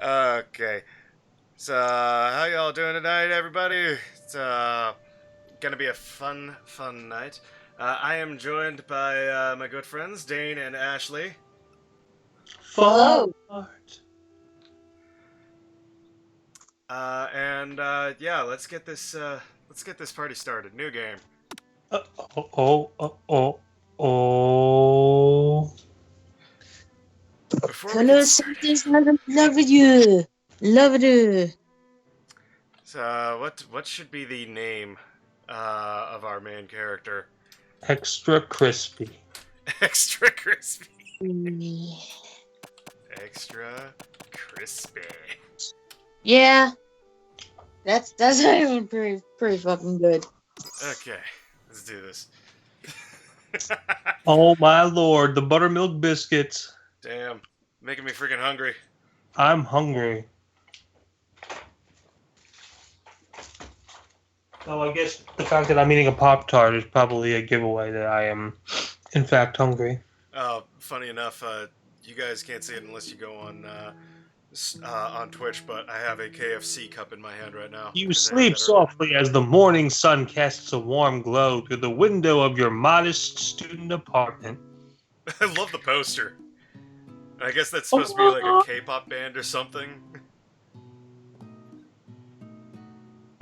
Okay. So, how y'all doing tonight, everybody? It's gonna be a fun night. I am joined by my good friends Dane and Ashley. Hello. Fart. Yeah, let's get this party started. New game. Uh, oh. Before we get Colonel started, Sanders, love you. Love you. so what should be the name of our main character? Extra crispy. Extra crispy. Extra crispy. Yeah, that's actually pretty fucking good. Okay, let's do this. Oh my lord, the buttermilk biscuits. Damn, making me freaking hungry. I'm hungry. Oh, I guess the fact that I'm eating a Pop-Tart is probably a giveaway that I am, in fact, hungry. Funny enough, you guys can't see it unless you go on Twitch, but I have a KFC cup in my hand right now. You 'cause I ate sleep that earlier. softly as the morning sun casts a warm glow through the window of your modest student apartment. I love the poster. I guess that's supposed to be like a K-pop band or something.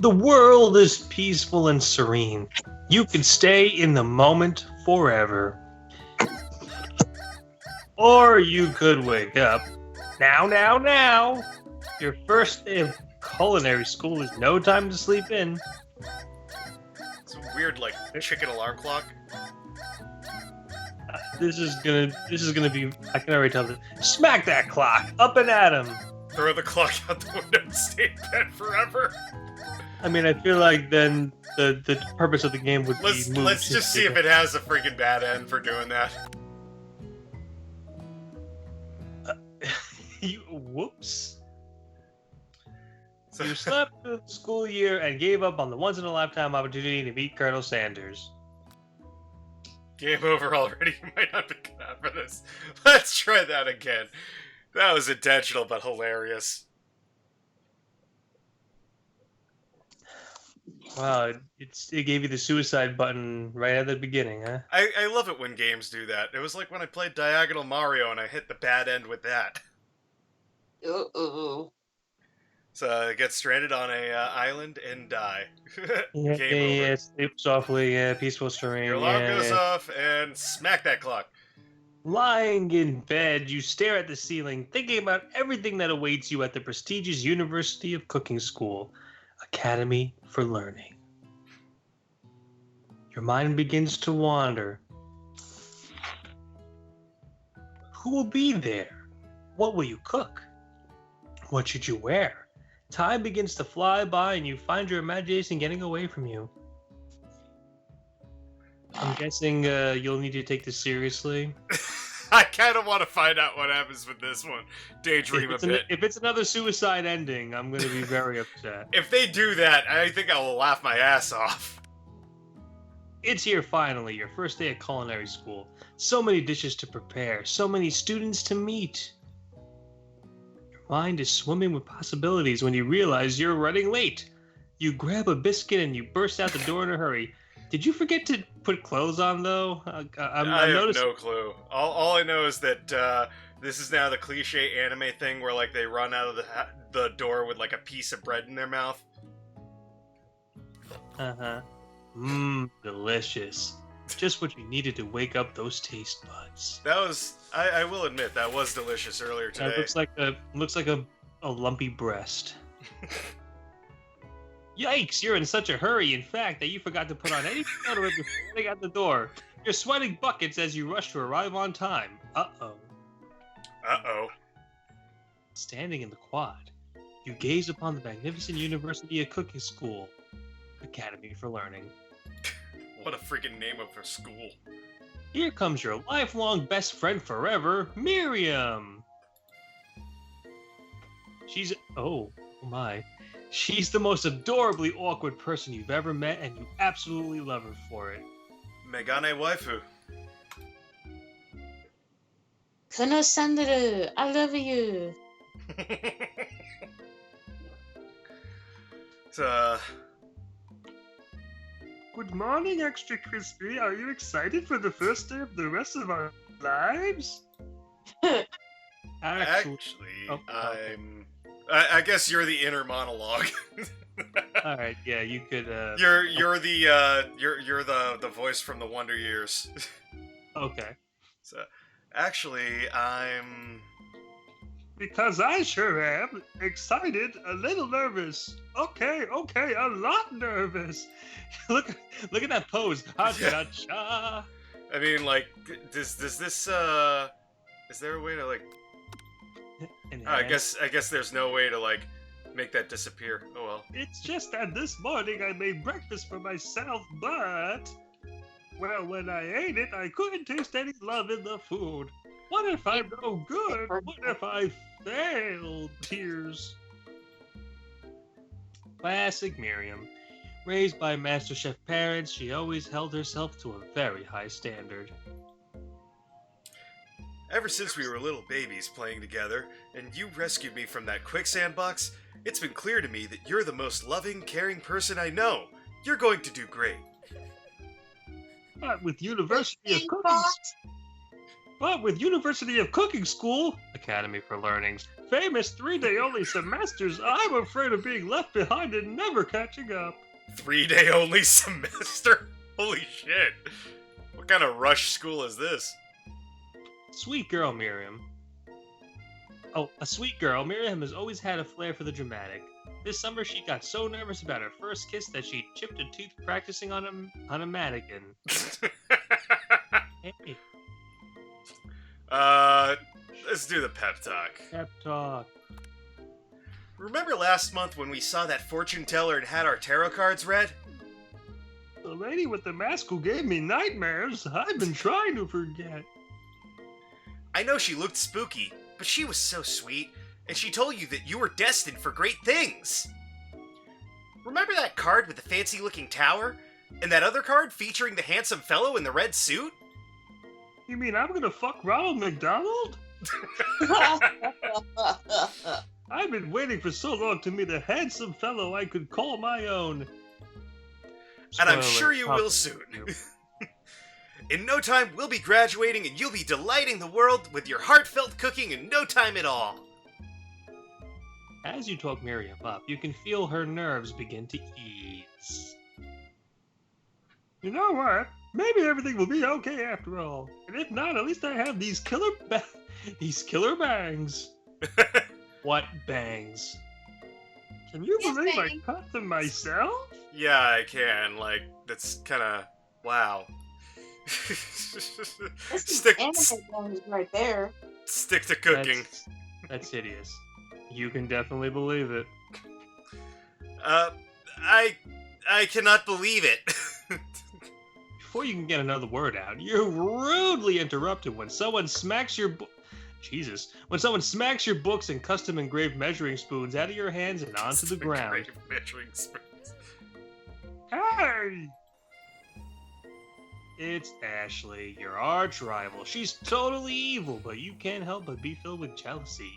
The world is peaceful and serene. You can stay in the moment forever. Or you could wake up. Now. Your first day of culinary school is no time to sleep in. It's a weird, like, chicken alarm clock. This is gonna be. I can already tell this. Smack that clock, up and at 'em. Throw the clock out the window and stay in bed forever. I mean, I feel like then the purpose of the game would be moved. Let's just see if it has a freaking bad end for doing that. Whoops. So, You slept through the school year and gave up on the once-in-a-lifetime opportunity to meet Colonel Sanders. game over already. You might not be good for this. Let's try that again. That was intentional but hilarious. Wow, it gave you the suicide button right at the beginning, huh? I love it when games do that. It was like when I played Diagonal Mario and I hit the bad end with that. Uh-oh. So I get stranded on a island and die. Yeah, Game over. sleep softly, peaceful, serene. Your alarm goes off and smack that clock. Lying in bed, you stare at the ceiling, thinking about everything that awaits you at the prestigious University of Cooking School, Academy for Learning. Your mind begins to wander. Who will be there? What will you cook? What should you wear? Time begins to fly by and you find your imagination getting away from you. I'm guessing you'll need to take this seriously. I kind of want to find out what happens with this one. Daydream a bit. If it's another suicide ending, I'm going to be very upset. If they do that, I think I will laugh my ass off. It's here finally, your first day at culinary school. So many dishes to prepare, so many students to meet. Your mind is swimming with possibilities when you realize you're running late. You grab a biscuit and you burst out the door in a hurry. Did you forget to put clothes on, though? I have no clue. All I know is that this is now the cliche anime thing where like they run out of the door with like a piece of bread in their mouth. Uh-huh. Mmm, delicious. Just what you needed to wake up those taste buds. That was, I will admit, that was delicious earlier today. That looks like a lumpy breast. Yikes, you're in such a hurry, in fact, that you forgot to put on any deodorant before getting out the door. You're sweating buckets as you rush to arrive on time. Uh-oh. Uh-oh. Standing in the quad, you gaze upon the magnificent University of Cooking School, Academy for Learning. What a freaking name of a school. Here comes your lifelong best friend forever, Miriam! Oh my. She's the most adorably awkward person you've ever met, and you absolutely love her for it. Megane waifu. Colonel Sanders, I love you. So, Good morning, Extra Crispy. Are you excited for the first day of the rest of our lives? actually, Oh, okay. I guess you're the inner monologue. All right, yeah, you could. You're the voice from the Wonder Years. Okay. So, actually, I'm. Because I sure am excited, a little nervous. Okay, a lot nervous. look at that pose. Ha-cha-cha. I mean, like, does this is there a way to like? I guess there's no way to like make that disappear. Oh well. It's just that this morning I made breakfast for myself, but well, when I ate it, I couldn't taste any love in the food. What if I'm no good? What if I fail? Tears. Classic Miriam. Raised by MasterChef parents, she always held herself to a very high standard. Ever since we were little babies playing together, and you rescued me from that quicksand box, it's been clear to me that you're the most loving, caring person I know. You're going to do great. But with University of Cooking School, Academy for Learning's famous 3-day only semesters, I'm afraid of being left behind and never catching up. 3-day only semester? Holy shit. What kind of rush school is this? Sweet girl Miriam. Oh, a sweet girl, Miriam has always had a flair for the dramatic. This summer she got so nervous about her first kiss that she chipped a tooth practicing on a mannequin. Hey. Let's do the pep talk. Pep talk. Remember last month when we saw that fortune teller and had our tarot cards read? The lady with the mask who gave me nightmares, I've been trying to forget. I know she looked spooky, but she was so sweet, and she told you that you were destined for great things. Remember that card with the fancy-looking tower? And that other card featuring the handsome fellow in the red suit? You mean I'm gonna fuck Ronald McDonald? I've been waiting for so long to meet a handsome fellow I could call my own. And I'm sure you will soon. In no time, we'll be graduating and you'll be delighting the world with your heartfelt cooking in no time at all. As you talk Miriam up, you can feel her nerves begin to ease. You know what? Maybe everything will be okay after all. And if not, at least I have these killer bangs. What bangs? Can you believe I cut them myself? Yeah, I can. Like, that's kind of... wow. Stick right there. Stick to cooking. That's hideous. You can definitely believe it. I cannot believe it. Before you can get another word out, you're rudely interrupted when someone smacks your when someone smacks your books and custom engraved measuring spoons out of your hands and onto the ground. Measuring spoons. Hey! It's Ashley, your arch rival. She's totally evil, but you can't help but be filled with jealousy.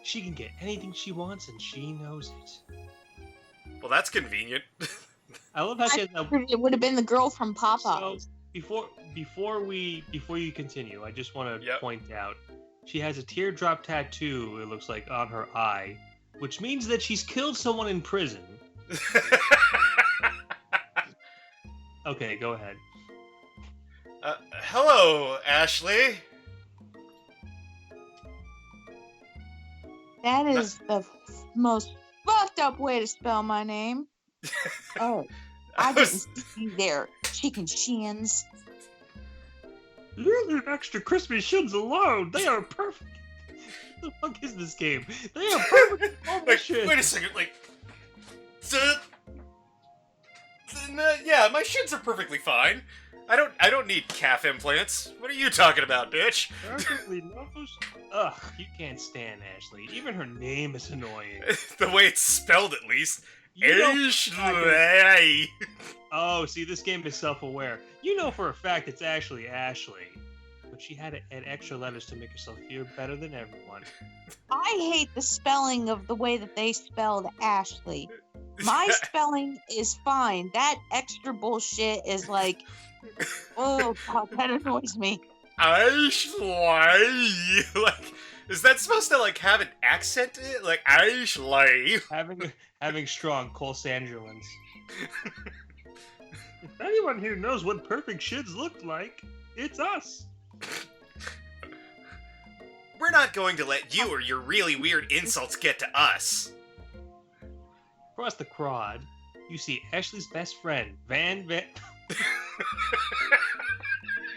She can get anything she wants, and she knows it. Well, that's convenient. I love how she has It would have been the girl from Popeye. So before you continue, I just want to point out she has a teardrop tattoo. It looks like on her eye, which means that she's killed someone in prison. Okay, go ahead. Hello, Ashley. That is the most fucked up way to spell my name. Oh, I didn't see you there, chicken shins. You leave extra crispy shins alone. They are perfect. What the fuck is this game? They are perfect. Wait a second, yeah, my shins are perfectly fine. I don't need calf implants. What are you talking about, bitch? Perfectly normal. Ugh, you can't stand Ashley. Even her name is annoying. The way it's spelled, at least. Oh, see, this game is self-aware. You know for a fact it's actually Ashley. but she had to add extra letters to make herself feel better than everyone. I hate the spelling of the way that they spelled Ashley. My spelling is fine. That extra bullshit is like, oh god, that annoys me. Ashley. Like, is that supposed to like have an accent in it? Like Ashley. Having strong Los Angeles. If anyone here knows what perfect shoulds look like, it's us. We're not going to let you or your really weird insults get to us. Across the quad, you see Ashley's best friend, Van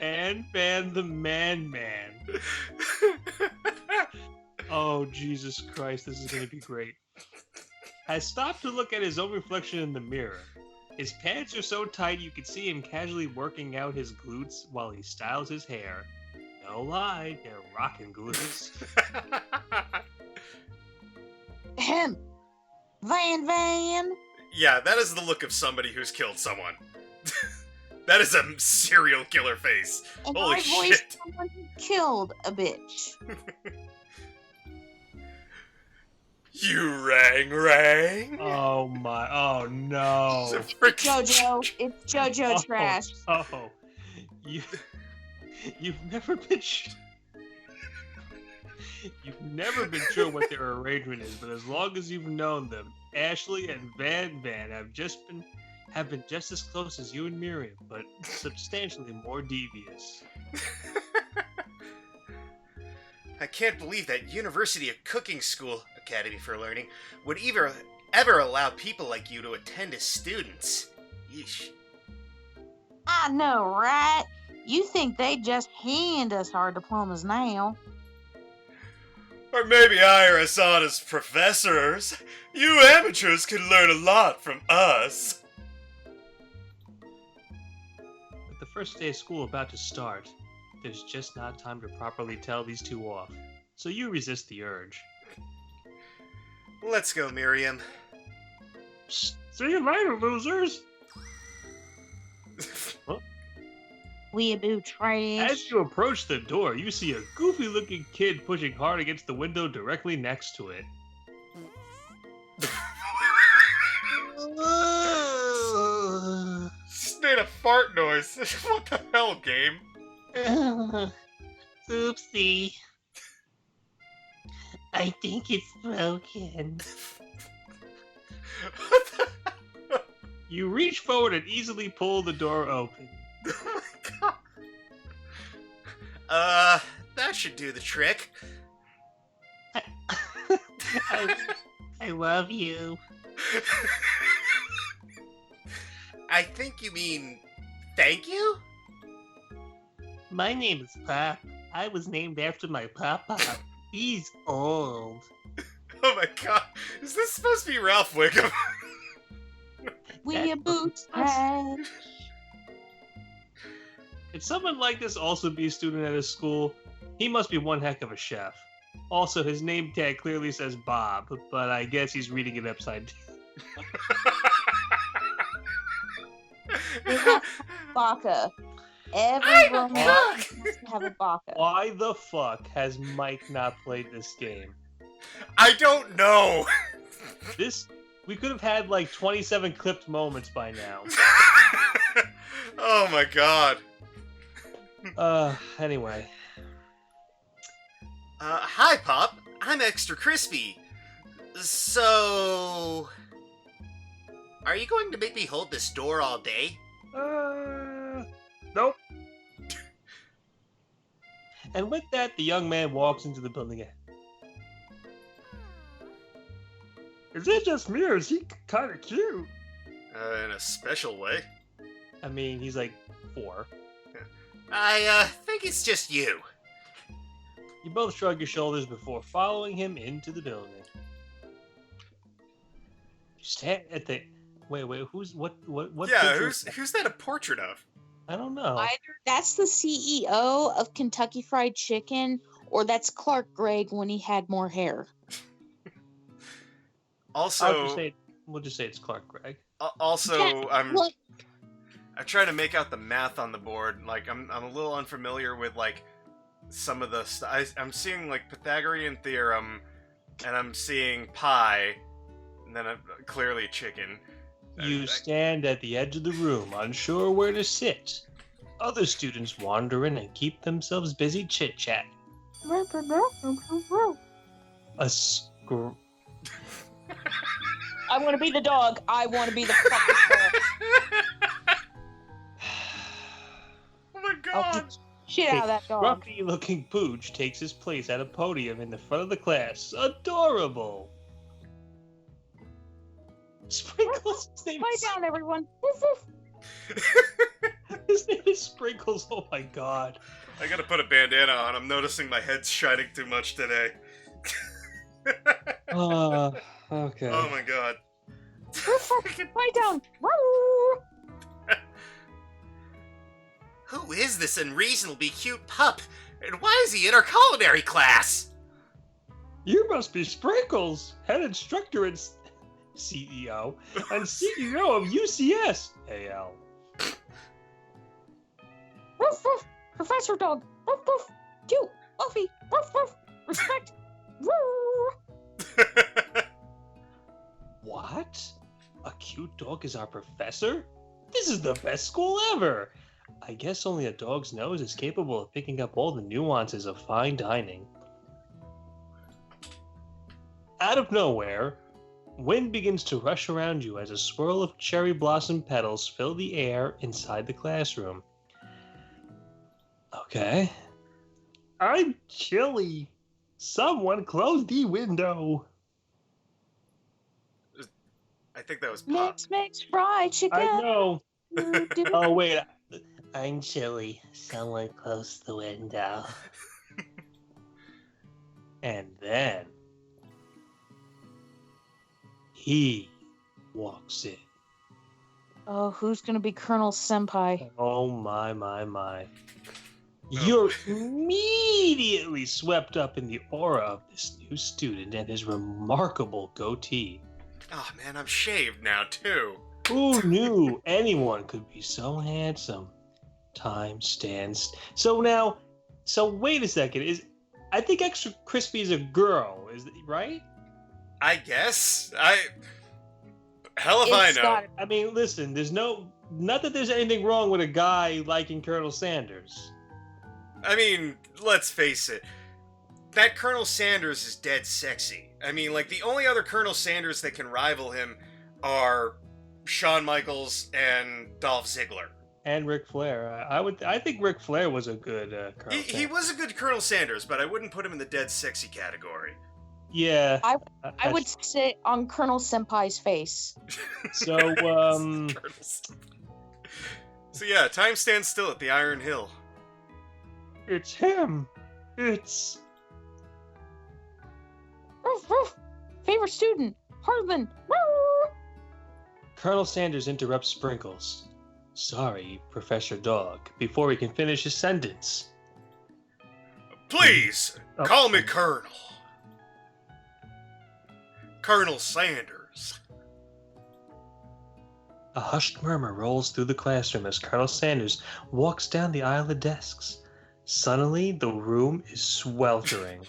and Van the Man. Oh, Jesus Christ, this is going to be great. Has stopped to look at his own reflection in the mirror. His pants are so tight you can see him casually working out his glutes while he styles his hair. No lie, they're rockin' glutes. Ahem. Van. Yeah, that is the look of somebody who's killed someone. That is a serial killer face. And Holy I shit. voiced someone who killed a bitch. You rang? Oh my, oh no. It's a freaking Jojo. It's Jojo trash. Oh, you've never been you've never been sure what their arrangement is, but as long as you've known them, Ashley and Van have been just as close as you and Miriam, but substantially more devious. I can't believe that University of Cooking School Academy for Learning would ever allow people like you to attend as students. Yeesh. I know, right? You think they just hand us our diplomas now? Or maybe hire us on as professors. You amateurs can learn a lot from us. With the first day of school about to start, there's just not time to properly tell these two off, so you resist the urge. Let's go, Miriam. See you later, losers! Weeaboo trash. As you approach the door, you see a goofy-looking kid pushing hard against the window directly next to it. Just made a fart noise. What the hell, game? Oopsie. I think it's broken. What the hell? You reach forward and easily pull the door open. Oh my god. That should do the trick. I love you. I think you mean thank you? My name is Pop. I was named after my papa. He's old. Oh my god. Is this supposed to be Ralph Wiggum? Weeaboo trash. Could someone like this also be a student at his school? He must be one heck of a chef. Also, his name tag clearly says Bob, but I guess he's reading it upside down. Baka. Every romance has to have a baka. Why the fuck has Mike not played this game? I don't know. We could have had like 27 clipped moments by now. Oh my god. Anyway. Hi, Pop. I'm Extra Crispy. So... Are you going to make me hold this door all day? Nope. And with that, the young man walks into the building again. Is it just me, or is he kind of cute? In a special way. I mean, he's like 4. I think it's just you. You both shrug your shoulders before following him into the building. You stand at the... Wait, who's... What Yeah, picture- who's that a portrait of? I don't know. Either that's the CEO of Kentucky Fried Chicken, or that's Clark Gregg when he had more hair. Also... We'll just say it's Clark Gregg. Also, Yeah, I'm look. trying to make out the math on the board. Like, I'm a little unfamiliar with, like, some of the I'm seeing like Pythagorean theorem, and I'm seeing pi, and then clearly chicken. You stand at the edge of the room, unsure where to sit. Other students wander in and keep themselves busy chit-chatting. A I want to be the dog. I want to be the fucking dog. Oh my I'll god! beat shit out of that dog. scruffy-looking pooch takes his place at a podium in the front of the class. Adorable! Sprinkles. Lie down, everyone. His name is Sprinkles. Oh my god. I gotta put a bandana on. I'm noticing my head's shining too much today. Okay. Oh my god. Lie down. Who is this unreasonably cute pup? And why is he in our culinary class? You must be Sprinkles, head instructor and CEO, and CEO of UCS. AL. Ruff, ruff. Professor dog. Ruff, ruff. Cute. Fluffy. Ruff, ruff. Respect. Woo. What? A cute dog is our professor? This is the best school ever! I guess only a dog's nose is capable of picking up all the nuances of fine dining. Out of nowhere, wind begins to rush around you as a swirl of cherry blossom petals fill the air inside the classroom. Okay. I'm chilly. Someone close the window. I think that was pop. Mix fried chicken. I know. Do. Oh, wait. I'm chilly. Someone close the window. And then he walks in. Oh, who's gonna be Colonel Senpai? Oh, my. You're immediately swept up in the aura of this new student and his remarkable goatee. Oh man, I'm shaved now too. Who knew anyone could be so handsome? Time stands. So wait a second. I think Extra Crispy is a girl, is it right? I guess. Hell if I know. I mean, listen, not that there's anything wrong with a guy liking Colonel Sanders. I mean, let's face it. That Colonel Sanders is dead sexy. I mean, like, the only other Colonel Sanders that can rival him are Shawn Michaels and Dolph Ziggler. And Ric Flair. I think Ric Flair was a good Colonel Sanders. He was a good Colonel Sanders, but I wouldn't put him in the dead sexy category. Yeah. I would sit on Colonel Senpai's face. So, So yeah, time stands still at the Iron Hill. It's him. It's... Ruff, ruff. Favorite student, Hardman. Ruff. Colonel Sanders interrupts Sprinkles. Sorry, Professor Dog, before he can finish his sentence. Please, call me Colonel. Colonel Sanders. A hushed murmur rolls through the classroom as Colonel Sanders walks down the aisle of desks. Suddenly, the room is sweltering.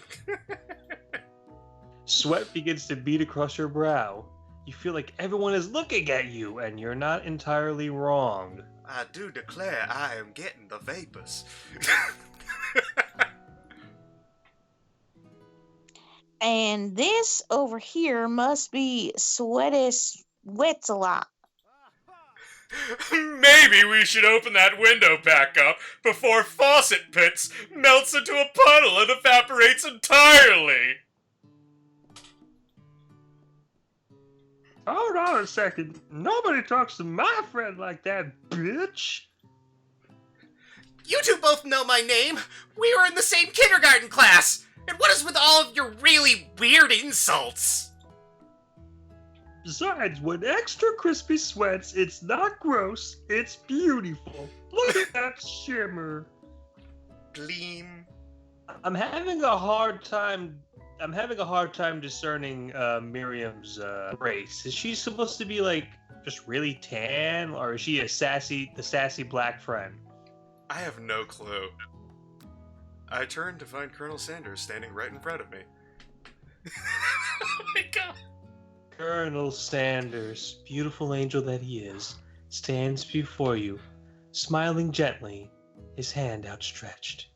Sweat begins to bead across your brow. You feel like everyone is looking at you, and you're not entirely wrong. I do declare I am getting the vapors. And this over here must be Sweatis Wets a lot. Maybe we should open that window back up before Faucet Pits melts into a puddle and evaporates entirely. Hold on a second. Nobody talks to my friend like that, bitch. You two both know my name. We were in the same kindergarten class. And what is with all of your really weird insults? Besides, when Extra Crispy sweats, it's not gross, it's beautiful. Look at that shimmer. Gleam. I'm having a hard time discerning Miriam's race. Is she supposed to be like just really tan, or is she the sassy black friend? I have no clue. I turn to find Colonel Sanders standing right in front of me. Oh my god! Colonel Sanders, beautiful angel that he is, stands before you, smiling gently, his hand outstretched.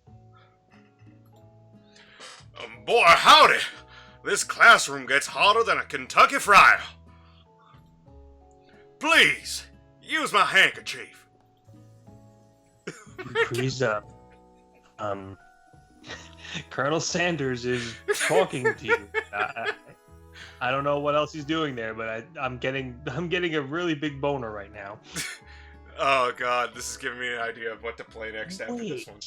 Boy, howdy! This classroom gets hotter than a Kentucky fryer. Please, use my handkerchief. Freeze up. Colonel Sanders is talking to you. I don't know what else he's doing there, but I'm getting a really big boner right now. Oh god, this is giving me an idea of what to play next after this one.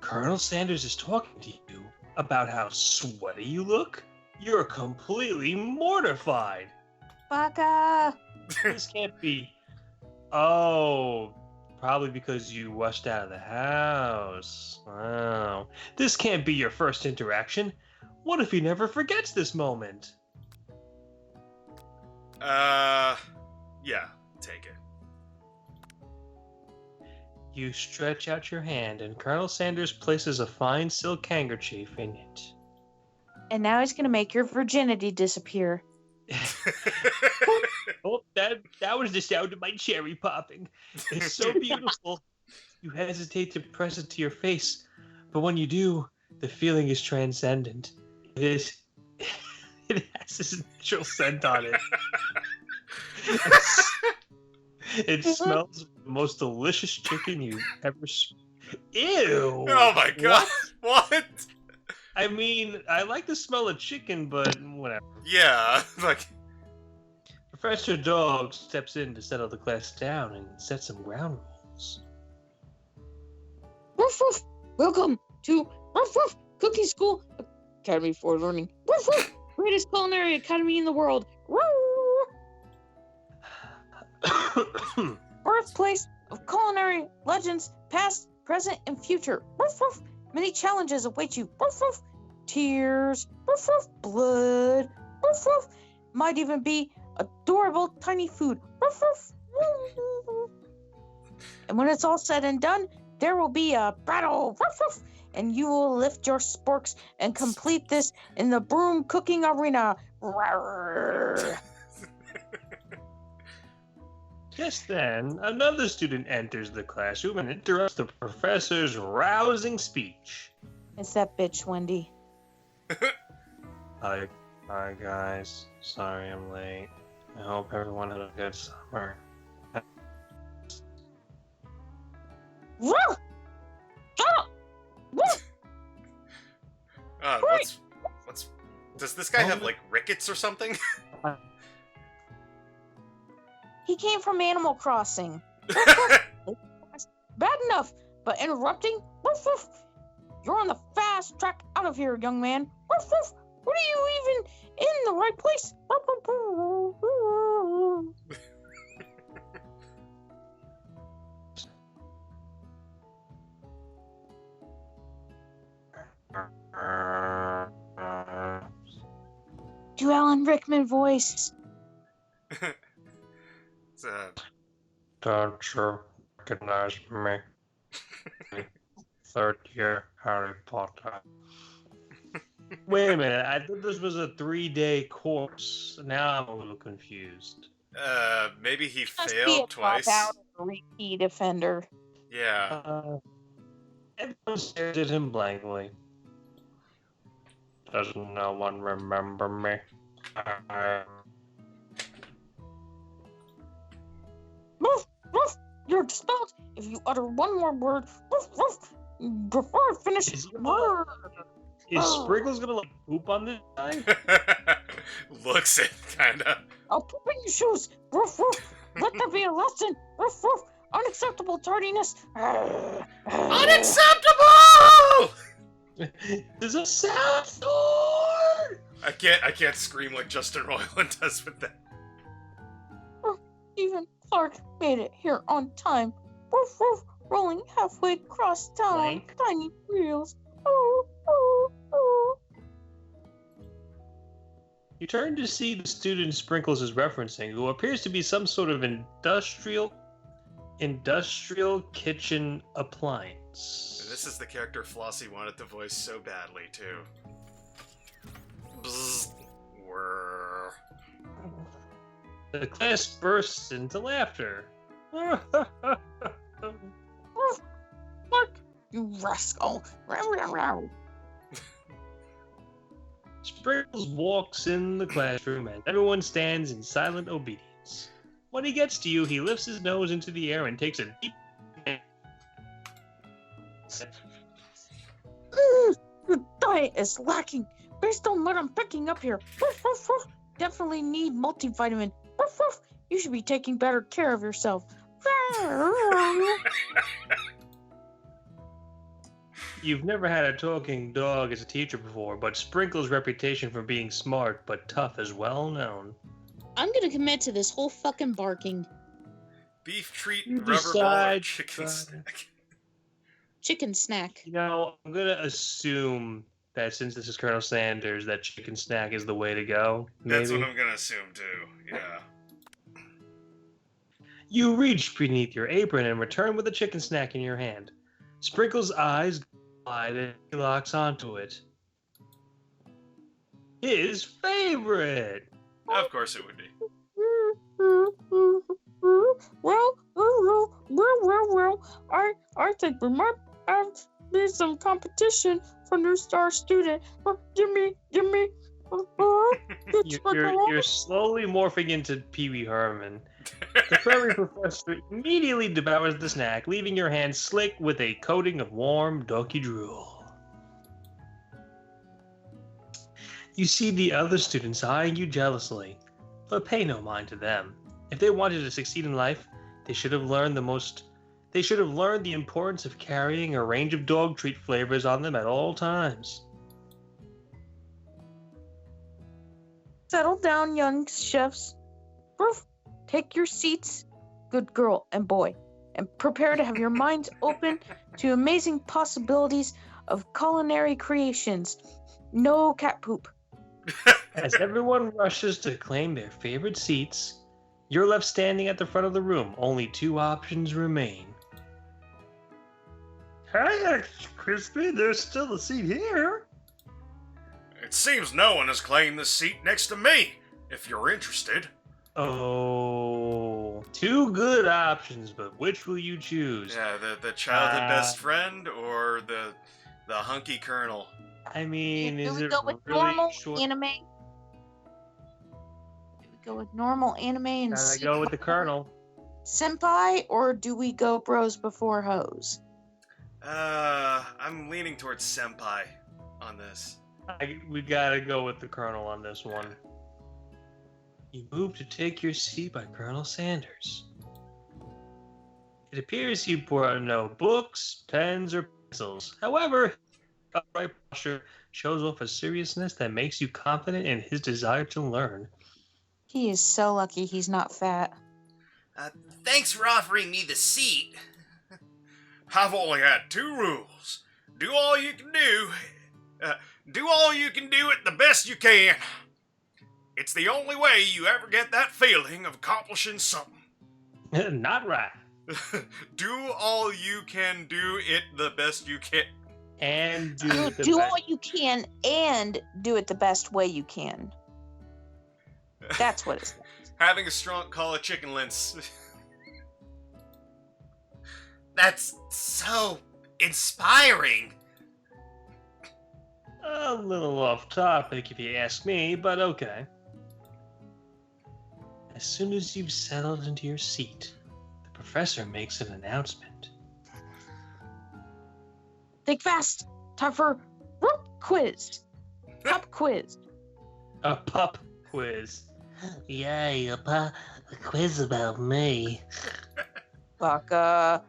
Colonel Sanders is talking to you about how sweaty you look? You're completely mortified. Baka! This can't be. Oh, probably because you rushed out of the house. Wow. This can't be your first interaction. What if he never forgets this moment? Yeah, take it. You stretch out your hand, and Colonel Sanders places a fine silk handkerchief in it. And now he's gonna make your virginity disappear. Oh, that was the sound of my cherry popping. It's so beautiful. You hesitate to press it to your face, but when you do, the feeling is transcendent. It has this natural scent on it. It smells the most delicious chicken you've ever. Ew! Oh my god! What? I mean, I like the smell of chicken, but whatever. Yeah, like. Professor Dog steps in to settle the class down and set some ground rules. Ruff, ruff. Welcome to Ruff, ruff, Cooking School Academy for Learning. Ruff, ruff. Greatest culinary academy in the world. Birthplace of culinary legends, past, present, and future. Ruff, ruff. Many challenges await you. Ruff, ruff. Tears. Ruff, ruff. Blood. Ruff, ruff. Might even be adorable tiny food. Ruff, ruff. And when it's all said and done, there will be a battle. Ruff, ruff. And you will lift your sporks and complete this in the broom cooking arena. Rawr. Just then, another student enters the classroom and interrupts the professor's rousing speech. It's that bitch, Wendy. Hi guys. Sorry I'm late. I hope everyone had a good summer. Rawr. What's does this guy have like rickets or something? He came from Animal Crossing. Bad enough, but interrupting? Woof, woof. You're on the fast track out of here, young man. Woof, woof. What are you even in the right place? Do Alan Rickman voice. Don't you recognize me? Third year Harry Potter. Wait a minute, I thought this was a 3-day course. Now I'm a little confused. Maybe he Must be a failed twice. Out or repeat offender. Yeah. Everyone stares at him blankly. Does no one remember me? Woof, woof. You're expelled if you utter one more word. Woof, woof. Before I finish. Is Sprinkles gonna like poop on this guy? Looks it, kinda. I'll poop in your shoes. Woof, woof. Let there be a lesson. Woof, woof. Unacceptable tardiness. Unacceptable! There's a sound sword! I can't scream like Justin Roiland does with that. Even Clark made it here on time. Woof, woof. Rolling halfway across town on tiny wheels. Oh, oh, oh. You turn to see the student Sprinkles is referencing, who appears to be some sort of industrial Industrial kitchen appliance. And this is the character Flossie wanted to voice so badly, too. Bzz. Whirr. The class bursts into laughter. Look, you rascal. Sprinkles walks in the classroom and everyone stands in silent obedience. When he gets to you, he lifts his nose into the air and takes a deep Your diet is lacking. Based on what I'm picking up here. Definitely need multivitamin. You should be taking better care of yourself. You've never had a talking dog as a teacher before, but Sprinkles' reputation for being smart but tough is well known. I'm gonna commit to this whole fucking barking. Beef treat, You rubber ball, or decide, chicken but- snack. Chicken snack. You know, I'm gonna assume that since this is Colonel Sanders, that chicken snack is the way to go. Maybe. That's what I'm gonna assume, too. Yeah. You reach beneath your apron and return with a chicken snack in your hand. Sprinkles' eyes glide and he locks onto it. His favorite! Of course it would be. Well, I think we might have need some competition for new star student. Give me. You're slowly morphing into Pee Wee Herman. The furry professor immediately devours the snack, leaving your hand slick with a coating of warm, donkey drool. You see the other students eyeing you jealously, but pay no mind to them. If they wanted to succeed in life, they should have learned the importance of carrying a range of dog treat flavors on them at all times. Settle down, young chefs. Take your seats, good girl and boy, and prepare to have your minds open to amazing possibilities of culinary creations. No cat poop. As everyone rushes to claim their favorite seats, you're left standing at the front of the room. Only two options remain. Hey, Crispy, there's still a seat here. It seems no one has claimed the seat next to me, if you're interested. Oh, two good options, but which will you choose? Yeah, the childhood best friend or the hunky colonel? I mean, Do is we it go with really normal short? anime? Do we go with normal anime and Gotta go with the colonel. senpai, or do we go bros before hoes? I'm leaning towards senpai on this. We gotta go with the colonel on this one. You move to take your seat by Colonel Sanders. It appears you brought no books, pens, or pencils. However, his upright posture shows off a seriousness that makes you confident in his desire to learn. He is so lucky he's not fat. Thanks for offering me the seat. I've only had two rules. Do all you can do. Do all you can do it the best you can. It's the only way you ever get that feeling of accomplishing something. Not right. Do all you can do it the best you can. And do Do, the do best. all you can and do it the best way you can. That's what it's like. Having a strong call of chicken links. That's so inspiring. A little off topic if you ask me, but okay. As soon as you've settled into your seat, the professor makes an announcement. Think fast. Time for whoop quiz. Pop quiz. A pup quiz. Yay, a quiz about me. Baka.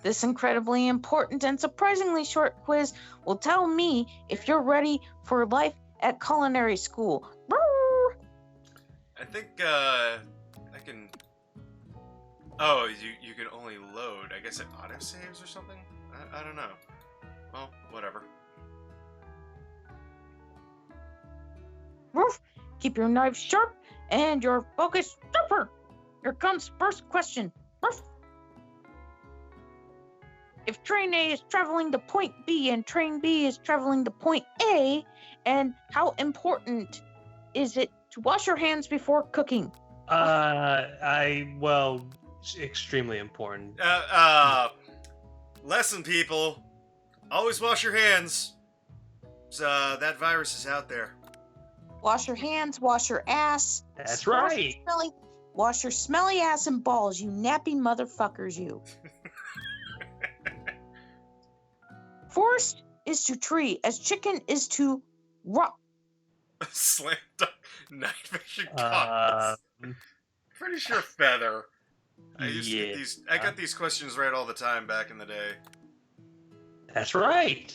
This incredibly important and surprisingly short quiz will tell me if you're ready for life at culinary school. Brrr. I think, I can... Oh, you can only load. I guess it autosaves or something? I don't know. Well, whatever. Woof. Keep your knife sharp and your focus super. Here comes first question. Woof. if train A is traveling to point B and train B is traveling to point A, and how important is it to wash your hands before cooking? Well, it's extremely important. Lesson, people. Always wash your hands. That virus is out there. Wash your hands, wash your ass. That's wash right. Wash your smelly ass and balls, you nappy motherfuckers, you. Forest is to tree, as chicken is to rock. Slam dunk night vision goggles. Pretty sure feather. I got these questions right all the time back in the day. That's right.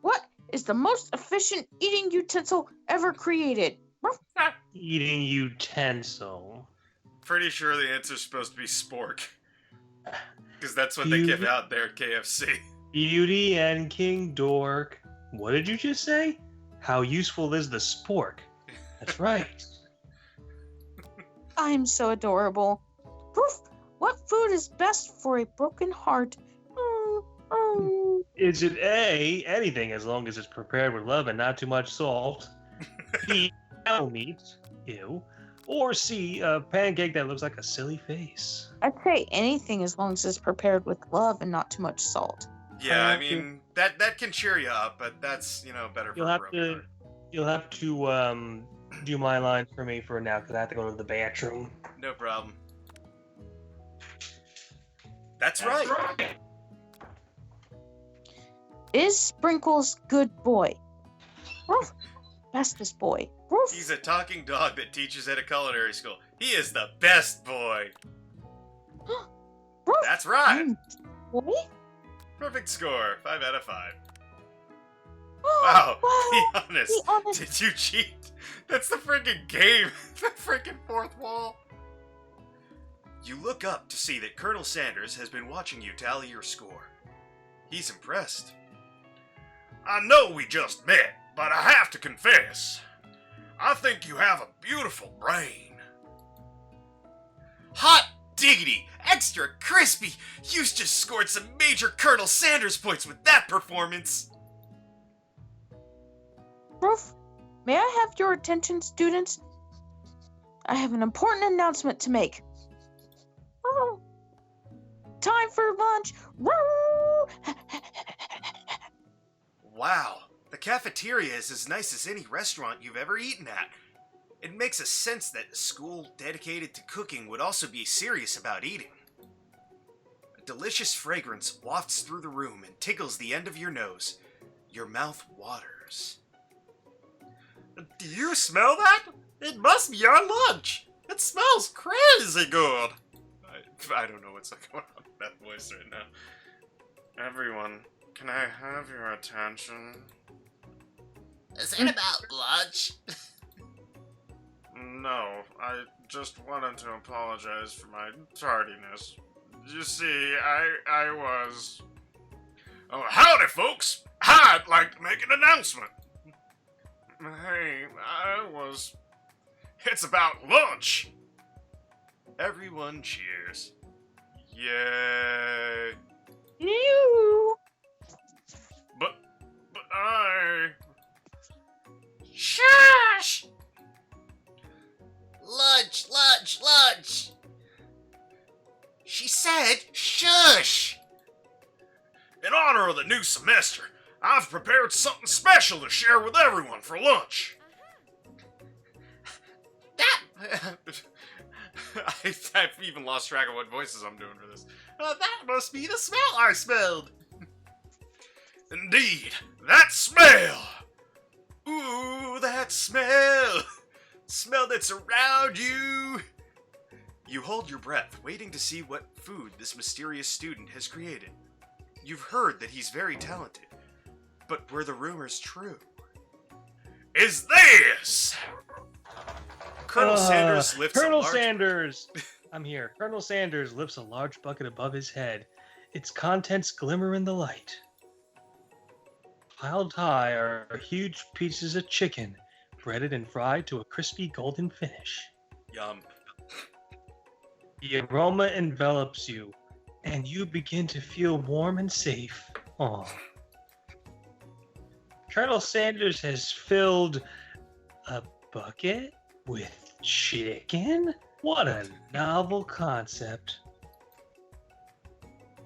What is the most efficient eating utensil ever created? Eating utensil. Pretty sure the answer's supposed to be spork. Because that's what they give out there at KFC. Beauty and King Dork. What did you just say? How useful is the spork? That's right. I'm so adorable. Proof. What food is best for a broken heart? Is it A, anything as long as it's prepared with love and not too much salt? B, cow meat, ew. Or C, a pancake that looks like a silly face. I'd say anything as long as it's prepared with love and not too much salt. Yeah, I mean, that can cheer you up, but that's, better for a broken heart. You'll have to do my lines for me for now, because I have to go to the bathroom. No problem. That's right. Is Sprinkles good boy? Roof. Bestest boy. Roof. He's a talking dog that teaches at a culinary school. He is the best boy. Roof. That's right. Boy? Perfect score. 5 out of 5. Oh, wow. Be honest. Did you cheat? That's the freaking game. The freaking fourth wall. You look up to see that Colonel Sanders has been watching you tally your score. He's impressed. I know we just met, but I have to confess, I think you have a beautiful brain. Hot diggity! Extra crispy! You just scored some major Colonel Sanders points with that performance! Roof, may I have your attention, students? I have an important announcement to make. Time for lunch! Wow, the cafeteria is as nice as any restaurant you've ever eaten at. It makes a sense that a school dedicated to cooking would also be serious about eating. A delicious fragrance wafts through the room and tickles the end of your nose. Your mouth waters. Do you smell that? It must be our lunch. It smells crazy good. I don't know what's going on with that voice right now. Everyone, can I have your attention? Is it about lunch? No, I just wanted to apologize for my tardiness. You see, I was... Oh, howdy, folks! I'd like to make an announcement. Hey, It's about lunch! Everyone cheers. Yay! You. But I... Shush! Lunch, lunch, lunch! She said shush! In honor of the new semester, I've prepared something special to share with everyone for lunch. I've even lost track of what voices I'm doing for this. That must be the smell I smelled. Indeed, that smell. Ooh, that smell. Smell that's around you. You hold your breath, waiting to see what food this mysterious student has created. You've heard that he's very talented, but were the rumors true? Is this... Colonel Sanders lifts Colonel a large... Sanders! I'm here. Colonel Sanders lifts a large bucket above his head. Its contents glimmer in the light. Piled high are huge pieces of chicken, breaded and fried to a crispy golden finish. Yum. The aroma envelops you, and you begin to feel warm and safe. Aw. Colonel Sanders has filled a bucket with chicken? What a novel concept.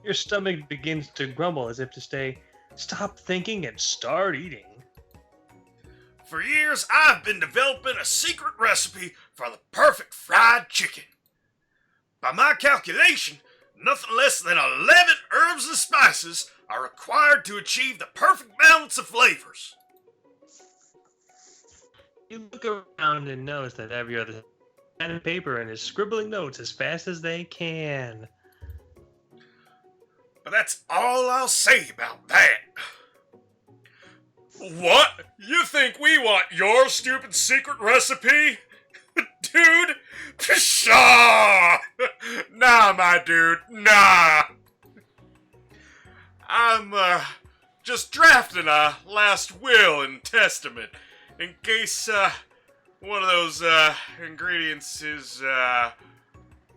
Your stomach begins to grumble as if to say, stop thinking and start eating. For years, I've been developing a secret recipe for the perfect fried chicken. By my calculation, nothing less than 11 herbs and spices are required to achieve the perfect balance of flavors. You look around and notice that every other pen and paper and is scribbling notes as fast as they can. But that's all I'll say about that. What? You think we want your stupid secret recipe? Dude? Pshaw! Nah, my dude, nah. I'm, just drafting a last will and testament in case, one of those, ingredients is,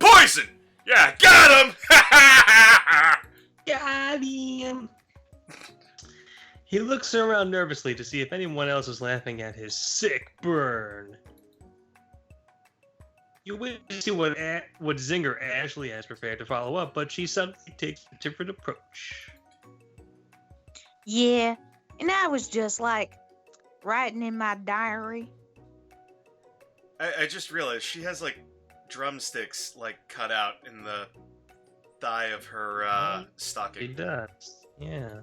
poison! Yeah, got him! Got him! He looks around nervously to see if anyone else is laughing at his sick burn. You wait to see what Zinger Ashley has prepared to follow up, but she suddenly takes a different approach. Yeah, and I was just like writing in my diary. I just realized she has, like, drumsticks, like, cut out in the thigh of her, She stocking. does, yeah.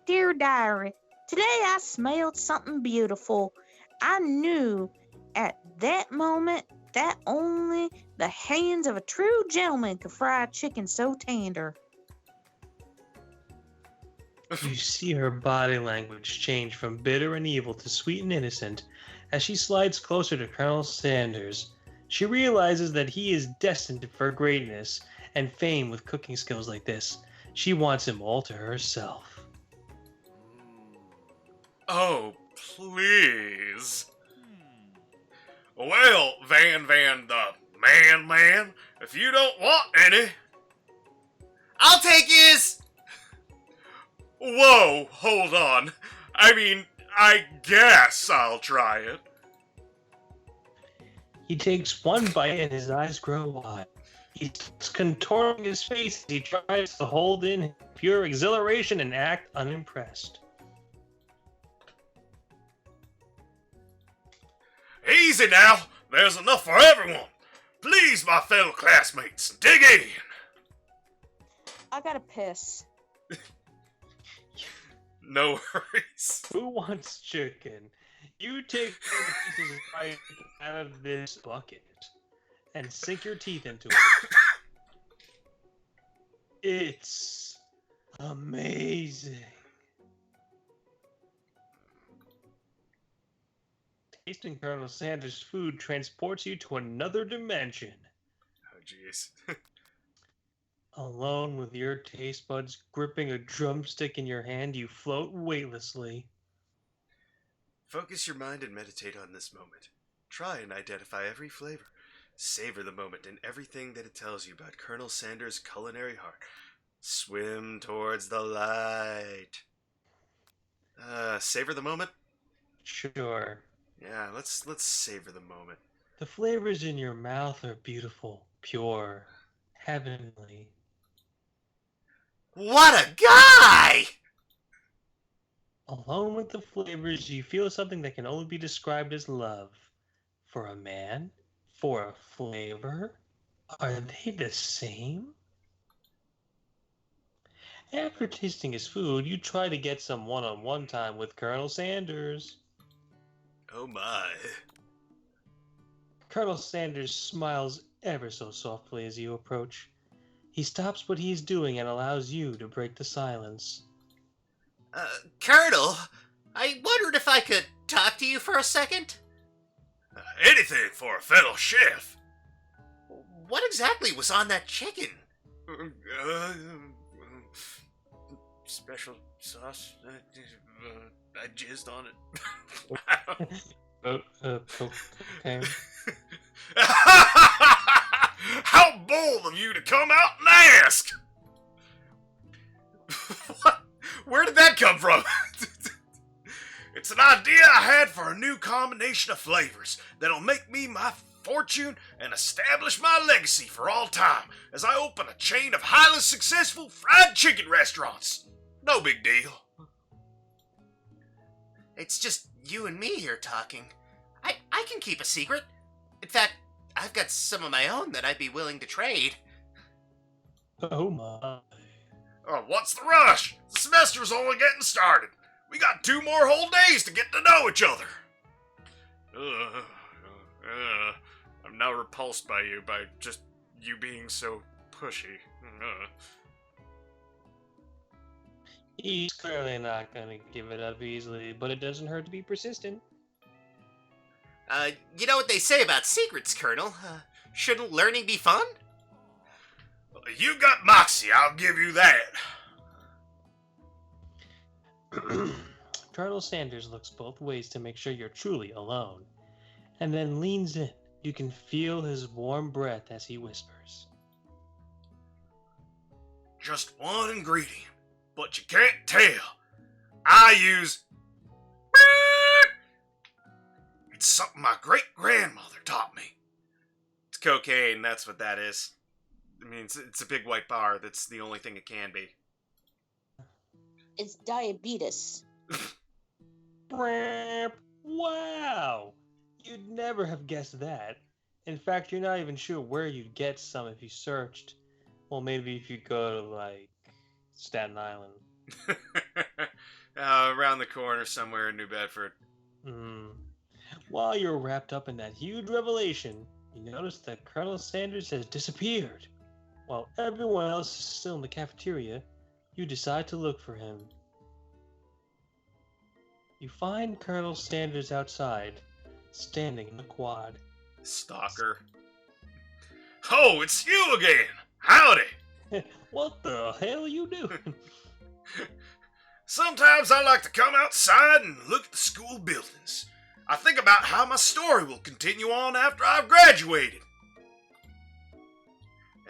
Dear diary, today I smelled something beautiful. I knew at that moment that only the hands of a true gentleman could fry chicken so tender. You see her body language change from bitter and evil to sweet and innocent as she slides closer to Colonel Sanders. She realizes that he is destined for greatness and fame with cooking skills like this. She wants him all to herself. Oh, please. Well, Van the man, if you don't want any... I'll take his! Whoa, hold on. I mean, I guess I'll try it. He takes one bite and his eyes grow wide. He's contorting his face as he tries to hold in pure exhilaration and act unimpressed. Easy now, there's enough for everyone. Please, my fellow classmates, dig in. I gotta piss. No worries. Who wants chicken? You take one of the pieces right out of this bucket and sink your teeth into it. It's amazing. Tasting Colonel Sanders' food transports you to another dimension. Oh, jeez. Alone with your taste buds gripping a drumstick in your hand, you float weightlessly. Focus your mind and meditate on this moment. Try and identify every flavor. Savor the moment and everything that it tells you about Colonel Sanders' culinary heart. Swim towards the light. Savor the moment? Sure. Yeah, let's savor the moment. The flavors in your mouth are beautiful, pure, heavenly. What a guy! Alone with the flavors, you feel something that can only be described as love. For a man? For a flavor? Are they the same? After tasting his food, you try to get some one-on-one time with Colonel Sanders. Oh my. Colonel Sanders smiles ever so softly as you approach. He stops what he's doing and allows you to break the silence. Colonel, I wondered if I could talk to you for a second? Anything for a fellow chef. What exactly was on that chicken? Special sauce. I jizzed on it. Okay. How bold of you to come out and ask! What? Where did that come from? It's an idea I had for a new combination of flavors that'll make me my fortune and establish my legacy for all time as I open a chain of highly successful fried chicken restaurants. No big deal. It's just you and me here talking. I can keep a secret. In fact, I've got some of my own that I'd be willing to trade. Oh my. Oh, what's the rush? The semester's only getting started. We got 2 more whole days to get to know each other. I'm now repulsed by you, by just you being so pushy. He's clearly not gonna give it up easily, but it doesn't hurt to be persistent. You know what they say about secrets, Colonel? Shouldn't learning be fun? You got moxie, I'll give you that. Colonel Sanders looks both ways to make sure you're truly alone, and then leans in. You can feel his warm breath as he whispers. Just one ingredient, but you can't tell. I use... It's something my great-grandmother taught me. It's cocaine, that's what that is. I mean, it's a big white bar. That's the only thing it can be. It's diabetes. Wow! You'd never have guessed that. In fact, you're not even sure where you'd get some if you searched. Well, maybe if you go to, like, Staten Island. Around the corner somewhere in New Bedford. While you're wrapped up in that huge revelation, you notice that Colonel Sanders has disappeared. While everyone else is still in the cafeteria, you decide to look for him. You find Colonel Sanders outside, standing in the quad. Stalker. Oh, it's you again! Howdy! What the hell are you doing? Sometimes I like to come outside and look at the school buildings. I think about how my story will continue on after I've graduated.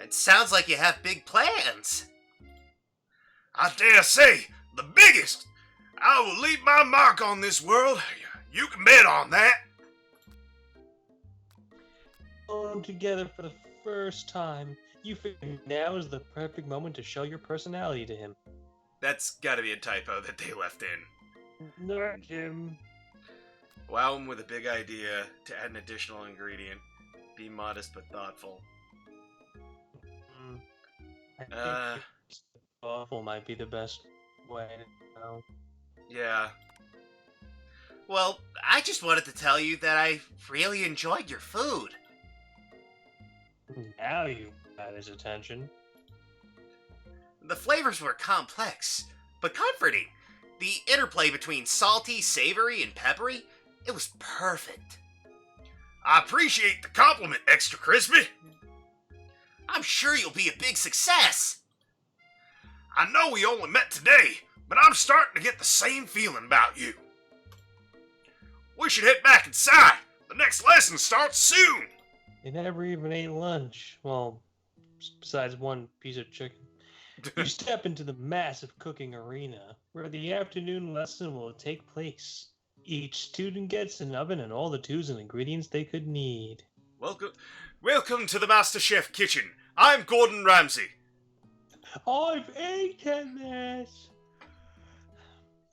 It sounds like you have big plans. I dare say, the biggest. I will leave my mark on this world. You can bet on that. Alone together for the first time, you figure now is the perfect moment to show your personality to him. That's gotta be a typo that they left in. Not him. Wow him with a big idea to add an additional ingredient. Be modest but thoughtful. I think thoughtful might be the best way to know. Yeah. Well, I just wanted to tell you that I really enjoyed your food. Now you got his attention. The flavors were complex, but comforting. The interplay between salty, savory, and peppery, it was perfect. I appreciate the compliment, Extra Crispy. I'm sure you'll be a big success. I know we only met today, but I'm starting to get the same feeling about you. We should head back inside. The next lesson starts soon. They never even ate lunch. Well, besides one piece of chicken. You step into the massive cooking arena, where the afternoon lesson will take place. Each student gets an oven and all the tools and ingredients they could need. Welcome to the Master Chef kitchen. I'm Gordon Ramsay. I've eaten this!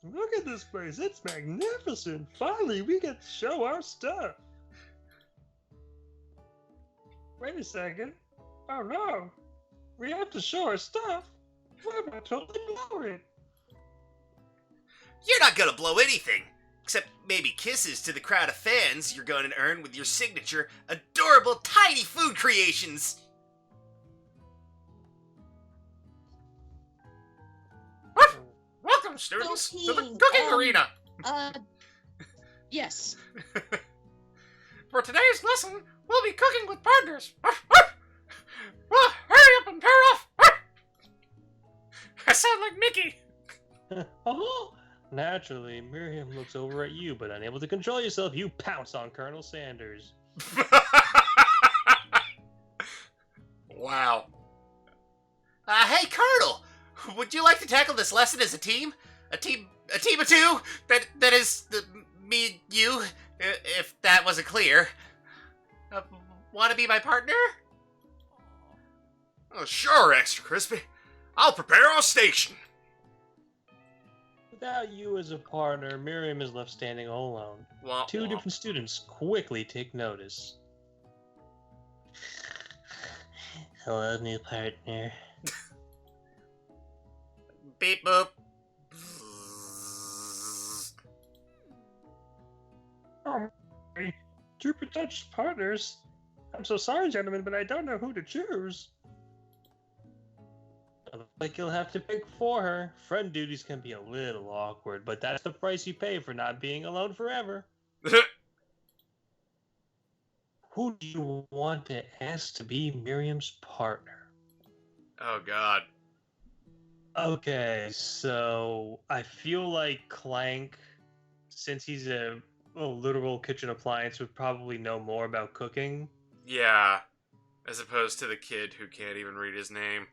Look at this place, it's magnificent! Finally, we get to show our stuff! Wait a second. Oh no! We have to show our stuff? What am I totally blowing? You're not gonna blow anything, except maybe kisses to the crowd of fans you're going to earn with your signature, adorable, tiny food creations. Welcome, students, to the Cooking, cooking arena. Yes. For today's lesson, we'll be cooking with partners. Well, hurry up and pair off. I sound like Mickey. Oh! Naturally, Miriam looks over at you, but unable to control yourself, you pounce on Colonel Sanders. Wow. Hey, Colonel! Would you like to tackle this lesson as a team? A team of two? That is, me and you, if that wasn't clear. Want to be my partner? Oh, sure, Extra Crispy. I'll prepare our station. Without you as a partner, Miriam is left standing all alone. Wah, Two wah. different students quickly take notice. Hello, new partner. Beep boop. Oh, two potential partners. I'm so sorry, gentlemen, but I don't know who to choose. Looks like you'll have to pick for her. Friend duties can be a little awkward, but that's the price you pay for not being alone forever. Who do you want to ask to be Miriam's partner? Oh, God. Okay, so I feel like Clank, since he's a literal kitchen appliance, would probably know more about cooking. Yeah. As opposed to the kid who can't even read his name.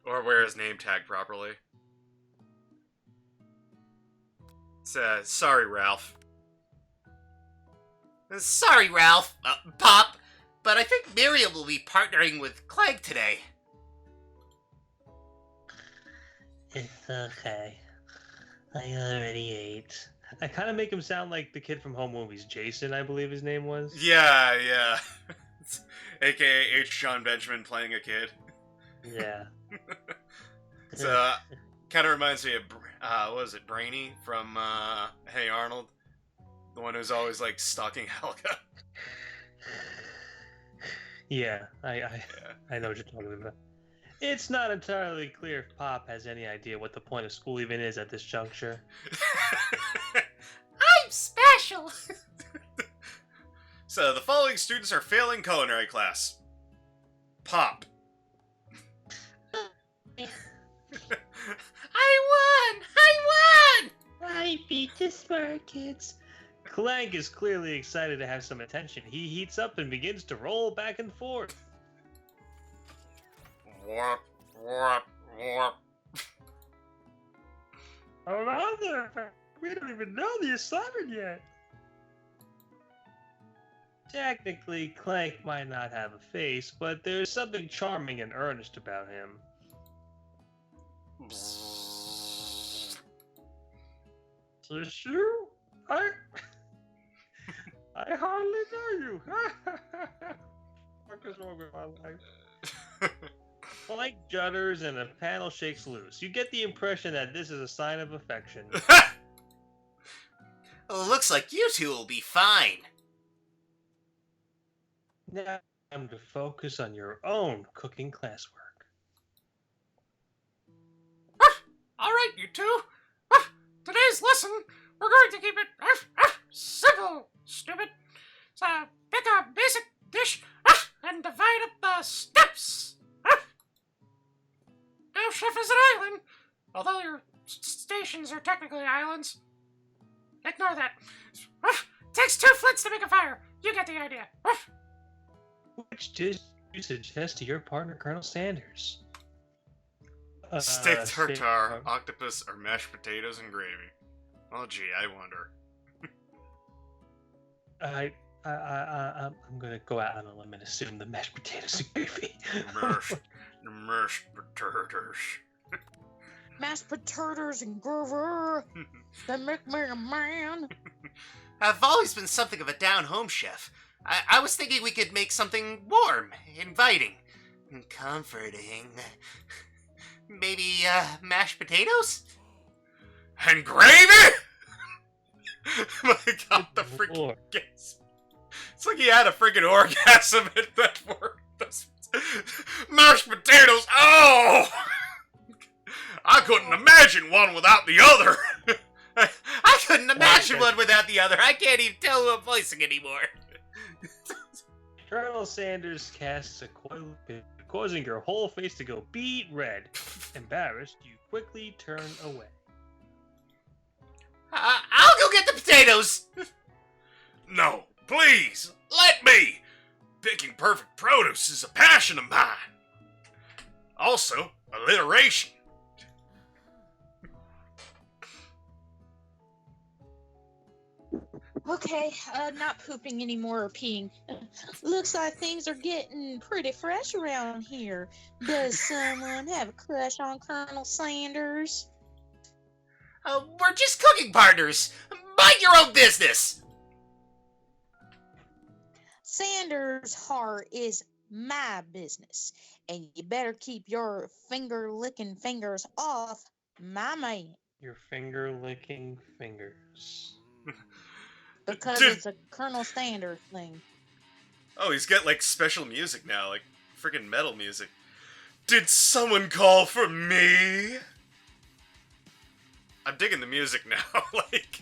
Or wear his name tag properly. Sorry, Ralph. Sorry, Ralph. Pop. But I think Miriam will be partnering with Clegg today. It's okay. I already ate. I kind of make him sound like the kid from Home Movies, Jason, I believe his name was. Yeah, yeah. AKA H. John Benjamin playing a kid. Yeah. So, kind of reminds me of, what was it, Brainy from, Hey Arnold? The one who's always, like, stalking Helga. Yeah, I know what you're talking about. It's not entirely clear if Pop has any idea what the point of school even is at this juncture. I'm special. So, the following students are failing culinary class. Pop. I won! I beat the smart kids. Clank is clearly excited to have some attention. He heats up and begins to roll back and forth. Warp, warp, warp. Hello there. We don't even know the assignment yet. Technically, Clank might not have a face, but there's something charming and earnest about him. Is you? I hardly know you. What is wrong with my life? Clank judders and a panel shakes loose. You get the impression that this is a sign of affection. Looks like you two will be fine. Now time to focus on your own cooking classwork. Alright, you two. Today's lesson, we're going to keep it simple, stupid. So, pick a basic dish and divide up the steps. No chef is an island, although your stations are technically islands. Ignore that. Takes 2 flints to make a fire. You get the idea. Which dish do you suggest to your partner, Colonel Sanders? Steak steak tartare, octopus, or mashed potatoes and gravy. Oh, gee, I wonder. I'm gonna go out on a limb and assume the mashed potatoes and gravy. Mashed potatoes. Mashed potatoes and grover. That make me a man. I've always been something of a down-home chef. I was thinking we could make something warm, inviting, and comforting. Maybe, mashed potatoes? And gravy? My God, the freaking Lord. gasp. It's like he had a freaking orgasm at that word. Mashed potatoes, oh! I couldn't imagine one without the other. I couldn't imagine one without the other. I can't even tell who I'm voicing anymore. Colonel Sanders casts a coil, causing your whole face to go beet red. Embarrassed, you quickly turn away. I'll go get the potatoes. No, please, let me. Picking perfect produce is a passion of mine. Also, alliteration. Okay, not pooping anymore or peeing. Looks like things are getting pretty fresh around here. Does someone have a crush on Colonel Sanders? We're just cooking partners. Mind your own business. Sanders' heart is my business, and you better keep your finger-licking fingers off my man, Your finger-licking fingers. because Dude. it's a Colonel Sanders thing. Oh, he's got like special music now, like freaking metal music. Did someone call for me? I'm digging the music now, like.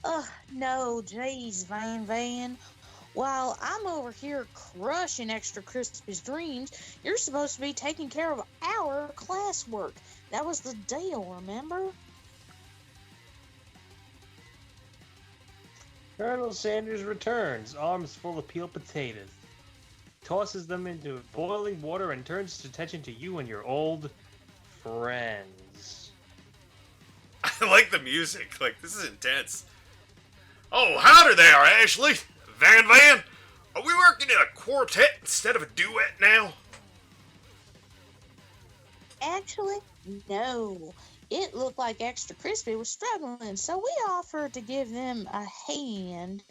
Ugh, no, jeez, Van. While I'm over here crushing Extra Crispy's dreams, you're supposed to be taking care of our classwork. That was the deal, remember? Colonel Sanders returns, arms full of peeled potatoes. Tosses them into boiling water and turns his attention to you and your old friends. I like the music. Like, this is intense. Oh, howdy there, Ashley. Van. Are we working in a quartet instead of a duet now? Actually, no. It looked like Extra Crispy was struggling, so we offered to give them a hand.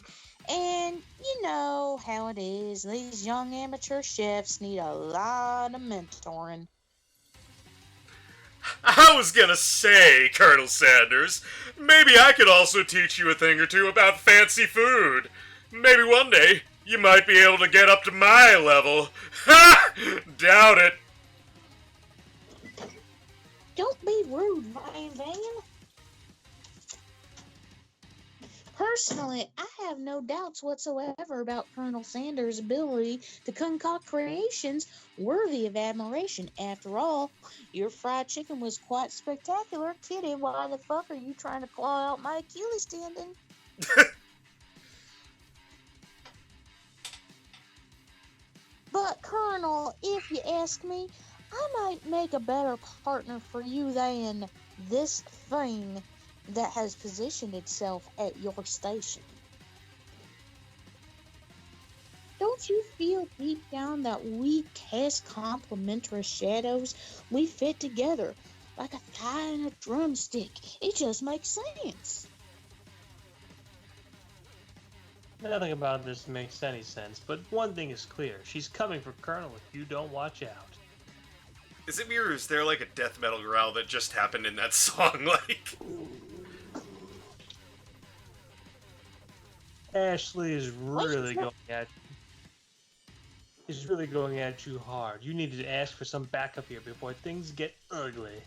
And you know how it is. These young amateur chefs need a lot of mentoring. I was gonna say, Colonel Sanders, maybe I could also teach you a thing or two about fancy food. Maybe one day you might be able to get up to my level. Ha! Doubt it. Don't be rude, Van. Personally, I have no doubts whatsoever about Colonel Sanders' ability to concoct creations worthy of admiration. After all, your fried chicken was quite spectacular. Kitty, why the fuck are you trying to claw out my Achilles tendon? But, Colonel, if you ask me, I might make a better partner for you than this thing that has positioned itself at your station. Don't you feel deep down that we cast complementary shadows? We fit together like a thigh and a drumstick. It just makes sense. Nothing about this makes any sense, but one thing is clear. She's coming for Colonel if you don't watch out. Is it me or is there like a death metal growl that just happened in that song? Like, Ashley is really going at you. Is really going at you hard. You need to ask for some backup here before things get ugly.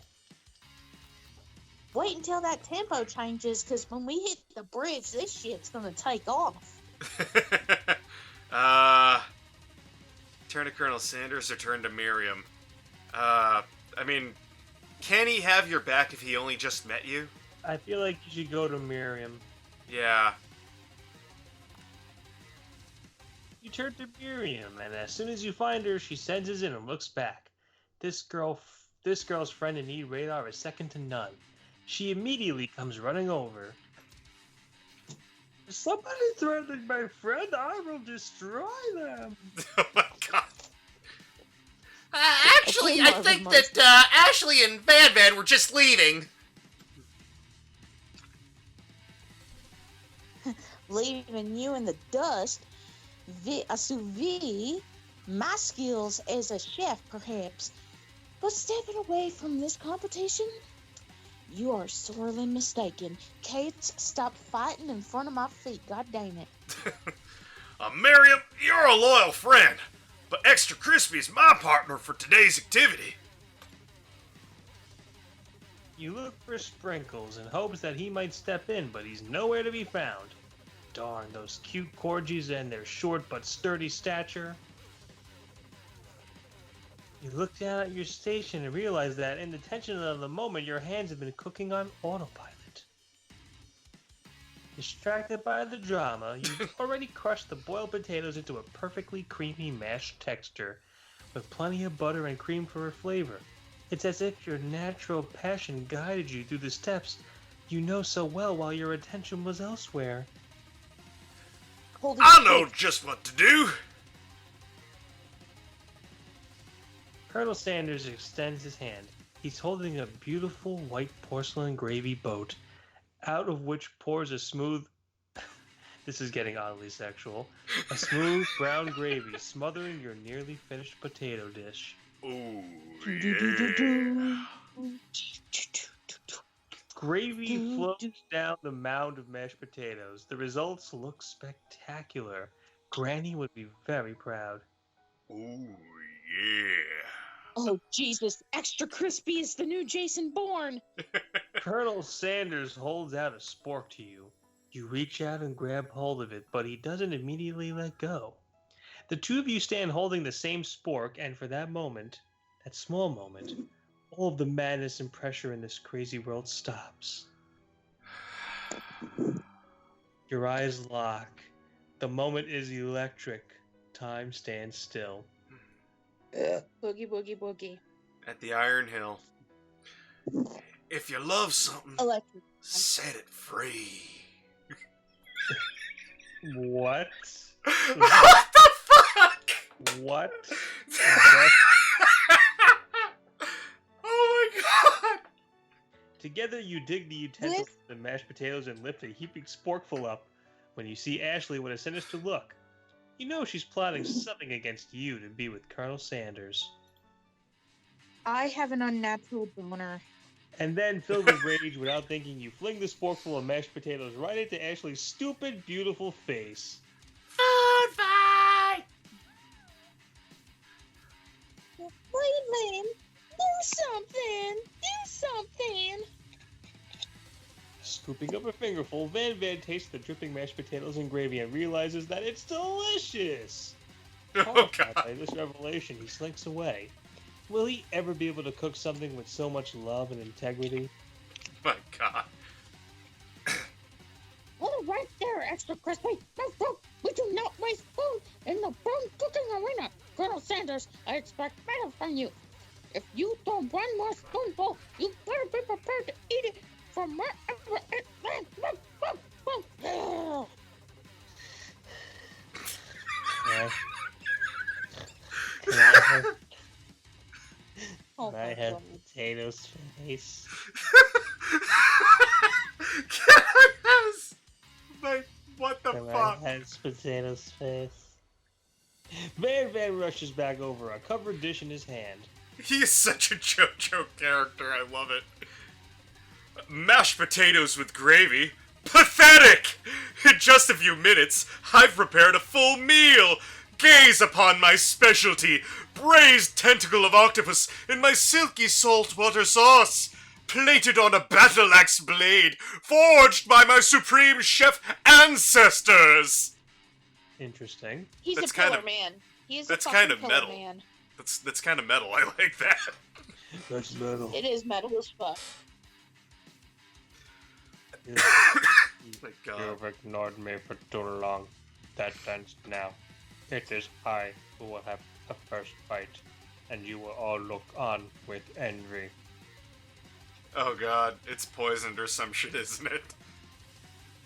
Wait until that tempo changes, because when we hit the bridge, this shit's gonna take off. Turn to Colonel Sanders or turn to Miriam? I mean, can he have your back if he only just met you? I feel like you should go to Miriam. Yeah. You turn to Miriam, and as soon as you find her, she senses it and looks back. This girl's friend in need radar is second to none. She immediately comes running over. Somebody threatening my friend, I will destroy them. Oh my god. Actually, I think that Ashley and Van were just leaving. Leaving you in the dust, sous vide, my skills as a chef, perhaps. But stepping away from this competition, you are sorely mistaken. Kate, stop fighting in front of my feet. God damn it. Miriam, you're a loyal friend, but Extra Crispy's my partner for today's activity. You look for Sprinkles in hopes that he might step in, but he's nowhere to be found. Darn those cute corgis and their short but sturdy stature. You look down at your station and realize that in the tension of the moment, your hands have been cooking on autopilot. Distracted by the drama, you've already crushed the boiled potatoes into a perfectly creamy mashed texture, with plenty of butter and cream for a flavor. It's as if your natural passion guided you through the steps you know so well while your attention was elsewhere. Holy I know shit. just what to do. Colonel Sanders extends his hand. He's holding a beautiful white porcelain gravy boat, out of which pours a smooth... This is getting oddly sexual. A smooth brown gravy smothering your nearly finished potato dish. Ooh, yeah. Gravy flows down the mound of mashed potatoes. The results look spectacular. Granny would be very proud. Ooh, yeah. Oh, Jesus. Extra crispy is the new Jason Bourne. Colonel Sanders holds out a spork to you. You reach out and grab hold of it, but he doesn't immediately let go. The two of you stand holding the same spork, and for that moment, that small moment, all of the madness and pressure in this crazy world stops. Your eyes lock. The moment is electric. Time stands still. Boogie, boogie, boogie. At the Iron Hill. If you love something, Electric. set it free. What? What the fuck? What? Oh my god! Together you dig the utensils of the mashed potatoes and lift a heaping sporkful up. When you see Ashley with a sinister look, you know she's plotting something against you to be with Colonel Sanders. I have an unnatural boner. And then, filled with rage, without thinking, you fling the sporkful of mashed potatoes right into Ashley's stupid, beautiful face. Food fight! Wait, man. Do something. Do something. Scooping up a fingerful, Van tastes the dripping mashed potatoes and gravy and realizes that it's delicious. Oh Horrified by god. this revelation, he slinks away. Will he ever be able to cook something with so much love and integrity? My god. All right there, extra crispy. We do not waste food in the bone cooking arena. Colonel Sanders, I expect better from you. If you throw one more spoonful, you better be prepared to eat it from wherever it lands. Oh Can I my have God. potatoes face? Yes! Like, what the Can I fuck? have potatoes face? Van rushes back over, a covered dish in his hand. He is such a JoJo character, I love it. Mashed potatoes with gravy? Pathetic! In just a few minutes, I've prepared a full meal! Gaze upon my specialty, braised tentacle of octopus in my silky saltwater sauce, plated on a battle axe blade, forged by my supreme chef ancestors! Interesting. He's That's a pillar kind of- man. He is that's a kind fucking of pillar metal. man. That's kind of metal, I like that. That's metal. It is metal as fuck. My god. You've ignored me for too long. That ends now. It is I who will have the first fight, and you will all look on with envy. Oh god, it's poisoned or some shit, isn't it?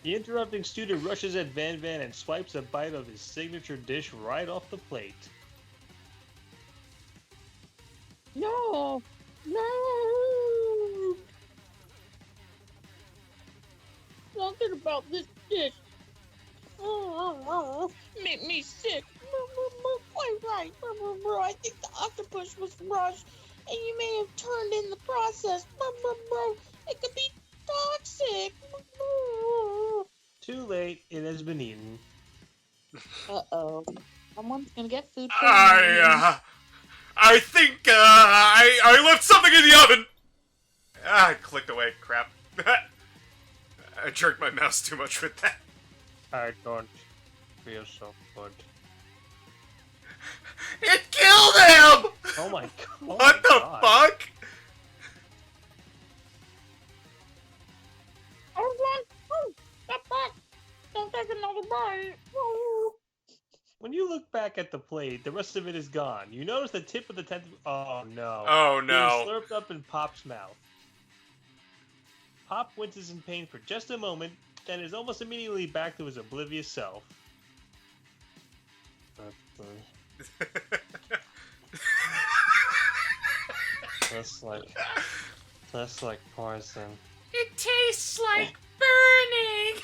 The interrupting student rushes at Van and swipes a bite of his signature dish right off the plate. No. No. Something about this dish. Make me sick. Quite right. I think the octopus was rushed, and you may have turned in the process. It could be toxic. Too late, it has been eaten. Uh-oh. Someone's gonna get food I think, I left something in the oven! I clicked away, crap. I jerked my mouse too much with that. I don't feel so good. It killed him! Oh my god. What the fuck? I want food. Get back. right. Woo. When you look back at the plate, the rest of it is gone. You notice the tip of the tentacle. Oh no. Oh Being no. slurped up in Pop's mouth. Pop winces in pain for just a moment, then is almost immediately back to his oblivious self. That's like poison. It tastes like burning.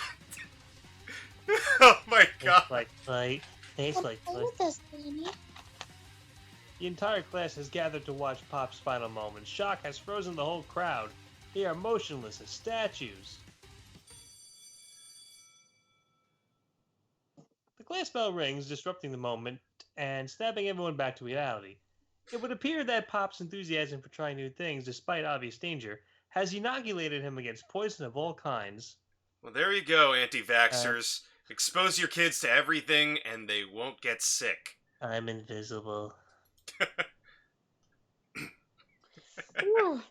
Oh my god. Tastes like fight. Tastes like Play fight. with us, Danny. The entire class has gathered to watch Pop's final moments. Shock has frozen the whole crowd. They are motionless as statues. The class bell rings, disrupting the moment and snapping everyone back to reality. It would appear that Pop's enthusiasm for trying new things, despite obvious danger, has inoculated him against poison of all kinds. Well, there you go, anti-vaxxers. Expose your kids to everything and they won't get sick. I'm invisible. Ooh.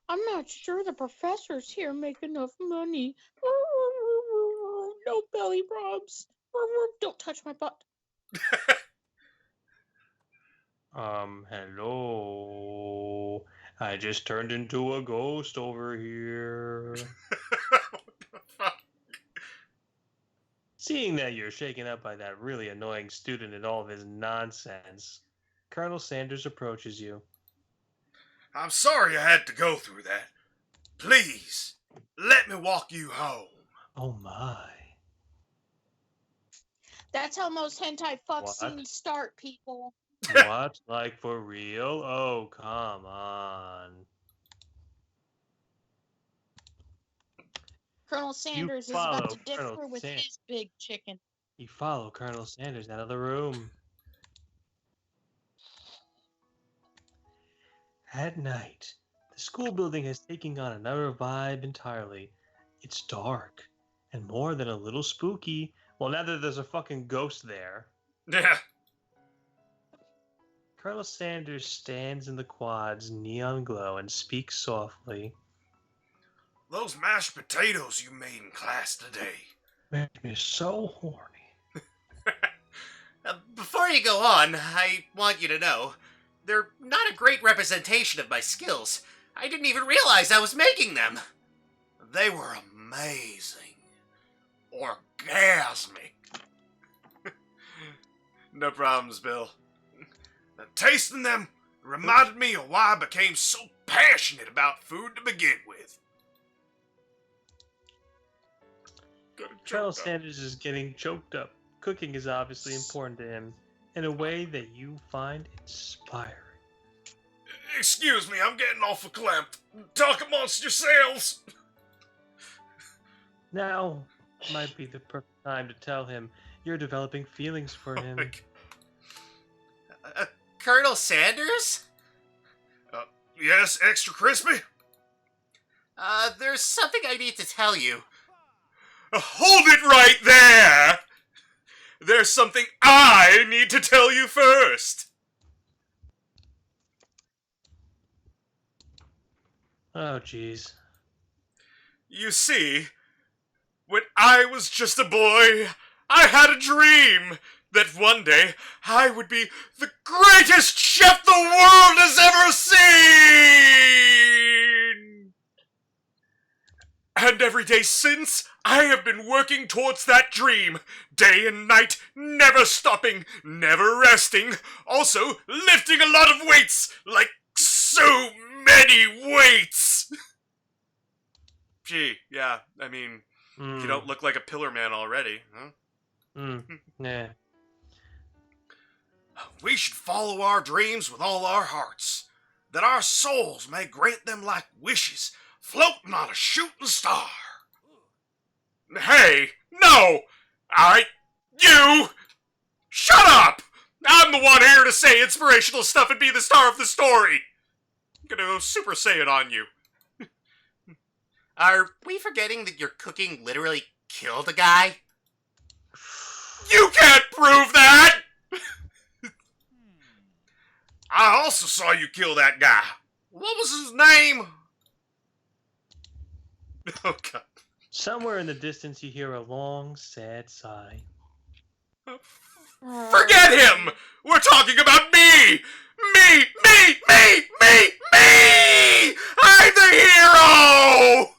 I'm not sure the professors here make enough money. Ooh, no belly rubs. Don't touch my butt. Hello. I just turned into a ghost over here. What the fuck? Seeing that you're shaken up by that really annoying student and all of his nonsense, Colonel Sanders approaches you. I'm sorry I had to go through that. Please, let me walk you home. Oh my. That's how most hentai fuck What? scenes start, people. What? Like for real? Oh, come on. Colonel Sanders is about to follow Colonel differ with Sanders. his big chicken. You follow Colonel Sanders out of the room. At night, the school building has taken on another vibe entirely. It's dark, and more than a little spooky. Well, now that there's a fucking ghost there. Yeah. Colonel Sanders stands in the quad's neon glow and speaks softly. Those mashed potatoes you made in class today. Make me so horny. Before you go on, I want you to know, they're not a great representation of my skills. I didn't even realize I was making them. They were amazing. Orgasmic. No problems, Bill. Tasting them reminded me of why I became so passionate about food to begin with. Colonel Sanders is getting choked up. Cooking is obviously important to him in a way that you find inspiring. Excuse me, I'm getting awful clamped. Talk amongst yourselves. Now might be the perfect time to tell him you're developing feelings for him. Colonel Sanders? Yes, extra crispy? There's something I need to tell you. Hold it right there! There's something I need to tell you first. Oh, jeez. You see, when I was just a boy, I had a dream that one day I would be the greatest chef the world has ever seen! And every day since, I have been working towards that dream, day and night, never stopping, never resting, also lifting a lot of weights, like so many weights! Gee, yeah, I mean, you don't look like a pillar man already, huh? Nah. We should follow our dreams with all our hearts, that our souls may grant them like wishes, floating on a shooting star. Hey, no! You! Shut up! I'm the one here to say inspirational stuff and be the star of the story! I'm gonna go Super Saiyan on you. Are we forgetting that your cooking literally killed a guy? You can't prove that! I also saw you kill that guy. What was his name? Oh, God. Somewhere in the distance, you hear a long, sad sigh. Forget him! We're talking about me! Me! I'm the hero!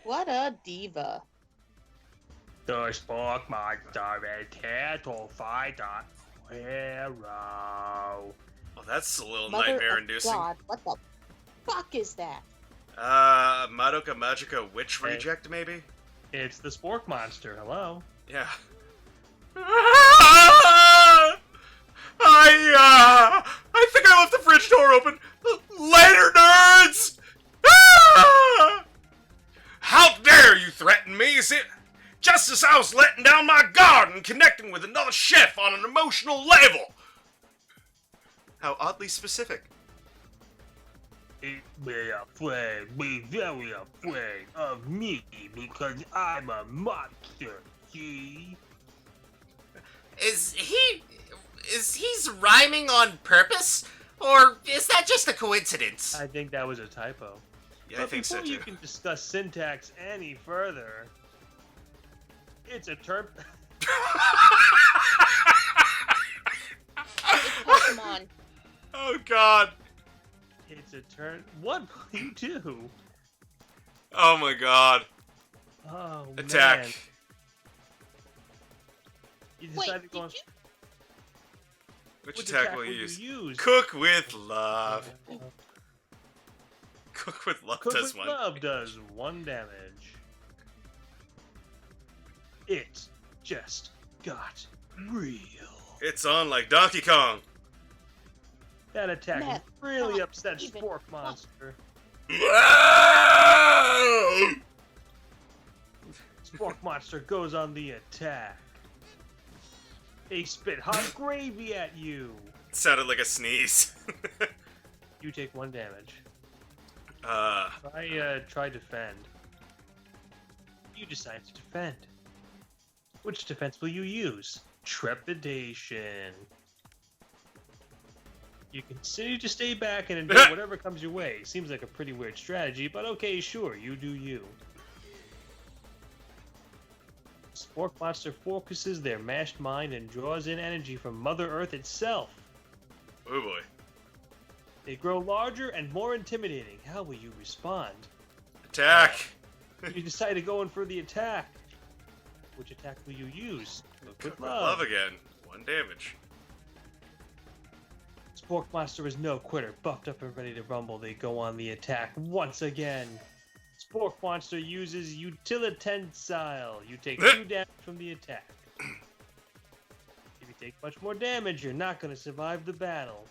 What a diva. The Spork Monster is here to fight a hero. Well, that's a little Mother of nightmare-inducing. God, what the fuck is that? Madoka Magica Witch Hey. Reject, maybe? It's the Spork Monster. Hello. Yeah. I think I left the fridge door open. Later, nerds! Ah! How dare you threaten me? Just as I was letting down my guard and connecting with another chef on an emotional level. How oddly specific. Be afraid, be very afraid of me because I'm a monster, see? Is he's rhyming on purpose? Or is that just a coincidence? I think that was a typo. Yeah, But I think so before too. you can discuss syntax any further, it's a term. It's Pokemon. Oh God. It's a turn. What will you do? Oh my God. Oh, Attack. man. You Wait, decided did to go on. you? Which attack will you you use? use? Cook with love. Cook with love Cook does with one. love does 1 damage. It just got real. It's on like Donkey Kong. That attack Matt, really not upset even Spork Monster. Spork Monster goes on the attack. They spit hot gravy at you. Sounded like a sneeze. You take 1 damage. Try defend. You decide to defend. Which defense will you use? Trepidation. You continue to stay back and endure whatever comes your way. Seems like a pretty weird strategy, but okay, sure, you do you. Spork Monster focuses their mashed mind and draws in energy from Mother Earth itself. Oh boy. They grow larger and more intimidating. How will you respond? Attack. You decide to go in for the attack. Which attack will you use? Look Cook with with love. love again. 1 damage. Spork Monster is no quitter. Buffed up and ready to rumble, they go on the attack once again. Spork Monster uses Utilitensile. You take 2 damage from the attack. If you take much more damage, you're not going to survive the battle.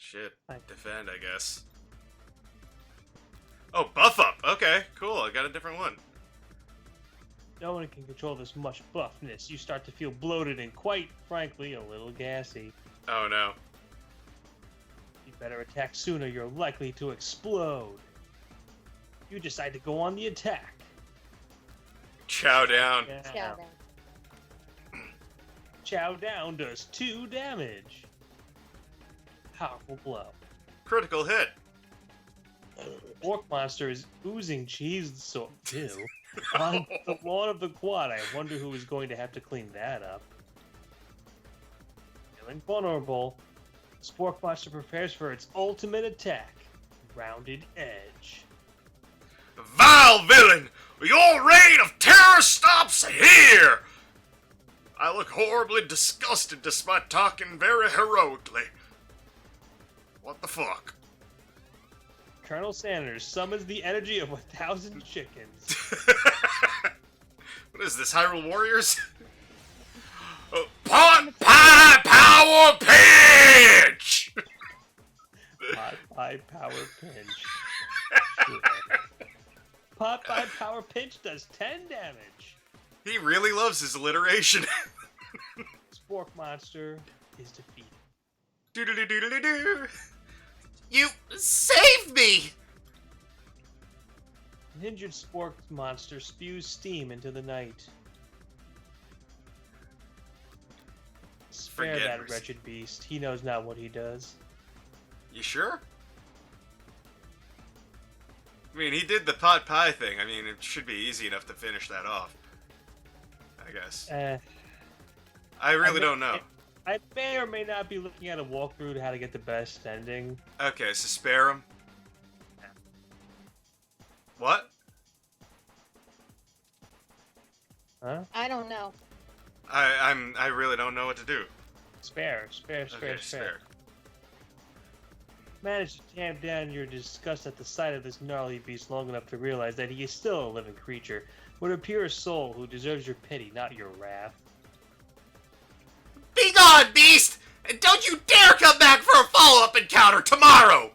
Shit. Defend, I guess. Oh, buff up. Okay, cool. I got a different one. No one can control this much buffness. You start to feel bloated and quite frankly a little gassy. Oh no. You better attack sooner, you're likely to explode. You decide to go on the attack. Chow down. Chow down. Chow down does 2 damage. Powerful blow. Critical hit. Spork Monster is oozing cheese so ew. On the lawn of the quad. I wonder who is going to have to clean that up. Feeling vulnerable, Spork Monster prepares for its ultimate attack. Rounded Edge. Vile villain! Your reign of terror stops here! I look horribly disgusted despite talking very heroically. What the fuck? Colonel Sanders summons the energy of 1,000 chickens. What is this, Hyrule Warriors? Pot Pie Power Pinch! Pot Pie Power Pinch. Sure. Pot Pie Power Pinch does 10 damage. He really loves his alliteration. Spork Monster is defeated. Doodly-doodly-doo. You saved me! An injured Spork Monster spews steam into the night. Spare Forget that res- wretched beast. He knows not what he does. You sure? mean, he did the pot pie thing. I mean, it should be easy enough to finish that off. I guess. I really don't know. I may or may not be looking at a walkthrough to how to get the best ending. Okay, so spare him. What? Huh? I don't know. I really don't know what to do. Spare. Okay, spare. Manage to tamp down your disgust at the sight of this gnarly beast long enough to realize that he is still a living creature, with a pure soul who deserves your pity, not your wrath. Be gone, beast! And don't you dare come back for a follow-up encounter tomorrow!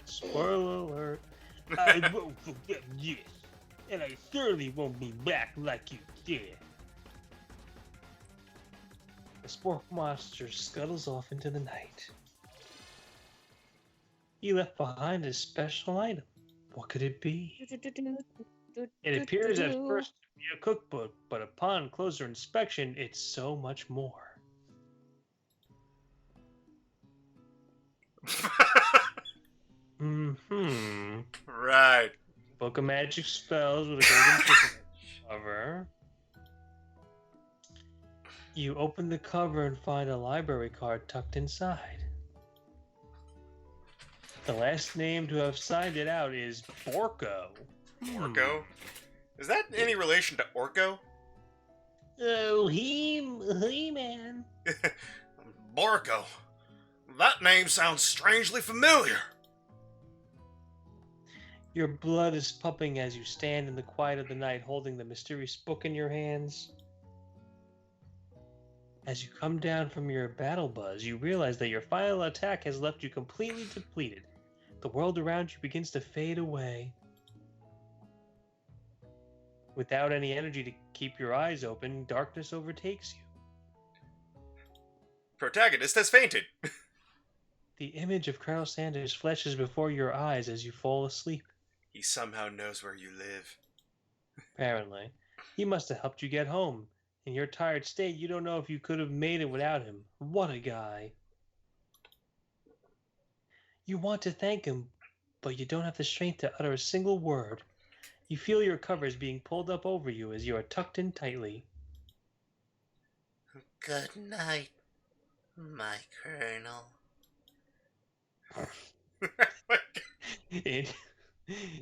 Spoiler alert. I won't forget this, and I certainly won't be back like you did. The Spork Monster scuttles off into the night. He left behind a special item. What could it be? It appears at first to be a cookbook, but upon closer inspection, it's so much more. Right. Book of magic spells with a golden ticket cover. You open the cover and find a library card tucked inside. The last name to have signed it out is Borko. Orko? Is that any relation to Orko? Oh, man. Borko. That name sounds strangely familiar. Your blood is pumping as you stand in the quiet of the night holding the mysterious book in your hands. As you come down from your battle buzz, you realize that your final attack has left you completely depleted. The world around you begins to fade away. Without any energy to keep your eyes open, darkness overtakes you. Protagonist has fainted. The image of Colonel Sanders flashes before your eyes as you fall asleep. He somehow knows where you live. Apparently. He must have helped you get home. In your tired state, you don't know if you could have made it without him. What a guy. You want to thank him, but you don't have the strength to utter a single word. You feel your covers being pulled up over you as you are tucked in tightly. Good night, my colonel. In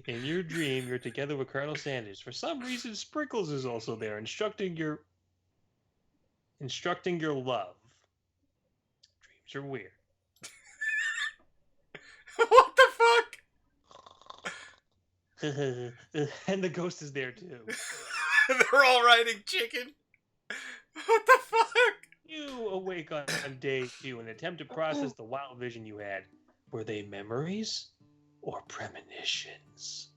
your dream, you're together with Colonel Sanders. For some reason, Sprinkles is also there, instructing your love. Dreams are weird. What the fuck? And the ghost is there too. They're all riding chicken. What the fuck? You awake on day 2 and attempt to process the wild vision you had. Were they memories or premonitions?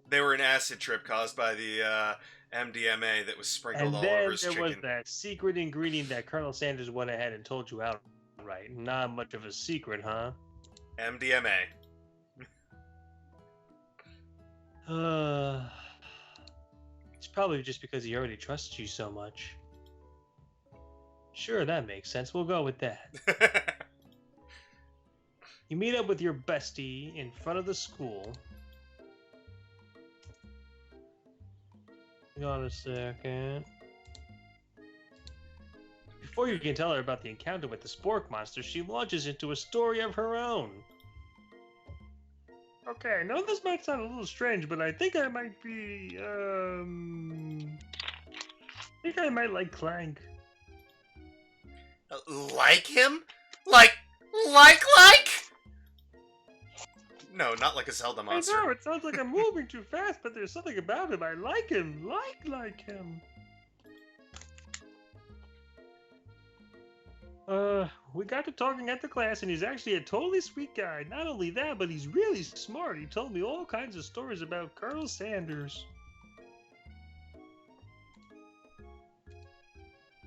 They were an acid trip caused by the MDMA that was sprinkled And all then over his there chicken. was that secret ingredient that Colonel Sanders went ahead and told you outright. Not much of a secret, huh? MDMA. It's probably just because he already trusts you so much. Sure, that makes sense. We'll go with that. You meet up with your bestie in front of the school. Hang on a second. Before you can tell her about the encounter with the Spork Monster, she launches into a story of her own. Okay, I know this might sound a little strange, but I think I might be, I think I might like Clank. Like him? Like? No, not like a Zelda monster. I know, it sounds like I'm moving too fast, but there's something about him. I like him. Like him. We got to talking at the class, and he's actually a totally sweet guy. Not only that, but he's really smart. He told me all kinds of stories about Colonel Sanders.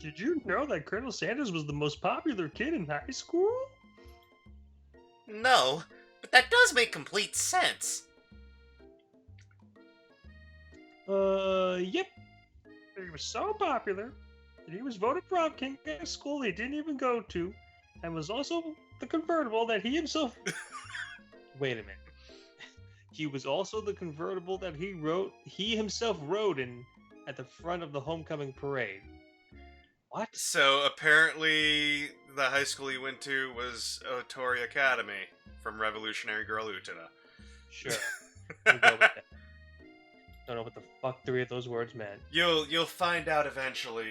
Did you know that Colonel Sanders was the most popular kid in high school? No, but that does make complete sense. Yep. He was so popular that he was voted prom king at a school he didn't even go to, and was also the convertible that he himself... Wait a minute. He was also the convertible that he himself rode in at the front of the homecoming parade. What? So apparently, the high school he went to was Otori Academy from Revolutionary Girl Utena. Sure. We'll go with that. Don't know what the fuck three of those words meant. You'll find out eventually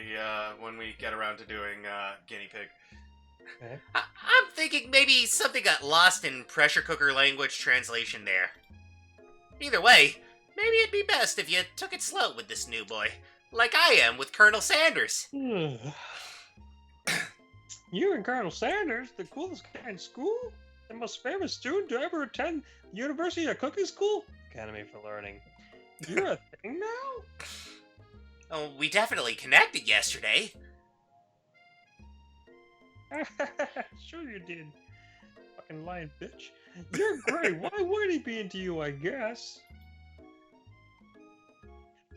when we get around to doing guinea pig. Okay. I'm thinking maybe something got lost in pressure cooker language translation there. Either way, maybe it'd be best if you took it slow with this new boy, like I am with Colonel Sanders. You and Colonel Sanders, the coolest guy in school? The most famous student to ever attend the University of Cooking School? Academy for Learning. You're a thing now? Oh, we definitely connected yesterday. Sure you did. Fucking lying bitch. You're great. Why would he be into you, I guess?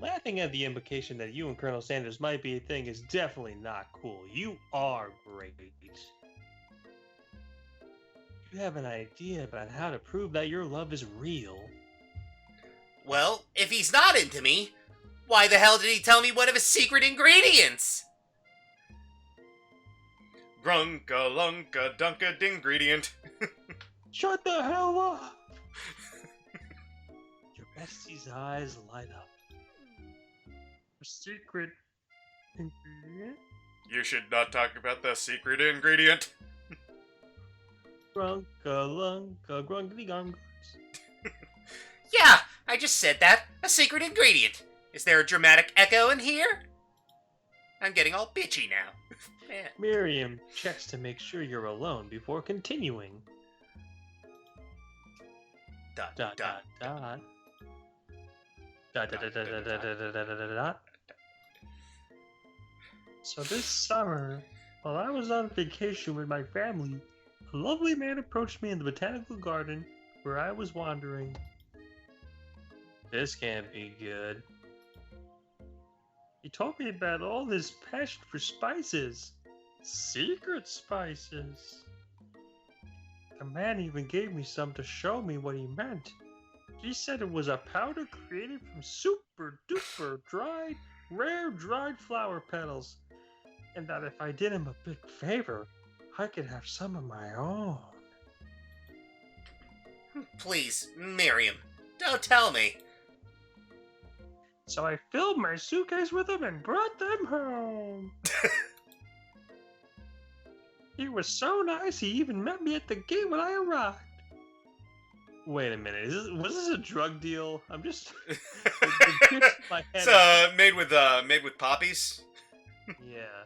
Laughing at the implication that you and Colonel Sanders might be a thing is definitely not cool. You are great. You have an idea about how to prove that your love is real? Well, if he's not into me, why the hell did he tell me one of his secret ingredients? Grunka lunka dunka ingredient. Shut the hell up! Your bestie's eyes light up. A secret ingredient? You should not talk about the secret ingredient. Grunka lunka grunkly gungus. Yeah, I just said that. A secret ingredient. Is there a dramatic echo in here? I'm getting all bitchy now. Man. Miriam checks to make sure you're alone before continuing. Dot, Dot dot, dot dot. Dot dot dot dot dot dot dot dot dot dot. So this summer, while I was on vacation with my family, a lovely man approached me in the botanical garden where I was wandering. This can't be good. He told me about all his passion for spices. Secret spices. The man even gave me some to show me what he meant. He said it was a powder created from super duper rare dried flower petals. And that if I did him a big favor, I could have some of my own. Please, Miriam, don't tell me. So I filled my suitcase with them and brought them home. He was so nice, he even met me at the gate when I arrived. Wait a minute, was this a drug deal? I'm just... my head It's made with poppies. Yeah.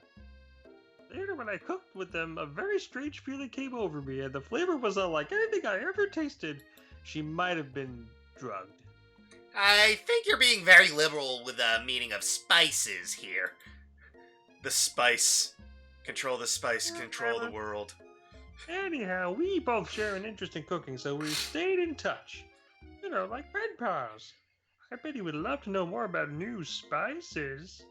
Later, when I cooked with them, a very strange feeling came over me, and the flavor was unlike anything I ever tasted. She might have been drugged. I think you're being very liberal with the meaning of spices here. The spice. Control the spice, control the world. Anyhow, we both share an interest in cooking, so we stayed in touch. You know, like pen pals. I bet he would love to know more about new spices.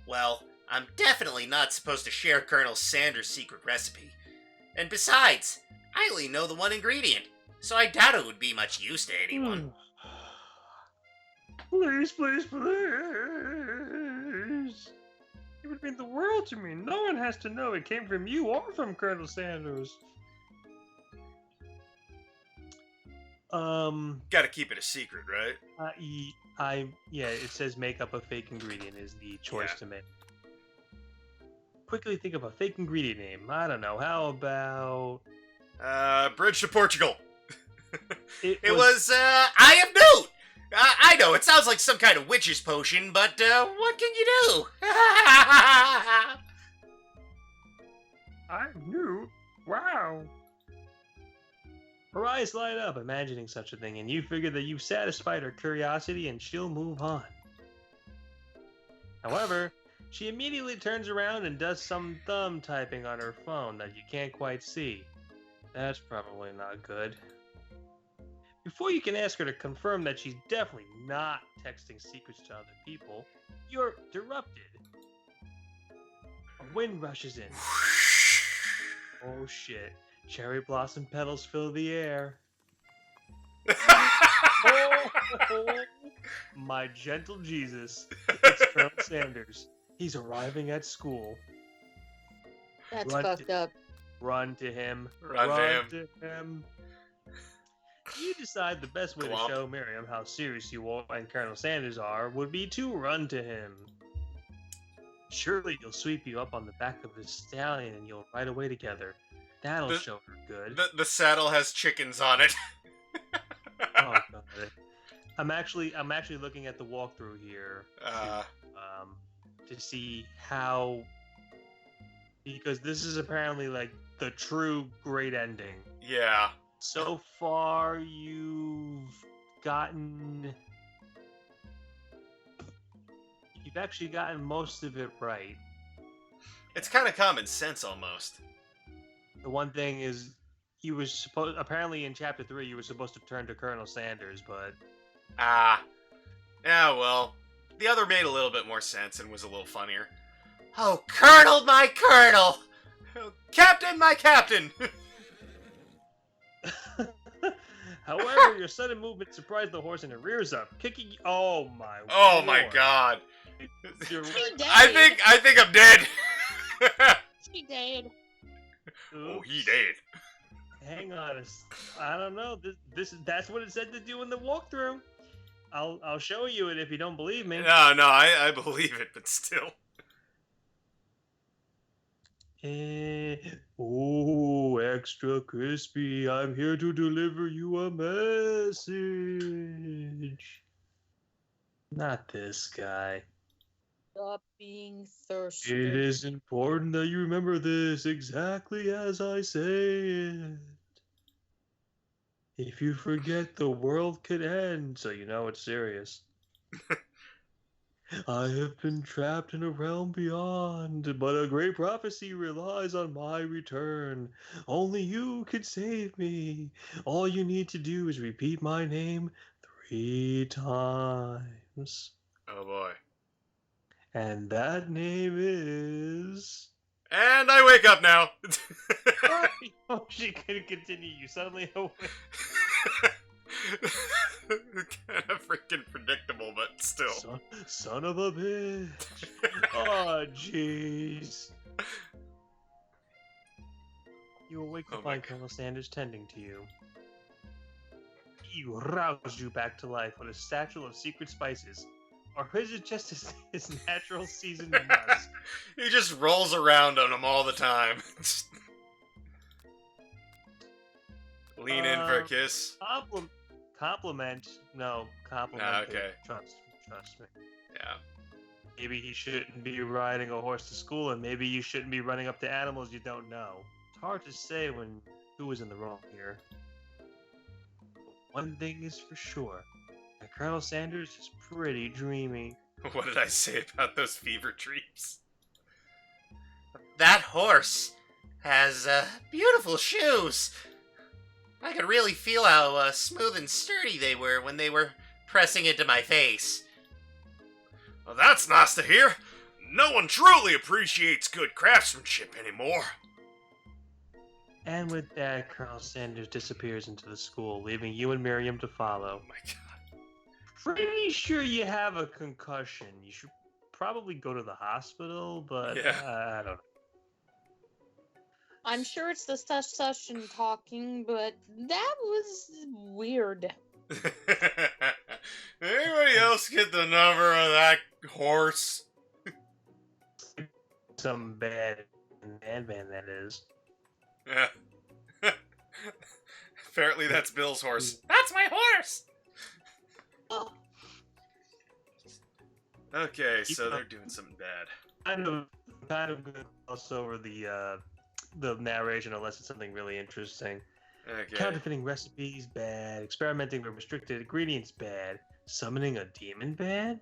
Well, I'm definitely not supposed to share Colonel Sanders' secret recipe. And besides, I only know the one ingredient, so I doubt it would be much use to anyone. Please, please, please. It would mean the world to me. No one has to know it came from you or from Colonel Sanders. Gotta keep it a secret, right? Yeah, it says make up a fake ingredient is the choice to make. Quickly think of a fake ingredient name. I don't know. How about... Bridge to Portugal. It was Eye of Newt! I know, it sounds like some kind of witch's potion, but what can you do? I'm Newt? Wow. Her eyes light up imagining such a thing, and you figure that you've satisfied her curiosity and she'll move on. However, she immediately turns around and does some thumb typing on her phone that you can't quite see. That's probably not good. Before you can ask her to confirm that she's definitely not texting secrets to other people, you're interrupted. A wind rushes in. Oh shit. Cherry blossom petals fill the air. Oh, my gentle Jesus. It's Colonel Sanders. He's arriving at school. That's Run fucked up. Run to him. Run to to him. You decide the best way Glop. to show Miriam how serious you and Colonel Sanders are would be to run to him. Surely he'll sweep you up on the back of his stallion and you'll ride away together. That'll show her good. The saddle has chickens on it. Oh god. I'm actually looking at the walkthrough here to see how, because this is apparently like the true great ending. Yeah. So far you've actually gotten most of it right. It's kind of common sense almost. The one thing is apparently in chapter 3 you were supposed to turn to Colonel Sanders, but Yeah, well, the other made a little bit more sense and was a little funnier. Oh, Colonel, my Colonel! Oh, Captain, my Captain! however, your sudden movement surprised the horse and it rears up, kicking. Oh my! Oh my lord. God! You're She right. dead. I think I'm dead. She dead. Oh, he Oops. dead. Hang on, I don't know. That's what it said to do in the walkthrough. I'll show you it if you don't believe me. No, I believe it, but still. Oh, extra crispy! I'm here to deliver you a message. Not this guy. Stop being thirsty. It is important that you remember this exactly as I say it. If you forget, the world could end, so you know it's serious. I have been trapped in a realm beyond, but a great prophecy relies on my return. Only you can save me. All you need to do is repeat my name 3 times. Oh boy. And that name is... And I wake up now. Oh, she couldn't continue. You suddenly awake. Kind of freaking predictable, but still. Son of a bitch. Oh, jeez. You awake to Oh my find God. Colonel Sanders tending to you. He roused you back to life with a satchel of secret spices. Or is it just his natural seasoned musk? He just rolls around on them all the time. Lean in for a kiss. Compliment. No, compliment. Ah, okay. Trust me. Yeah. Maybe he shouldn't be riding a horse to school, and maybe you shouldn't be running up to animals you don't know. It's hard to say who is in the wrong here. But one thing is for sure. that Colonel Sanders is pretty dreamy. What did I say about those fever dreams? That horse has beautiful shoes. I could really feel how smooth and sturdy they were when they were pressing into my face. Well, that's nice to hear. No one truly appreciates good craftsmanship anymore. And with that, Colonel Sanders disappears into the school, leaving you and Miriam to follow. Oh my god. Pretty sure you have a concussion. You should probably go to the hospital, but Yeah. I don't know. I'm sure it's the such and talking, but that was weird. Anybody else get the number of that horse? Some bad madman, that is. Yeah. Apparently that's Bill's horse. That's my horse! Oh, Okay, so they're doing something bad. Kind of gonna gloss over the narration unless it's something really interesting. Okay. Counterfeiting recipes, bad. Experimenting with restricted ingredients, bad. Summoning a demon, bad.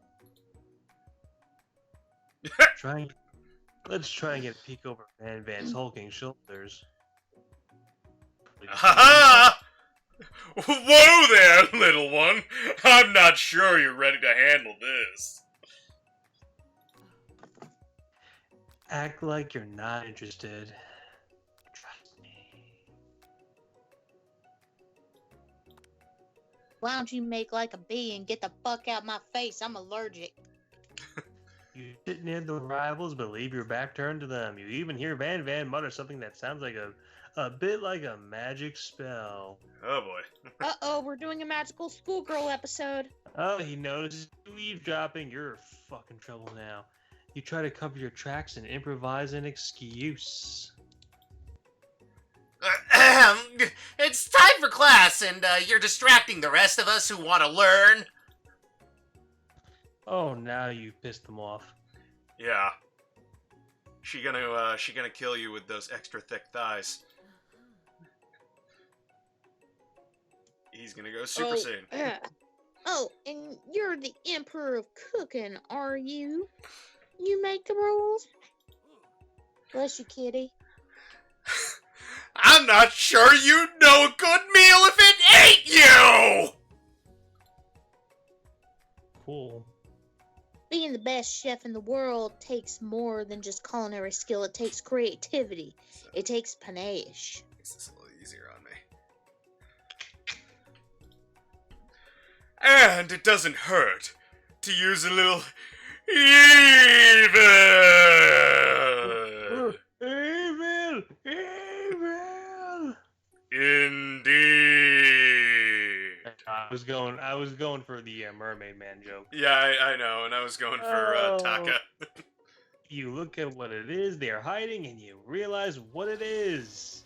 Let's try and get a peek over Van Van's hulking shoulders. Ha Whoa there, little one! I'm not sure you're ready to handle this. Act like you're not interested. Trust me. Why don't you make like a bee and get the fuck out my face? I'm allergic. You sit near the rivals, but leave your back turned to them. You even hear Van Van mutter something that sounds like a bit like a magic spell. Oh boy. Uh-oh, we're doing a magical schoolgirl episode. Oh, he notices you eavesdropping. You're in fucking trouble now. You try to cover your tracks and improvise an excuse. It's time for class, and you're distracting the rest of us who want to learn. Oh, now you've pissed them off. Yeah. She gonna kill you with those extra thick thighs. He's gonna go super soon. Oh, and you're the emperor of cooking, are you? You make the rules? Bless you, kitty. I'm not sure you'd know a good meal if it ate you! Cool. Being the best chef in the world takes more than just culinary skill. It takes creativity. It takes panache. Makes this a little easier on me. And it doesn't hurt to use a little evil. Evil! Evil! Indeed. I was going for the Mermaid Man joke. Yeah, I know, and I was going for Oh. Taka. You look at what it is they are hiding, and you realize what it is.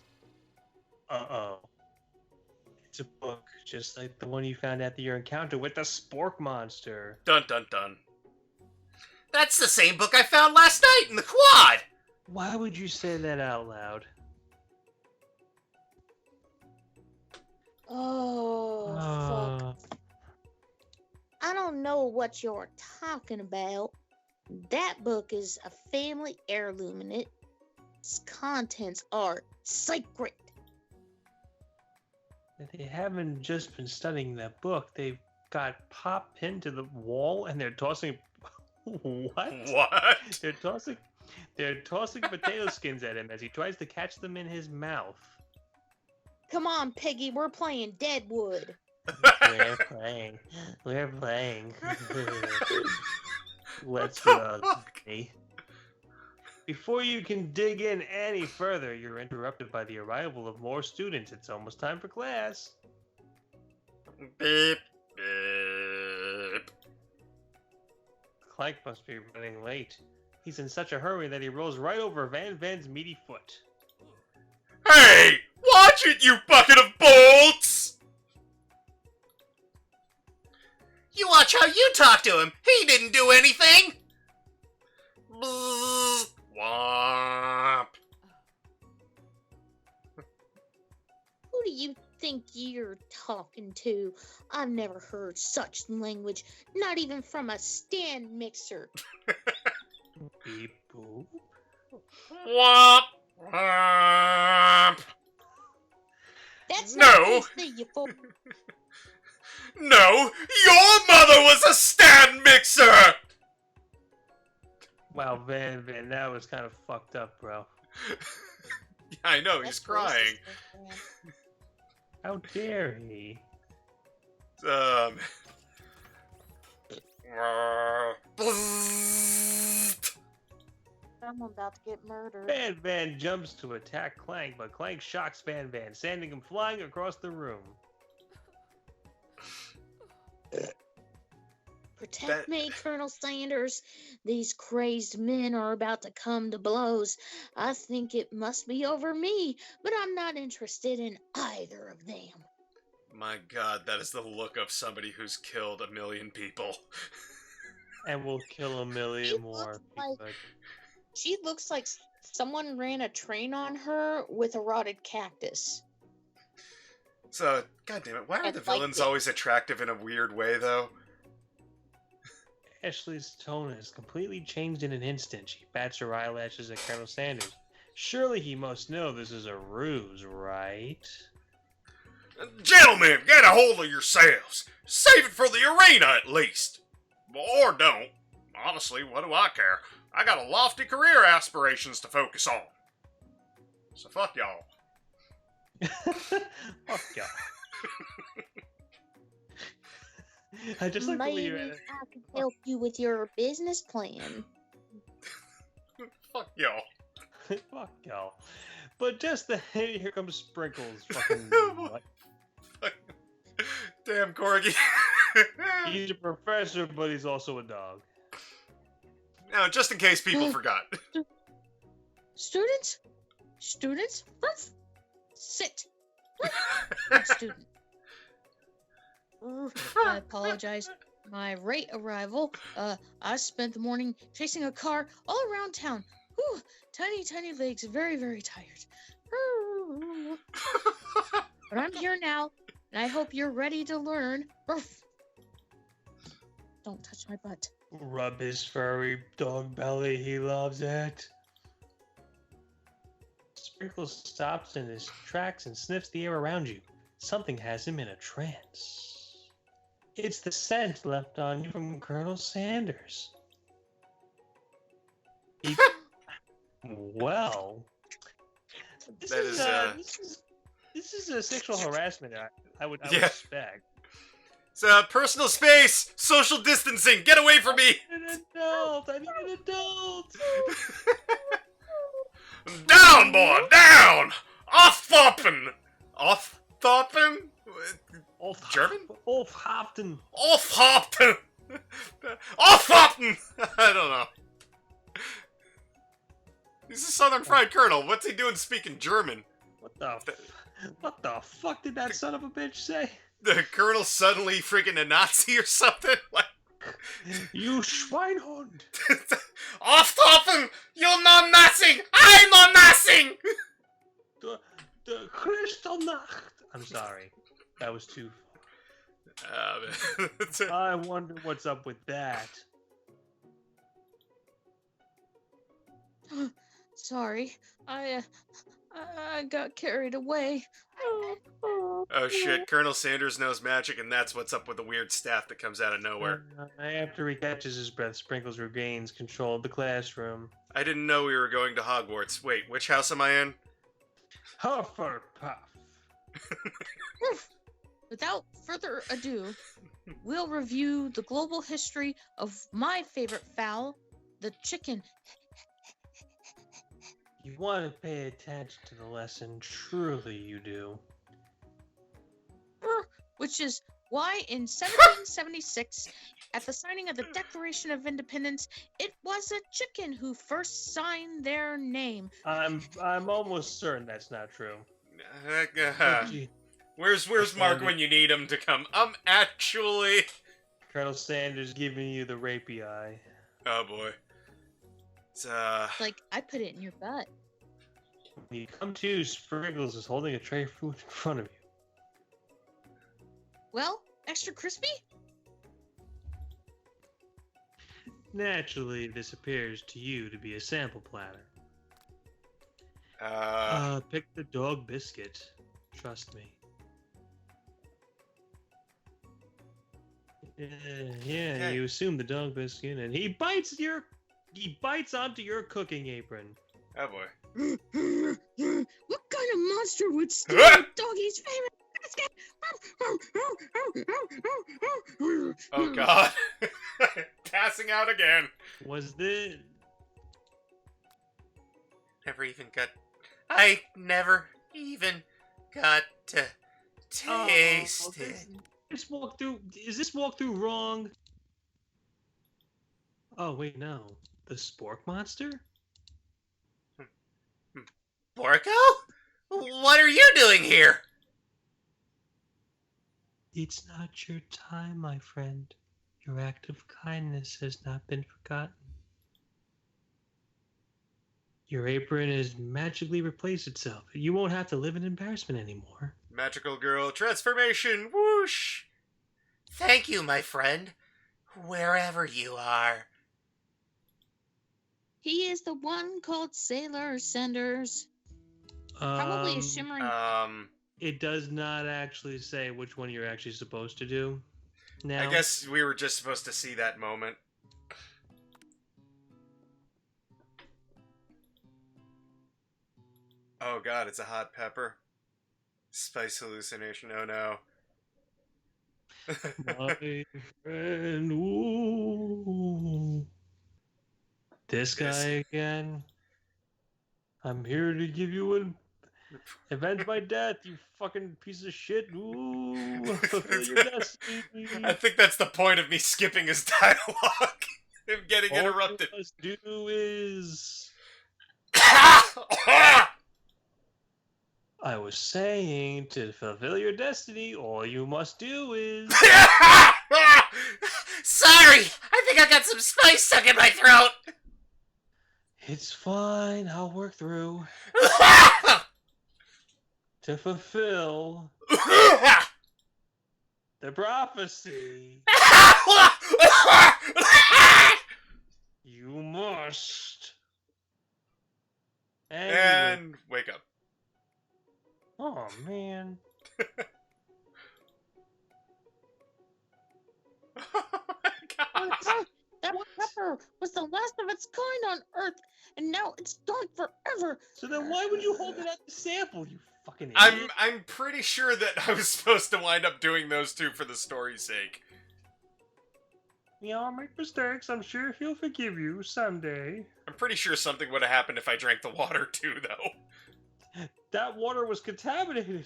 Uh-oh. It's a book, just like the one you found after your encounter with the Spork Monster. Dun dun dun. That's the same book I found last night in the quad! Why would you say that out loud? Oh, fuck. I don't know what you're talking about. That book is a family heirloom and its contents are sacred. They haven't just been studying that book. They've got Pop pinned to the wall, and they're tossing... What? What? They're tossing potato skins at him as he tries to catch them in his mouth. Come on, Piggy, we're playing Deadwood. We're playing. We're playing. Let's go. Disney. Before you can dig in any further, you're interrupted by the arrival of more students. It's almost time for class. Beep, beep. Clank must be running late. He's in such a hurry that he rolls right over Van Van's meaty foot. Hey! Watch it, you bucket of bolts! You watch how you talk to him. He didn't do anything. Bzzz. Womp. Who do you think you're talking to? I've never heard such language, not even from a stand mixer. Beep boop. Womp. Womp. That's No. not PC, you fool. No, your mother was a stand mixer! Wow, Van, that was kind of fucked up, bro. Yeah, I know, he's That's crying. racist, man. How dare he? Bzzzt. I'm about to get murdered. Van jumps to attack Clank, but Clank shocks Van, sending him flying across the room. Protect me, Colonel Sanders. These crazed men are about to come to blows. I think it must be over me, but I'm not interested in either of them. My god, that is the look of somebody who's killed 1 million people. And we'll kill 1 million more. She looks like someone ran a train on her with a rotted cactus. So, god damn it, why are I the like villains it. always attractive in a weird way, though? Ashley's tone has completely changed in an instant. She bats her eyelashes at Colonel Sanders. Surely he must know this is a ruse, right? Gentlemen, get a hold of yourselves! Save it for the arena, at least! Or don't. Honestly, what do I care? I got a lofty career aspirations to focus on. So fuck y'all. Fuck y'all. I just like the way you're Maybe at it. I can help you with your business plan. Fuck y'all. Fuck y'all. But just then, here comes Sprinkles. Fucking what? Damn Corgi. He's a professor, but he's also a dog. Now, just in case people forgot. Students? Students? Sit. Good student. I apologize. My late arrival. I spent the morning chasing a car all around town. Whew, tiny legs, very, very tired. But I'm here now, and I hope you're ready to learn. Don't touch my butt. Rub his furry dog belly. He loves it. Sprinkles stops in his tracks and sniffs the air around you. Something has him in a trance. It's the scent left on you from Colonel Sanders. Well, this is a sexual harassment. I would suspect. It's personal space, social distancing. Get away from me. I need an adult. Down, boy, down. Aufhoppen. German? Aufhoppen. Aufhoppen. Aufhoppen. I don't know. He's a Southern Fried Colonel. What's he doing speaking German? What the fuck did that son of a bitch say? The Colonel suddenly freaking a Nazi or something? Like, you Schweinhund! Aufhoppen! You're not Nazi! I'm not Nazi! The Kristallnacht! I'm sorry. That was too far. I wonder what's up with that. Sorry, I got carried away. Oh shit, Colonel Sanders knows magic, and that's what's up with the weird staff that comes out of nowhere. After he catches his breath, Sprinkles regains control of the classroom. I didn't know we were going to Hogwarts. Wait, which house am I in? Hufflepuff. Without further ado, we'll review the global history of my favorite fowl, the chicken. You want to pay attention to the lesson, truly you do. Which is why in 1776, at the signing of the Declaration of Independence, it was a chicken who first signed their name. I'm almost certain that's not true. Where's Mark when you need him to come? Actually... Colonel Sanders giving you the rapey eye. Oh boy. It's, like, I put it in your butt. When you come to, Sprinkles is holding a tray of food in front of you. Well, extra crispy? Naturally, this appears to you to be a sample platter. Pick the dog biscuit. Trust me. Yeah, Okay. You assume the dog biscuit, and he bites onto your cooking apron. Oh boy. What kind of monster would steal a doggy's favorite biscuit? Oh god. Passing out again. Was this... I never even got to taste it. Is this walkthrough wrong? Oh, wait, no. The Spork Monster? Borko? What are you doing here? It's not your time, my friend. Your act of kindness has not been forgotten. Your apron has magically replaced itself. You won't have to live in embarrassment anymore. Magical girl transformation. Whoosh. Thank you, my friend. Wherever you are. He is the one called Sailor Sanders. Probably a shimmering. It does not actually say which one you're actually supposed to do. Now, I guess we were just supposed to see that moment. Oh god, it's a hot pepper. Spice hallucination, oh no. My friend, ooh. This guy again. I'm here to give you an avenge my death, you fucking piece of shit. Ooh, fulfill your destiny. I think that's the point of me skipping his dialogue. Him getting All interrupted. you must do is. I was saying to fulfill your destiny, all you must do is. Sorry, I think I got some spice stuck in my throat. It's fine, I'll work through. To fulfill the prophecy, you must. Anyway. And wake up. Oh, man. Oh my god. That pepper was the last of its kind on Earth, and now it's gone forever. So then why would you hold it at the sample, you fucking idiot? I'm pretty sure that I was supposed to wind up doing those two for the story's sake. We all make mistakes. I'm sure he'll forgive you someday. I'm pretty sure something would have happened if I drank the water too, though. That water was contaminated.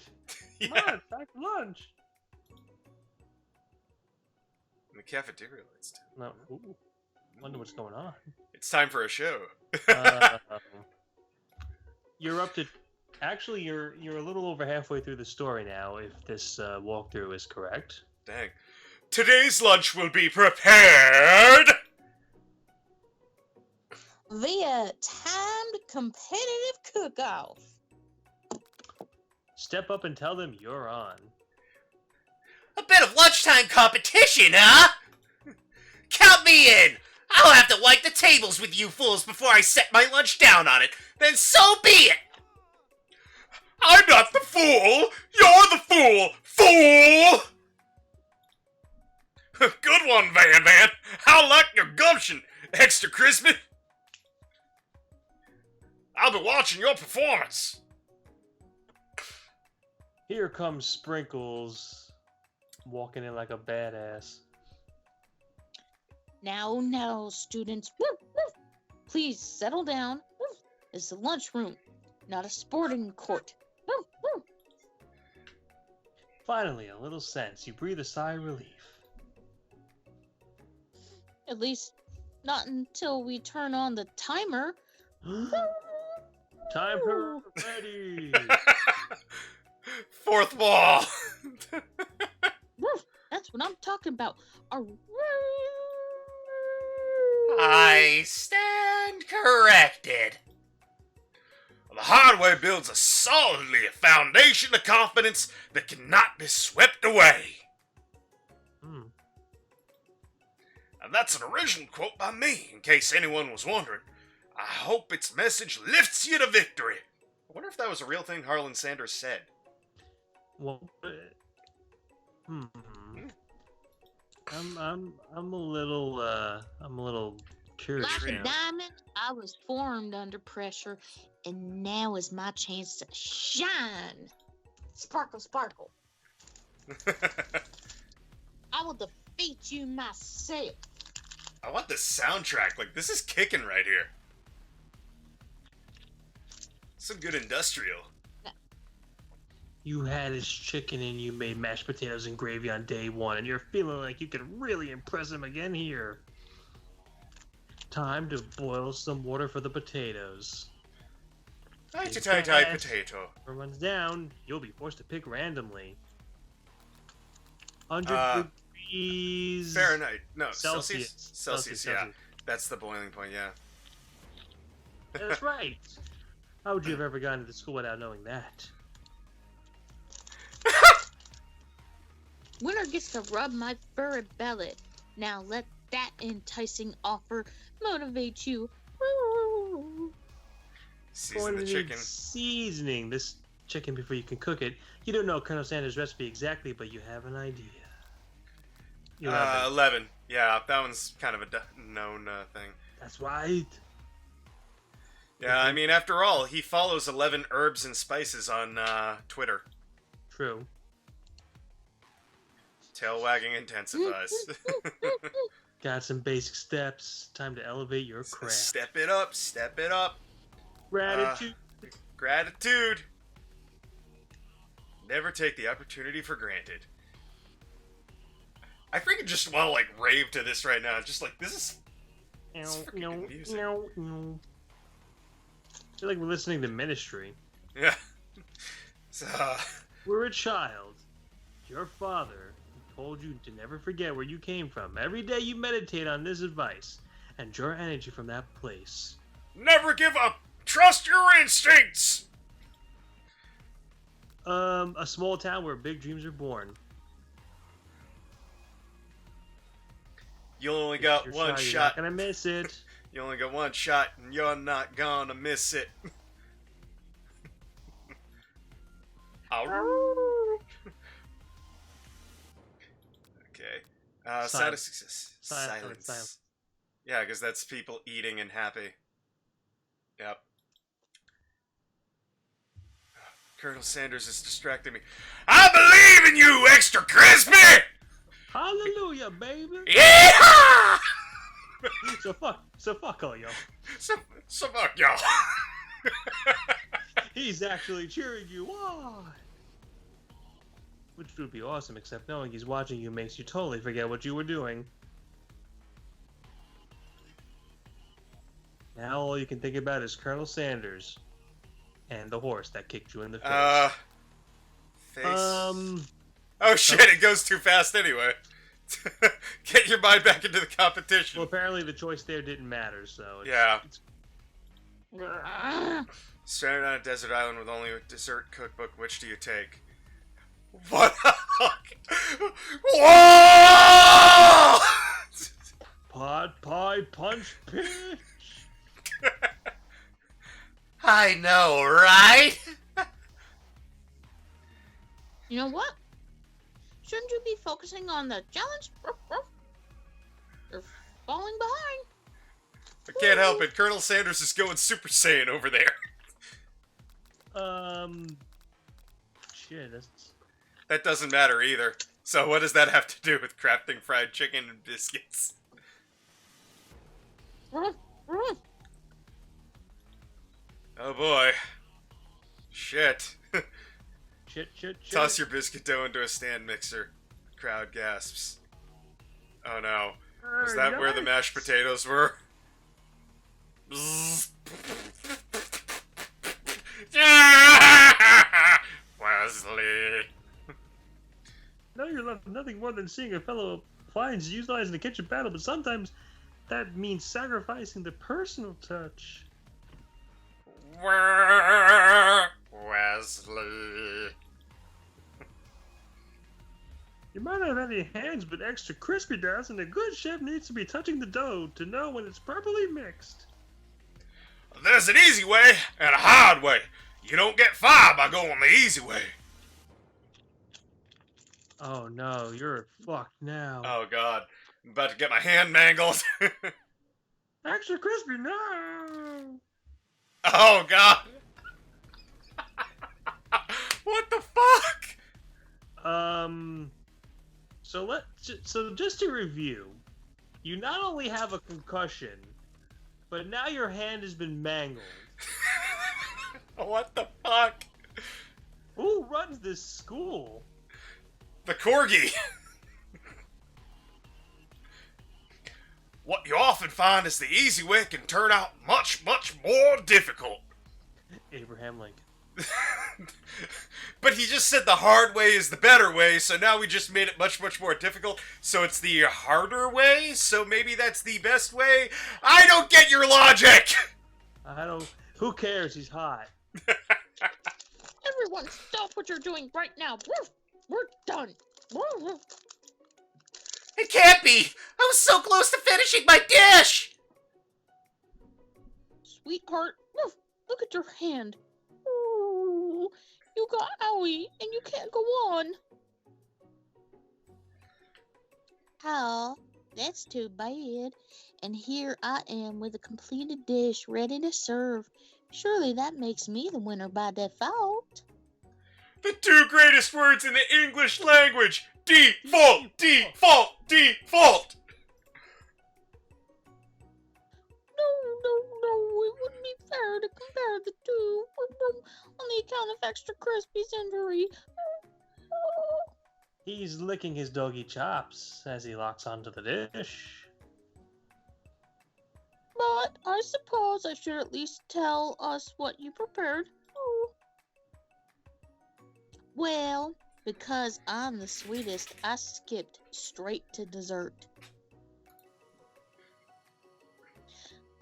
Come Yeah. on, back to lunch. In the cafeteria lights too. No, ooh, wonder what's going on. It's time for a show. You're up to. Actually, you're a little over halfway through the story now. If this walkthrough is correct. Dang. Today's lunch will be prepared Via timed competitive cook-off. Step up and tell them you're on. A bit of lunchtime competition, huh? Count me in! I'll have to wipe the tables with you fools before I set my lunch down on it. Then so be it! I'm not the fool! You're the fool! Fool! Good one, Van Van! I like your gumption, extra crispy! I'll be watching your performance! Here comes Sprinkles, walking in like a badass. Now, students. Woof, woof. Please settle down. Woof. It's the lunchroom, not a sporting court. Woof, woof. Finally, a little sense. You breathe a sigh of relief. At least, not until we turn on the timer. Time for ready. Fourth wall! Woof. That's what I'm talking about. A I stand corrected. The hard way builds a solidly a foundation of confidence that cannot be swept away. Hmm. And that's an original quote by me, in case anyone was wondering. I hope its message lifts you to victory. I wonder if that was a real thing Harlan Sanders said. Well, I'm a little curious Like a now. diamond, I was formed under pressure, and now is my chance to shine. Sparkle, sparkle. I will defeat you myself. I want the soundtrack. Like, this is kicking right here. Some good industrial. You had his chicken and you made mashed potatoes and gravy on day one, and you're feeling like you could really impress him again here. Time to boil some water for the potatoes. Tight potato. Everyone's down. You'll be forced to pick randomly. 100 degrees. Fahrenheit. No, Celsius. Celsius, yeah. That's the boiling point, yeah. That's right. How would you have ever gotten to school without knowing that? Winner gets to rub my furry belly. Now let that enticing offer motivate you. Woo. Season Going the to chicken. need seasoning this chicken before you can cook it. You don't know Colonel Sanders' recipe exactly, but you have an idea. 11. Yeah, that one's kind of a known thing. That's right. Yeah, I mean, after all, he follows 11 herbs and spices on Twitter. True. Tail wagging intensifies. Got some basic steps. Time to elevate your craft. Step it up, step it up. Gratitude. Gratitude. Never take the opportunity for granted. I freaking just want to like rave to this right now. Just like this is freaking good music. I feel like we're listening to Ministry. Yeah. So, We're a child. Your father told you to never forget where you came from. Every day you meditate on this advice and draw energy from that place. never give up. Trust your instincts. A small town where big dreams are born. You only got Your one You're not shot. gonna miss it. You only got one shot, and you're not gonna miss it. Ow. Okay. Side of success. Silence. Silence. Yeah, because that's people eating and happy. Yep. Colonel Sanders is distracting me. I believe in you, Extra Crispy! Hallelujah, baby. Yeah! So fuck all y'all. So fuck y'all. He's actually cheering you on. Which would be awesome, except knowing he's watching you makes you totally forget what you were doing. Now all you can think about is Colonel Sanders and the horse that kicked you in the face. Face. Oh shit, it goes too fast anyway. Get your mind back into the competition. Well, apparently the choice there didn't matter, so... Yeah. Grrr. Stranded on a desert island with only a dessert cookbook, which do you take? What the fuck? Whoa! Pot pie punch pitch! I know, right? You know what? Shouldn't you be focusing on the challenge? You're falling behind. I can't help it. Colonel Sanders is going Super Saiyan over there. Shit, that's... That doesn't matter either. So what does that have to do with crafting fried chicken and biscuits? Oh boy. Shit. Shit. Toss your biscuit dough into a stand mixer. Crowd gasps. Oh no. Was that where the mashed potatoes were? Wesley. No, you're left with nothing more than seeing a fellow appliance utilized in the kitchen battle, but sometimes that means sacrificing the personal touch. Wesley. You might not have any hands, but Extra Crispy does, and a good chef needs to be touching the dough to know when it's properly mixed. There's an easy way and a hard way. You don't get far by going the easy way. Oh no, you're fucked now. Oh god. I'm about to get my hand mangled. Extra Crispy, no! Oh god. What the fuck? So just to review, you not only have a concussion, but now your hand has been mangled. What the fuck? Who runs this school? The corgi. What you often find is the easy way can turn out much, much more difficult. Abraham Lincoln. But he just said the hard way is the better way, so now we just made it much, much more difficult. So it's the harder way, so maybe that's the best way? I don't get your logic! Who cares? He's hot. Everyone, stop what you're doing right now. We're done. It can't be! I was so close to finishing my dish! Sweetheart, look at your hand. Ooh, you got owie, and you can't go on. Oh, that's too bad. And here I am with a completed dish ready to serve. Surely that makes me the winner by default. The two greatest words in the English language! Default! Default! Default! No, it wouldn't be fair to compare the two on the account of Extra Crispy's injury. He's licking his doggy chops as he locks onto the dish. But I suppose I should at least tell us what you prepared. Well, because I'm the sweetest, I skipped straight to dessert.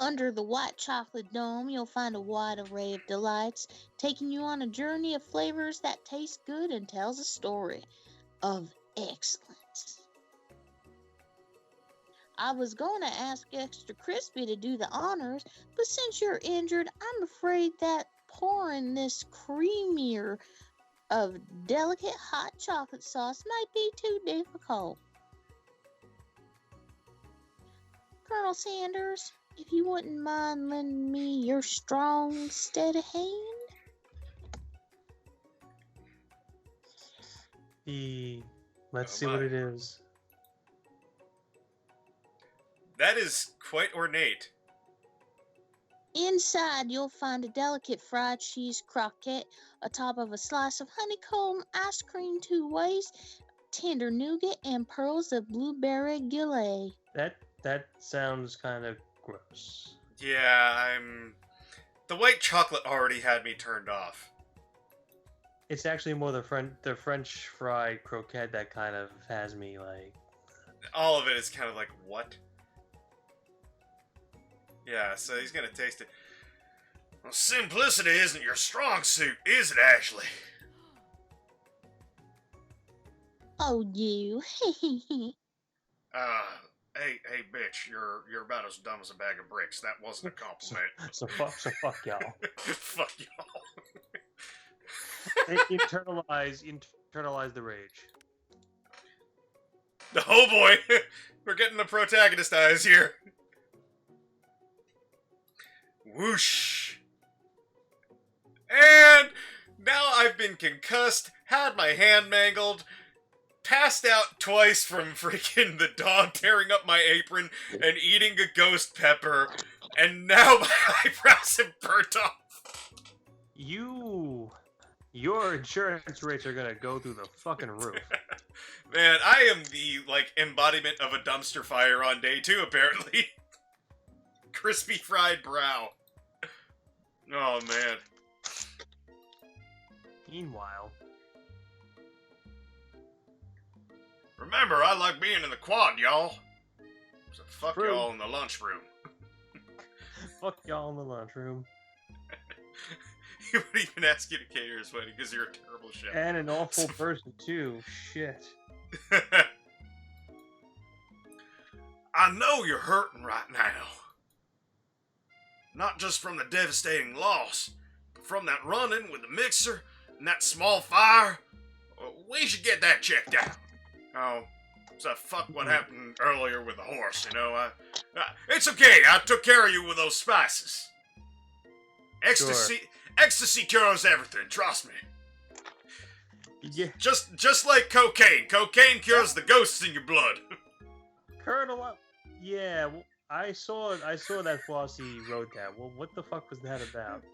Under the white chocolate dome, you'll find a wide array of delights, taking you on a journey of flavors that taste good and tells a story of excellence. I was going to ask Extra Crispy to do the honors, but since you're injured, I'm afraid that pouring this creamier of delicate hot chocolate sauce might be too difficult. Colonel Sanders, if you wouldn't mind lending me your strong, steady hand. Let's see what it is. That is quite ornate. Inside, you'll find a delicate fried cheese croquette atop of a slice of honeycomb ice cream 2 ways, tender nougat, and pearls of blueberry gelée. That sounds kind of gross. Yeah, the white chocolate already had me turned off. It's actually more the French fried croquette that kind of has me like. All of it is kind of like, what? Yeah, so he's gonna taste it. Well, simplicity isn't your strong suit, is it, Ashley? Oh, you. Hey, bitch, you're about as dumb as a bag of bricks. That wasn't a compliment. So fuck y'all. Fuck y'all. internalize the rage. Oh boy, we're getting the protagonist eyes here. Whoosh. And now I've been concussed, had my hand mangled, passed out twice from freaking the dog tearing up my apron and eating a ghost pepper, and now my eyebrows have burnt off. Your insurance rates are gonna go through the fucking roof. Man, I am the, embodiment of a dumpster fire on day 2, apparently. Crispy fried brow. Oh, man. Meanwhile... Remember, I like being in the quad, y'all. So fuck True. y'all in the lunchroom. Fuck y'all in the lunchroom. He would even ask you to cater his wedding because you're a terrible chef. And an awful person, too. Shit. I know you're hurting right now. Not just from the devastating loss, but from that run-in with the mixer and that small fire. We should get that checked out. Oh, so fuck what happened earlier with the horse, you know? It's okay, I took care of you with those spices. Ecstasy cures everything, trust me. Yeah. Just like cocaine. Cocaine cures the ghosts in your blood. Colonel, yeah, well, I saw that Flossie wrote that. Well, what the fuck was that about?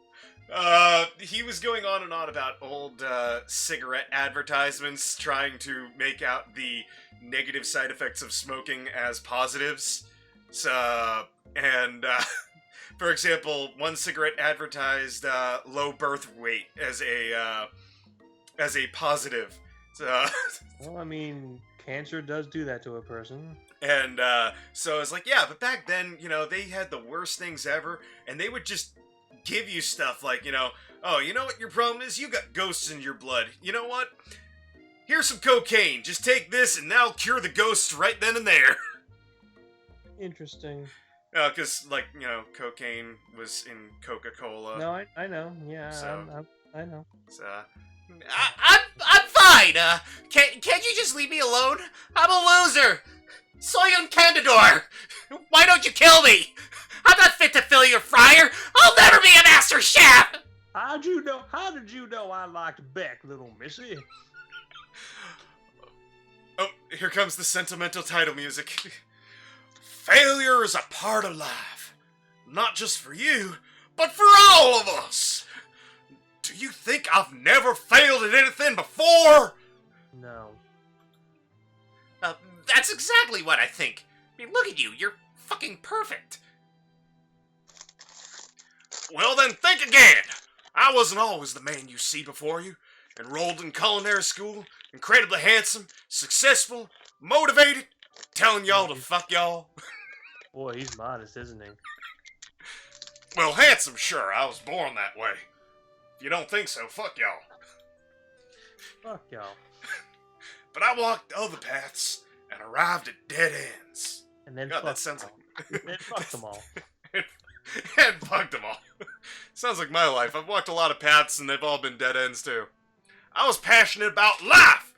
He was going on and on about old cigarette advertisements, trying to make out the negative side effects of smoking as positives. So, for example, one cigarette advertised low birth weight as a positive. So, Well, I mean, cancer does do that to a person. and so I was like, yeah, but back then, they had the worst things ever, and they would just give you stuff like, oh, you know what your problem is? You got ghosts in your blood. You know what? Here's some cocaine. Just take this and that'll cure the ghosts right then and there. Interesting. Because, cocaine was in Coca-Cola. No, I know. Yeah, So- I know. So, I'm fine. Can't you just leave me alone? I'm a loser. Soy un candidor. Why don't you kill me? I'm not fit to fill your fryer. I'll never be a master chef. How did you know I liked Beck, little missy? Oh, here comes the sentimental title music. Failure is a part of life. Not just for you, but for all of us. Do you think I've never failed at anything before? No. That's exactly what I think. I mean, look at you. You're fucking perfect. Well then, think again. I wasn't always the man you see before you. Enrolled in culinary school, incredibly handsome, successful, motivated, telling y'all to fuck y'all. Boy, he's modest, isn't he? Well, handsome, sure, I was born that way. If you don't think so, fuck y'all. Fuck y'all. But I walked other paths and arrived at dead ends. And then God, that fucked sounds them like... all. Then fucked them all. and fucked them all. Sounds like my life. I've walked a lot of paths and they've all been dead ends too. I was passionate about life,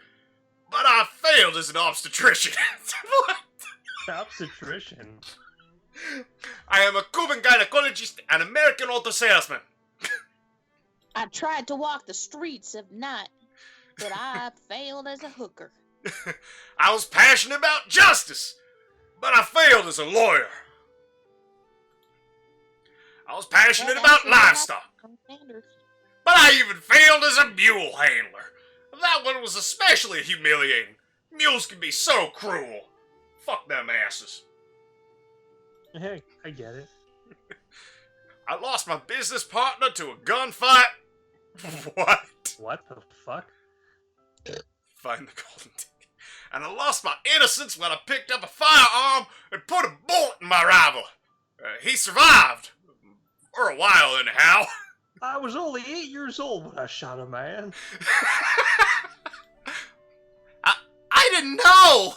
but I failed as an obstetrician. What? Obstetrician. I am a Cuban gynecologist and American auto salesman. I tried to walk the streets of night, but I failed as a hooker. I was passionate about justice, but I failed as a lawyer. I was passionate about livestock, but I even failed as a mule handler. That one was especially humiliating. Mules can be so cruel. Fuck them asses. Hey, I get it. I lost my business partner to a gunfight. What? What the fuck? Find the golden ticket. And I lost my innocence when I picked up a firearm and put a bullet in my rival. He survived. For a while, anyhow. I was only 8 years old when I shot a man. I didn't know!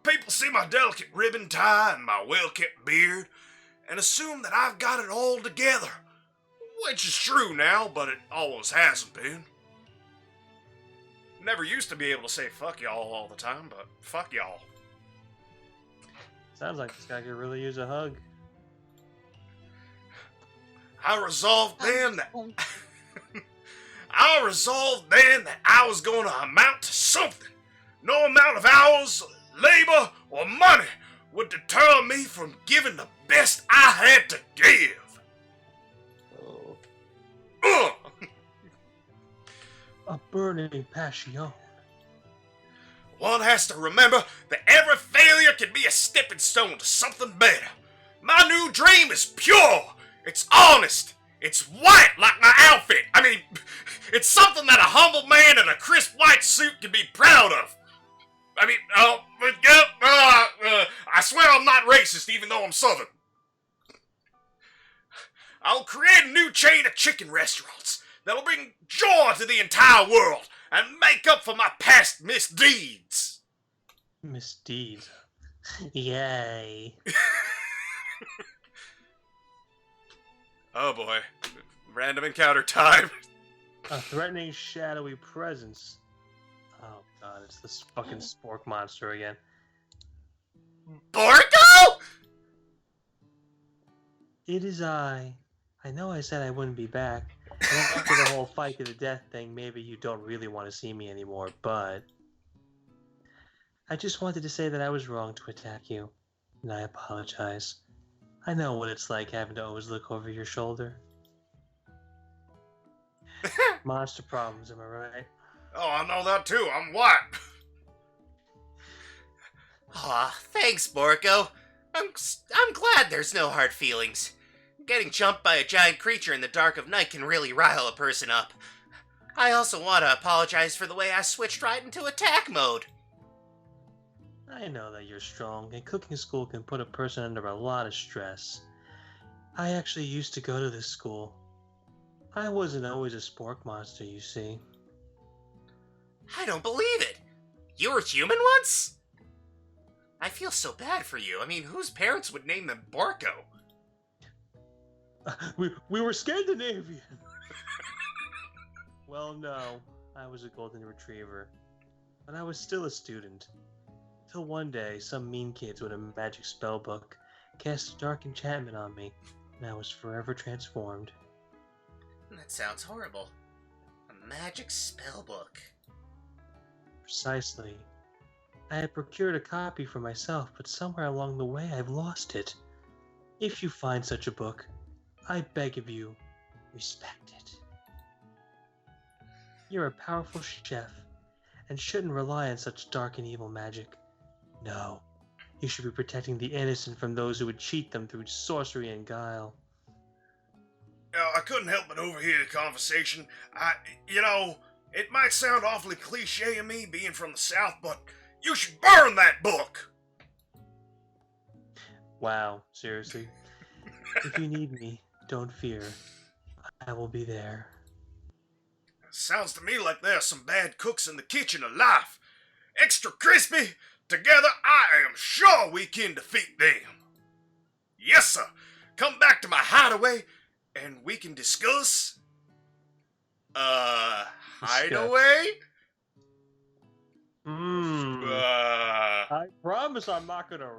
People see my delicate ribbon tie and my well-kept beard and assume that I've got it all together. Which is true now, but it always hasn't been. Never used to be able to say fuck y'all all the time, but fuck y'all. Sounds like this guy could really use a hug. I resolved then that I was going to amount to something. No amount of hours, labor, or money would deter me from giving the best I had to give. A burning passion. One has to remember that every failure can be a stepping stone to something better. My new dream is pure. It's honest. It's white like my outfit. I mean, it's something that a humble man in a crisp white suit can be proud of. I mean, I swear I'm not racist even though I'm Southern. I'll create a new chain of chicken restaurants that'll bring joy to the entire world and make up for my past misdeeds. Misdeeds. Yay. Oh boy. Random encounter time. A threatening, shadowy presence. Oh god, it's this fucking Spork Monster again. Borgo? It is I. I know I said I wouldn't be back. And after the whole fight to the death thing, maybe you don't really want to see me anymore, but... I just wanted to say that I was wrong to attack you. And I apologize. I know what it's like having to always look over your shoulder. Monster problems, am I right? Oh, I know that too. I'm white. Aw, thanks, Borgo. I'm glad there's no hard feelings. Getting jumped by a giant creature in the dark of night can really rile a person up. I also want to apologize for the way I switched right into attack mode. I know that you're strong, and cooking school can put a person under a lot of stress. I actually used to go to this school. I wasn't always a Spork Monster, you see. I don't believe it. You were human once? I feel so bad for you. I mean, whose parents would name them Borgo? We were Scandinavian! Well, no. I was a golden retriever. But I was still a student. Till one day, some mean kids with a magic spell book cast a dark enchantment on me, and I was forever transformed. That sounds horrible. A magic spell book. Precisely. I had procured a copy for myself, but somewhere along the way I've lost it. If you find such a book, I beg of you, respect it. You're a powerful chef, and shouldn't rely on such dark and evil magic. No, you should be protecting the innocent from those who would cheat them through sorcery and guile. I couldn't help but overhear the conversation. It might sound awfully cliche of me being from the South, but you should burn that book! Wow, seriously. If you need me, don't fear. I will be there. Sounds to me like there's some bad cooks in the kitchen of life. Extra crispy, together I am sure we can defeat them. Yes, sir. Come back to my hideaway, and we can discuss... hideaway? I promise I'm not gonna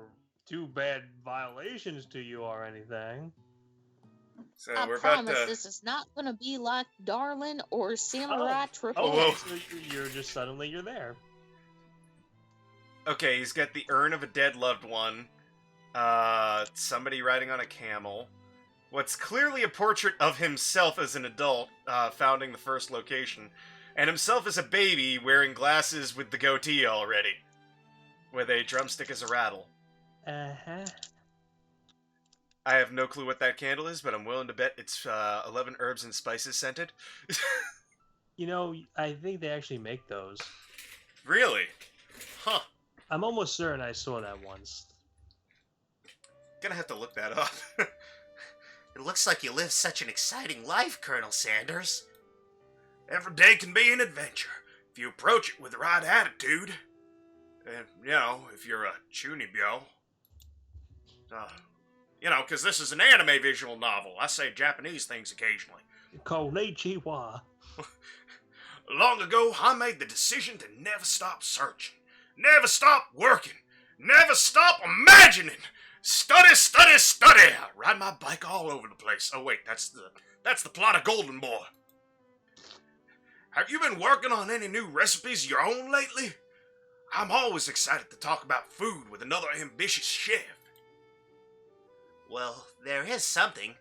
do bad violations to you or anything. So I we're promise about to... this is not gonna be like Darlin or Samurai Triple whoa. X. So you're just suddenly you're there. Okay, he's got the urn of a dead loved one. Somebody riding on a camel. What's clearly a portrait of himself as an adult, founding the first location. And himself as a baby, wearing glasses with the goatee already. With a drumstick as a rattle. Uh-huh. I have no clue what that candle is, but I'm willing to bet it's 11 herbs and spices scented. You know, I think they actually make those. Really? Huh. I'm almost certain I saw that once. Gonna have to look that up. It looks like you live such an exciting life, Colonel Sanders. Every day can be an adventure, if you approach it with the right attitude. And, if you're a chunibyo. Because this is an anime visual novel. I say Japanese things occasionally. Konnichiwa. Long ago, I made the decision to never stop searching. Never stop working. Never stop imagining. Study, study, study. I ride my bike all over the place. Oh, wait, that's the plot of Golden Boy. Have you been working on any new recipes of your own lately? I'm always excited to talk about food with another ambitious chef. Well, there is something.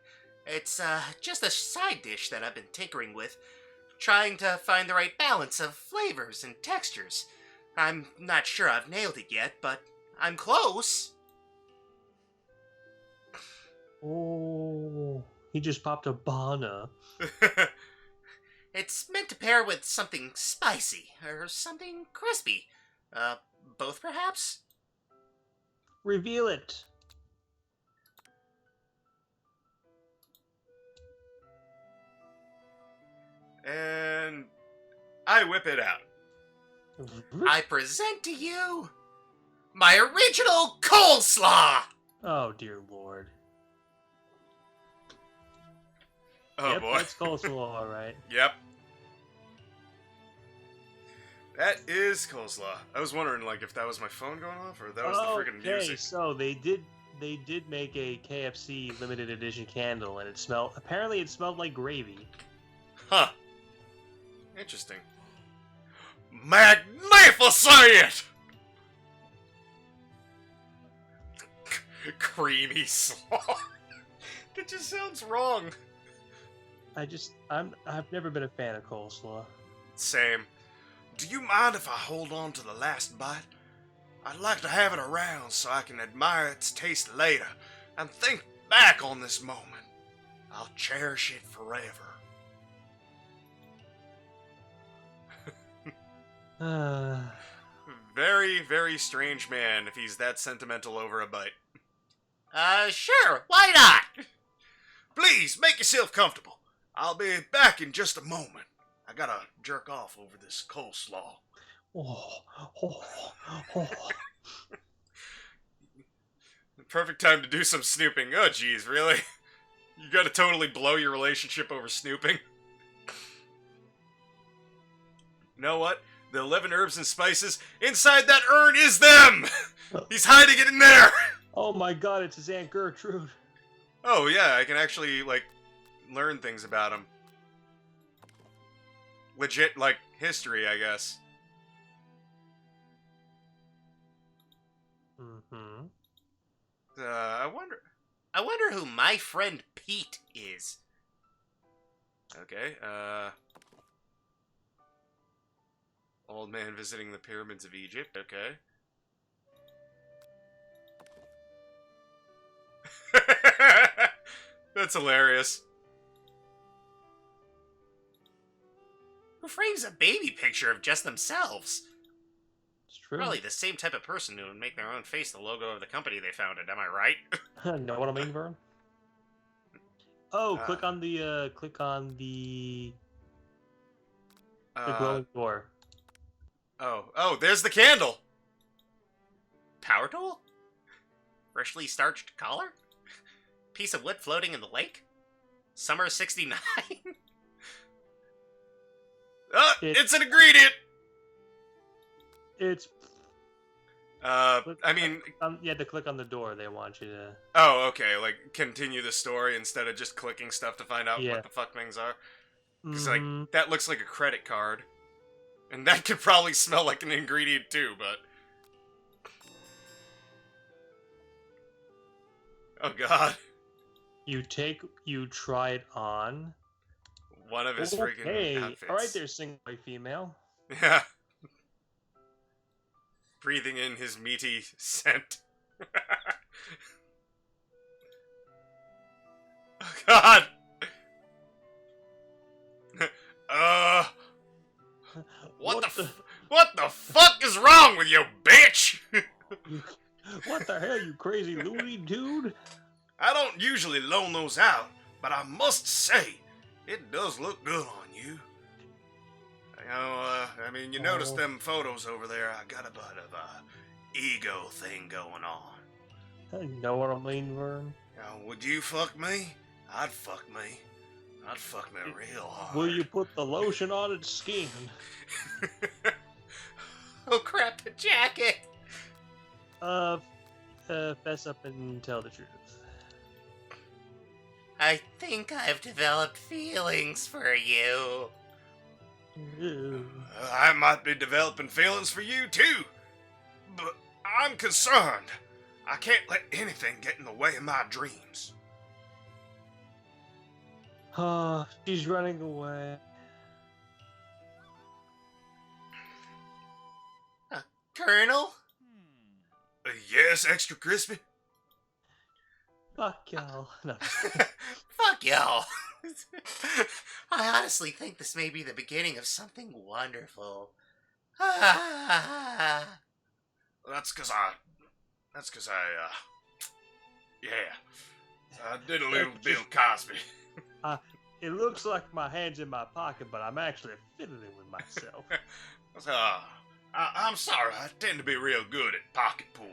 It's just a side dish that I've been tinkering with, trying to find the right balance of flavors and textures. I'm not sure I've nailed it yet, but I'm close. Oh, he just popped a bana. It's meant to pair with something spicy, or something crispy. Both perhaps? Reveal it. And I whip it out. I present to you my original coleslaw! Oh, dear Lord. Oh, Yep, boy. that's coleslaw, all right. Yep. That is coleslaw. I was wondering, if that was my phone going off, or that was the friggin' Okay, music. so they did make a KFC limited edition candle, and apparently it smelled like gravy. Huh. Interesting. Magnificent! Creamy slaw. That just sounds wrong. I've never been a fan of coleslaw. Same. Do you mind if I hold on to the last bite? I'd like to have it around so I can admire its taste later and think back on this moment. I'll cherish it forever. Very, very strange man if he's that sentimental over a bite. Sure, why not? Please, make yourself comfortable. I'll be back in just a moment. I gotta jerk off over this coleslaw. Perfect time to do some snooping. Oh, geez, really? You gotta totally blow your relationship over snooping. You know what? The 11 herbs and spices, inside that urn is them! He's hiding it in there! Oh my god, it's his Aunt Gertrude. Oh, yeah, I can actually, learn things about him. Legit, history, I guess. Mm-hmm. I wonder. I wonder who my friend Pete is. Okay. Old man visiting the pyramids of Egypt. Okay. That's hilarious. Who frames a baby picture of just themselves? It's true. Probably the same type of person who would make their own face the logo of the company they founded. Am I right? Know what I mean, Vern? Oh, Uh, click on the glowing door. Oh, there's the candle. Power tool? Freshly starched collar? Piece of wood floating in the lake? Summer '69? It's an ingredient. It's I mean, you had to click on the door. They want you to. oh, okay, like, continue the story instead of just clicking stuff to find out Yeah. what the fuck things are. Because, Mhm. like, that looks like a credit card. And that could probably smell like an ingredient, too, but... Oh, God. You try it on. One of his freaking Okay, outfits. all right, there, single white female. Yeah. Breathing in his meaty scent. Oh, God. What the fuck is wrong with you, bitch? What the hell, you crazy loony dude? I don't usually loan those out, but I must say, it does look good on you. You know, I mean, you notice them photos over there, I got a bit of a ego thing going on. I know what I mean, Vern. Now, would you fuck me? I'd fuck me. I'd fuck me real hard. Will you put the lotion on its skin? Oh crap, the jacket! Fess up and tell the truth. I think I've developed feelings for you. Ew. I might be developing feelings for you, too. But I'm concerned. I can't let anything get in the way of my dreams. Oh, she's running away. Colonel? Yes, extra crispy? Fuck y'all. No. Fuck y'all. I honestly think this may be the beginning of something wonderful. That's cause I, I did a little Bill Cosby. It looks like my hand's in my pocket, but I'm actually fiddling with myself. I'm sorry, I tend to be real good at pocket pool.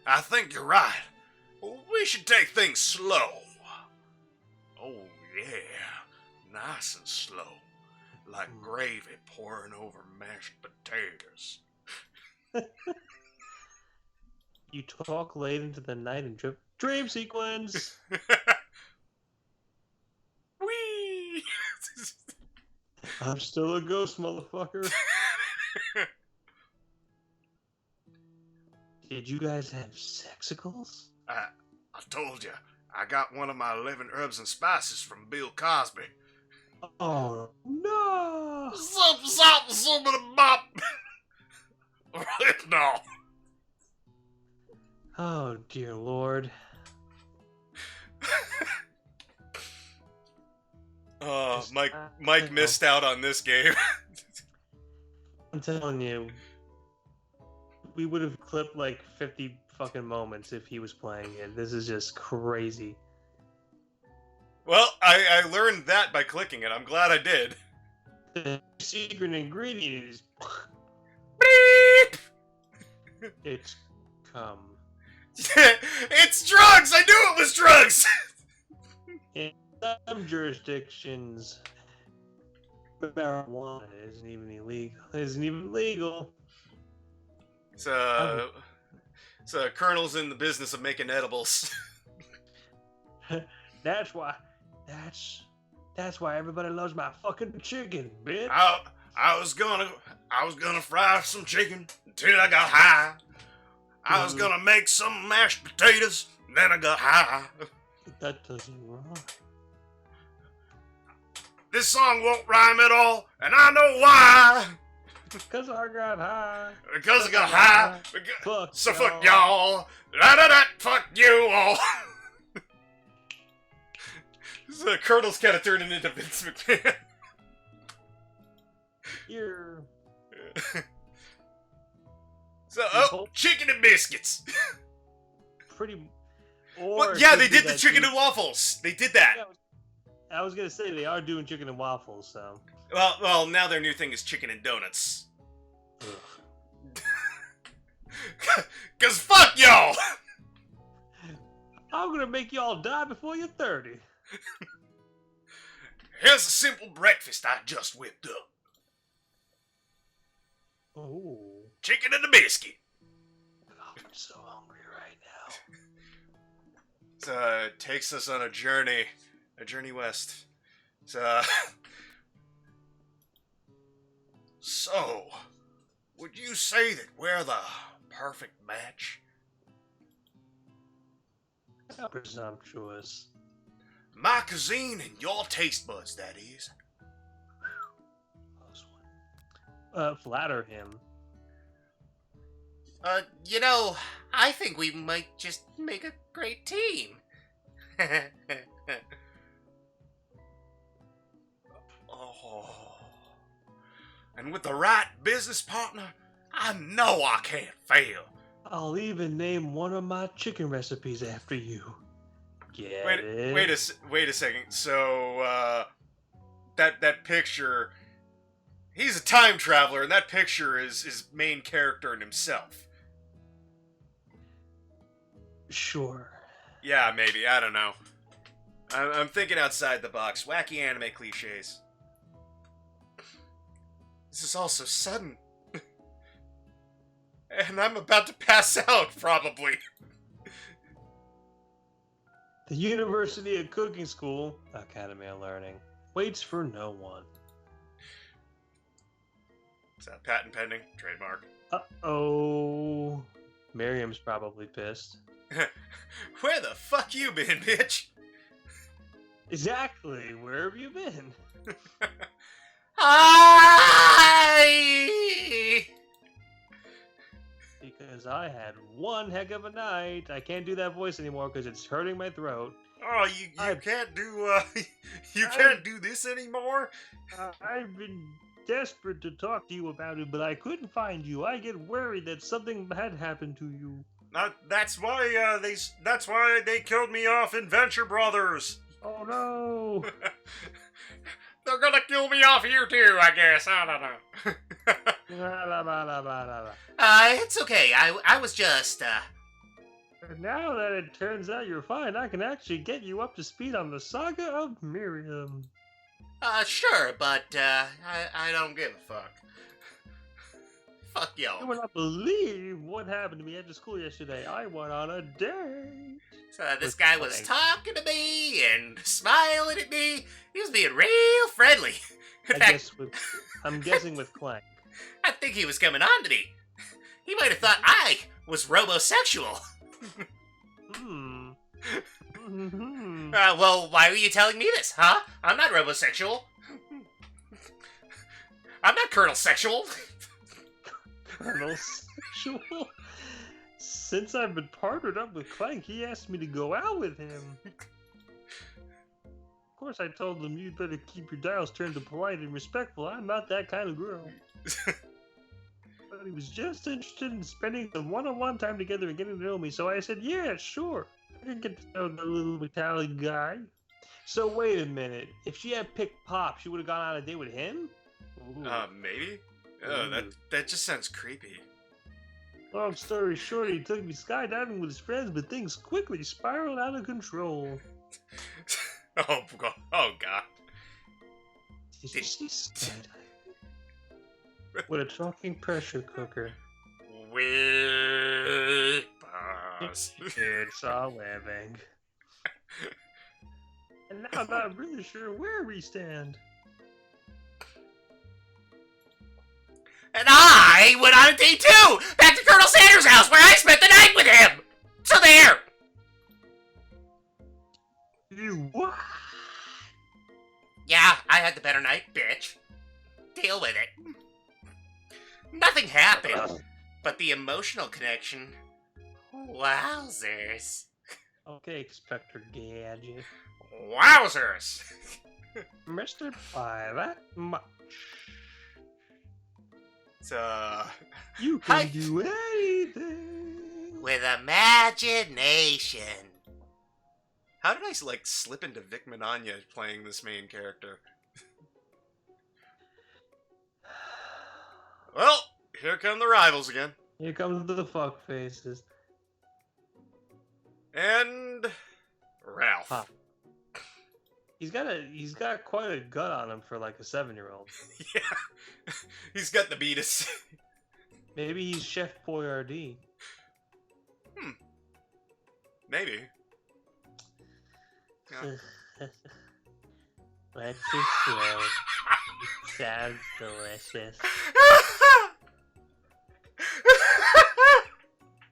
I think you're right. We should take things slow. Oh, yeah. Nice and slow. Like gravy pouring over mashed potatoes. You talk late into the night and dream sequence. Whee! I'm still a ghost, motherfucker. Did you guys have sexicles? I told you, I got one of my 11 herbs and spices from Bill Cosby. Oh no! Zop, zop, zoom, bop. No. Oh dear lord. Oh, Mike missed out on this game. I'm telling you, we would have clipped like 50 fucking moments if he was playing it. This is just crazy. Well, I learned that by clicking it. I'm glad I did. The secret ingredient is Beep! it's cum. It's drugs! I knew it was drugs! In some jurisdictions, marijuana isn't even illegal. Isn't even legal. So Colonel's in the business of making edibles. That's why everybody loves my fucking chicken, bitch. I was gonna fry some chicken until I got high. I was gonna make some mashed potatoes, and then I got high. That doesn't rhyme. This song won't rhyme at all, and I know why. Because I got high. Because I got high. Fuck So fuck y'all. Fuck you all. So Colonel's kind of turning into Vince McMahon. Here. So, chicken and biscuits. Pretty. Well, yeah, they did the chicken and waffles. They did that. Yeah, I was gonna say they are doing chicken and waffles, so. Well, now their new thing is chicken and donuts. Cause fuck y'all. I'm gonna make y'all die before you're 30. Here's a simple breakfast I just whipped up. Oh. Chicken and a biscuit. I'm so hungry right now. So it takes us on a journey west. So, would you say that we're the perfect match? How presumptuous. My cuisine and your taste buds, that is. Close one. Flatter him. You know, I think we might just make a great team. Oh. And with the right business partner, I know I can't fail. I'll even name one of my chicken recipes after you. Get it? Wait a second. So, that picture, he's a time traveler, and that picture is his main character in himself. Sure. Yeah, maybe. I don't know. I'm thinking outside the box. Wacky anime cliches. This is all so sudden. And I'm about to pass out, probably. The University of Cooking School, Academy of Learning, waits for no one. Is that patent pending? Trademark. Uh-oh. Miriam's probably pissed. Where the fuck you been, bitch? Exactly. Where have you been? Hi! Because I had one heck of a night. I can't do that voice anymore because it's hurting my throat. Oh, you can't do, you can't do this anymore? I've been desperate to talk to you about it, but I couldn't find you. I get worried that something had happened to you. That's why, that's why they killed me off in Venture Brothers. Oh no! They're gonna kill me off here too, I guess. I don't know. It's okay. I was just, Now that it turns out you're fine, I can actually get you up to speed on the saga of Miriam. Sure, but, I don't give a fuck. Fuck You y'all. will not believe what happened to me after school yesterday. I went on a date. So this With guy was Clank. talking to me and smiling at me. He was being real friendly. In fact, I'm guessing with Clank. I think he was coming on to me. He might have thought I was robosexual. Hmm. Mhm. Well, why are you telling me this, huh? I'm not robosexual. I'm not Colonel Sexual. Colonel Sexual? Since I've been partnered up with Clank, he asked me to go out with him. Of course, I told him you'd better keep your dials turned to polite and respectful. I'm not that kind of girl. But he was just interested in spending some one-on-one time together and getting to know me, so I said, yeah, sure. I can get to know the little metallic guy. So wait a minute. If she had picked Pop, she would have gone on a date with him? Ooh. Maybe? Oh, that just sounds creepy. Long story short, he took me skydiving with his friends, but things quickly spiraled out of control. Oh god. Did you see skydiving? With a talking pressure cooker. Whippers. It's a living. And now I'm not really sure where we stand. And I went on a date too! Back to Colonel Sanders' house where I spent the night! had the better night, bitch. Deal with it. Nothing happened, but the emotional connection. Wowzers. Okay, Inspector Gadget. Wowzers! Mr. By that much. Hi. You can do anything. With imagination. How did I, like, slip into Vic Mignogna playing this main character? Well, here come the rivals again. Here comes the fuck faces. And... Ralph. Huh. He's got quite a gut on him for like a 7-year-old. Yeah. He's got the beatus. Maybe he's Chef Boyardee. Maybe. Yeah. Let's just say it sounds delicious.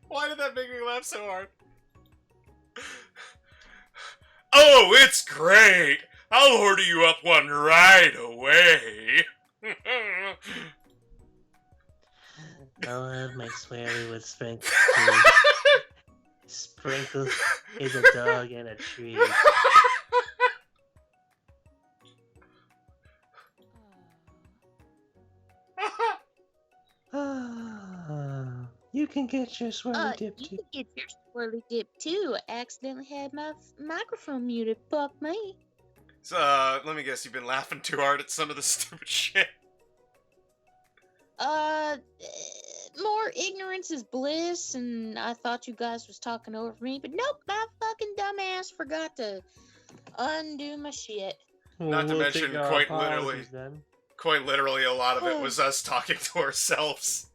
Why did that make me laugh so hard? Oh, it's great! I'll order you up one right away. I love my sweary with sprinkles too. Sprinkles is a dog and a tree. You can get your swirly dip You too. can get your swirly dip too. I accidentally had my microphone muted. Fuck me. So, let me guess, you've been laughing too hard at some of the stupid shit. More ignorance is bliss, and I thought you guys was talking over me, but nope, my fucking dumbass forgot to undo my shit. Not to We'll mention, take our quite apologies then. Quite literally, a lot of it was us talking to ourselves.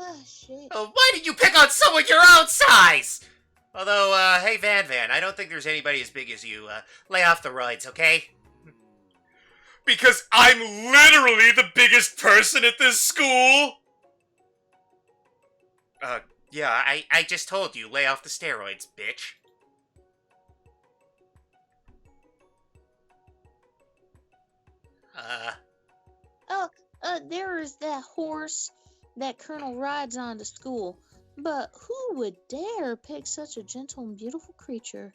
Oh, shit. Oh, why did you pick on someone your own size? Although, hey Van, I don't think there's anybody as big as you. Lay off the rides, okay? Because I'm literally the biggest person at this school! Yeah, I just told you, lay off the steroids, bitch. There is that horse that Colonel rides on to school. But who would dare pick such a gentle and beautiful creature?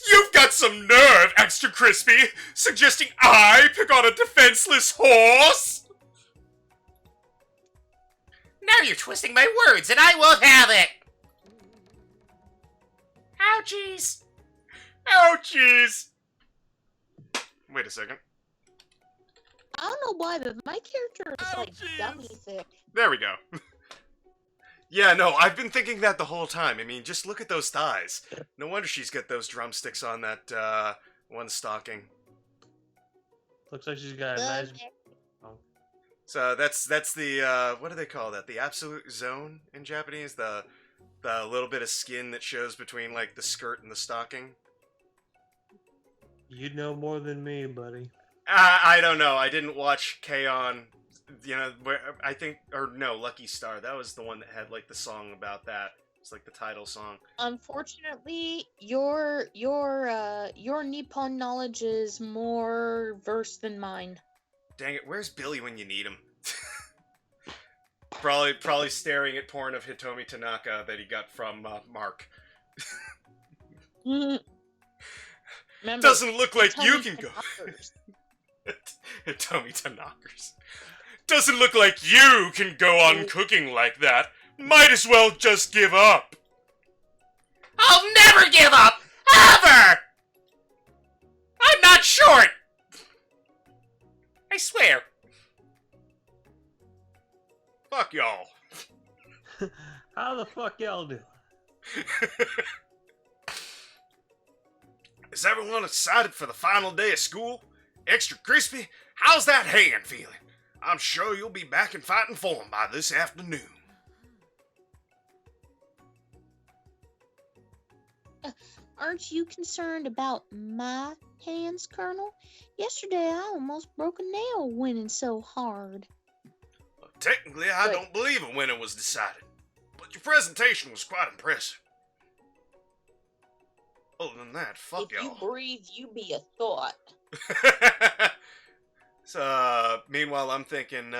You've got some nerve, Extra Crispy, suggesting I pick on a defenseless horse? Now you're twisting my words, and I won't have it! Ouchies! Ouchies! Wait a second. I don't know why, but my character is like dummy thick. There we go. Yeah, no, I've been thinking that the whole time. I mean, just look at those thighs. No wonder she's got those drumsticks on that, one stocking. Looks like she's got a nice. So that's the, what do they call that? The absolute zone in Japanese? The little bit of skin that shows between, like, the skirt and the stocking? You'd know more than me, buddy. I don't know. I didn't watch K-On! You know, where I think, or no, Lucky Star. That was the one that had like the song about that. It's like the title song. Unfortunately, your Nippon knowledge is more versed than mine. Dang it! Where's Billy when you need him? probably staring at porn of Hitomi Tanaka that he got from Mark. Remember, Doesn't look like you Hitomi can go. Tanakers. Hitomi Tanakers. Doesn't look like you can go on cooking like that. Might as well just give up. I'll never give up! Ever! I'm not short! I swear. Fuck y'all. How the fuck y'all do? Is everyone excited for the final day of school? Extra Crispy, how's that hand feeling? I'm sure you'll be back in fighting form by this afternoon. Aren't you concerned about my hands, Colonel? Yesterday I almost broke a nail winning so hard. Well, technically, I don't believe a winner was decided, but your presentation was quite impressive. Other than that, fuck If you y'all. breathe, you be a thought. So, meanwhile, I'm thinking,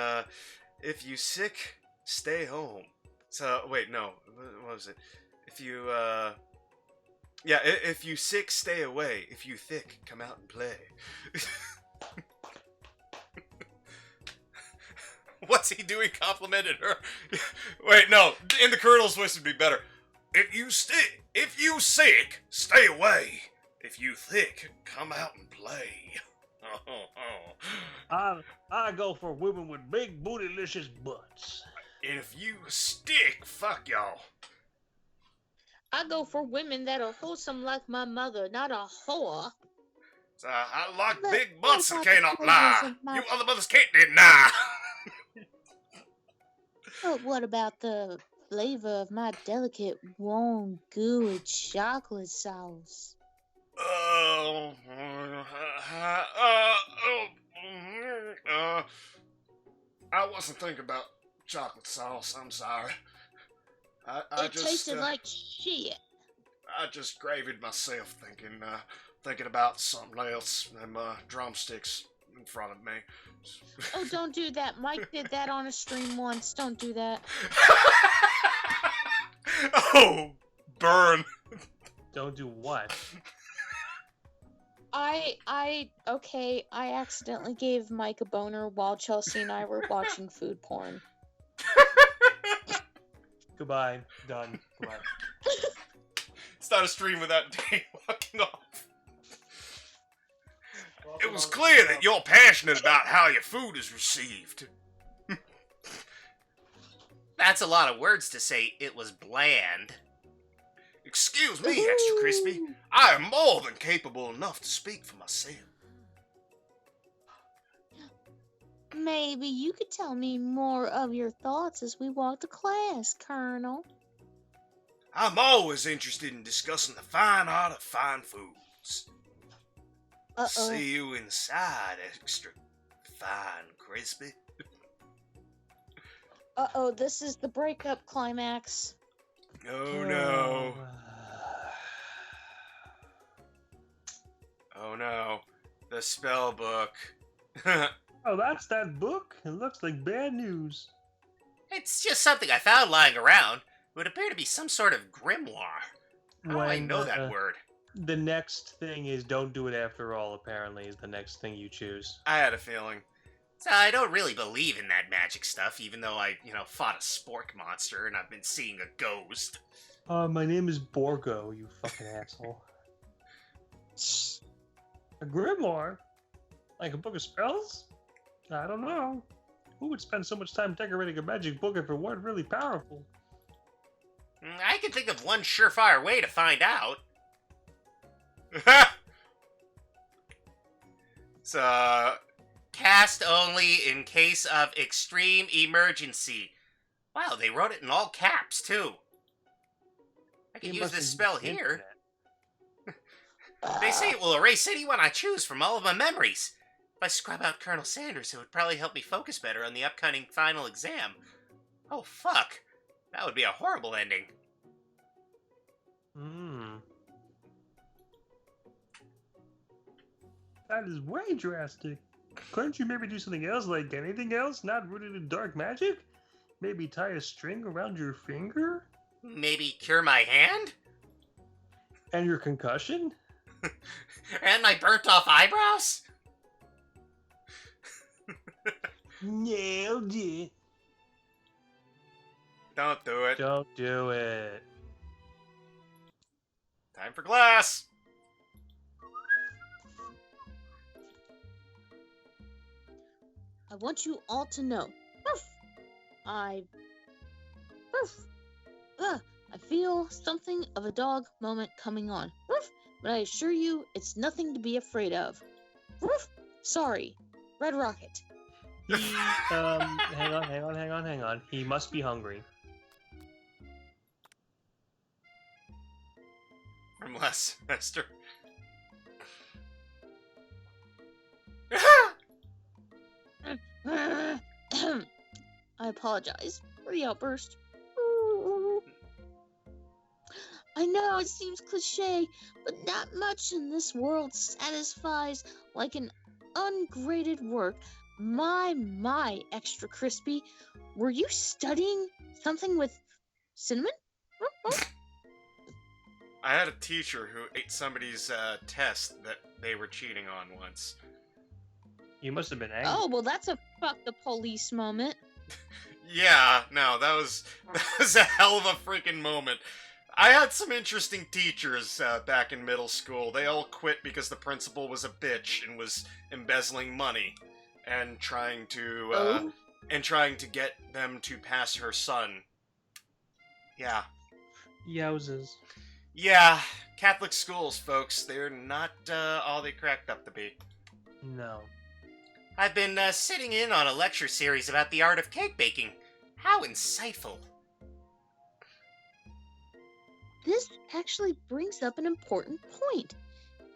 if you sick, stay home. So, wait, no. What was it? If you, yeah, if you sick, stay away. If you thick, come out and play. What's he doing? Complimented her. Wait, no. In the Colonel's voice would be better. If you sick, stay away. If you thick, come out and play. I go for women with big bootylicious butts. If you stick, fuck y'all. I go for women that are wholesome like my mother, not a whore. So I like But big butts and what about cannot the lie. flavors of my- You other mothers can't deny. But what about the flavor of my delicate, warm, gooey chocolate sauce? I wasn't thinking about chocolate sauce. I'm sorry. I It tasted like shit. I just gravied myself thinking about something else. Them drumsticks in front of me. Oh, don't do that. Mike did that on a stream once. Don't do that. Oh, burn. Don't do what? Okay, I accidentally gave Mike a boner while Chelsea and I were watching food porn. Goodbye. Done. Goodbye. It's not a stream without Dane walking off. It was clear that you're passionate about how your food is received. That's a lot of words to say it was bland. Excuse me, Extra Crispy. I am more than capable enough to speak for myself. Maybe you could tell me more of your thoughts as we walk to class, Colonel. I'm always interested in discussing the fine art of fine foods. Uh-oh. See you inside, Extra Fine Crispy. Uh-oh, this is the breakup climax. Oh no. Oh no. The spell book. Oh, that's that book? It looks like bad news. It's just something I found lying around. It would appear to be some sort of grimoire. How do I know that word? The next thing is don't do it after all, apparently, is the next thing you choose. I had a feeling. So I don't really believe in that magic stuff, even though I, fought a Spork Monster and I've been seeing a ghost. My name is Borgo, you fucking asshole. A grimoire? Like a book of spells? I don't know. Who would spend so much time decorating a magic book if it weren't really powerful? I can think of one surefire way to find out. So, Cast only in case of extreme emergency. Wow, they wrote it in all caps, too. I can You use must this have spell used the here. internet. They say it will erase anyone I choose from all of my memories. If I scrub out Colonel Sanders, it would probably help me focus better on the upcoming final exam. Oh, fuck. That would be a horrible ending. That is way drastic. Couldn't you maybe do something else, like anything else not rooted in dark magic? Maybe tie a string around your finger? Maybe cure my hand? And your concussion? And my burnt off eyebrows? Nailed it. don't do it. Don't do it. Time for class. I want you all to know. I feel something of a dog moment coming on. But I assure you, it's nothing to be afraid of. Sorry, Red Rocket. He, hang on. He must be hungry. From last semester. I apologize for the outburst. I know it seems cliche, but not much in this world satisfies like an ungraded work. My, extra crispy. Were you studying something with cinnamon? I had a teacher who ate somebody's test that they were cheating on once. You must have been angry. Oh, well, that's a fuck the police moment. Yeah, no, that was a hell of a freaking moment. I had some interesting teachers back in middle school. They all quit because the principal was a bitch and was embezzling money and trying to get them to pass her son. Yeah. Yowzers. Yeah, Catholic schools, folks, they're not all they cracked up to be. No. I've been sitting in on a lecture series about the art of cake baking. How insightful. This actually brings up an important point.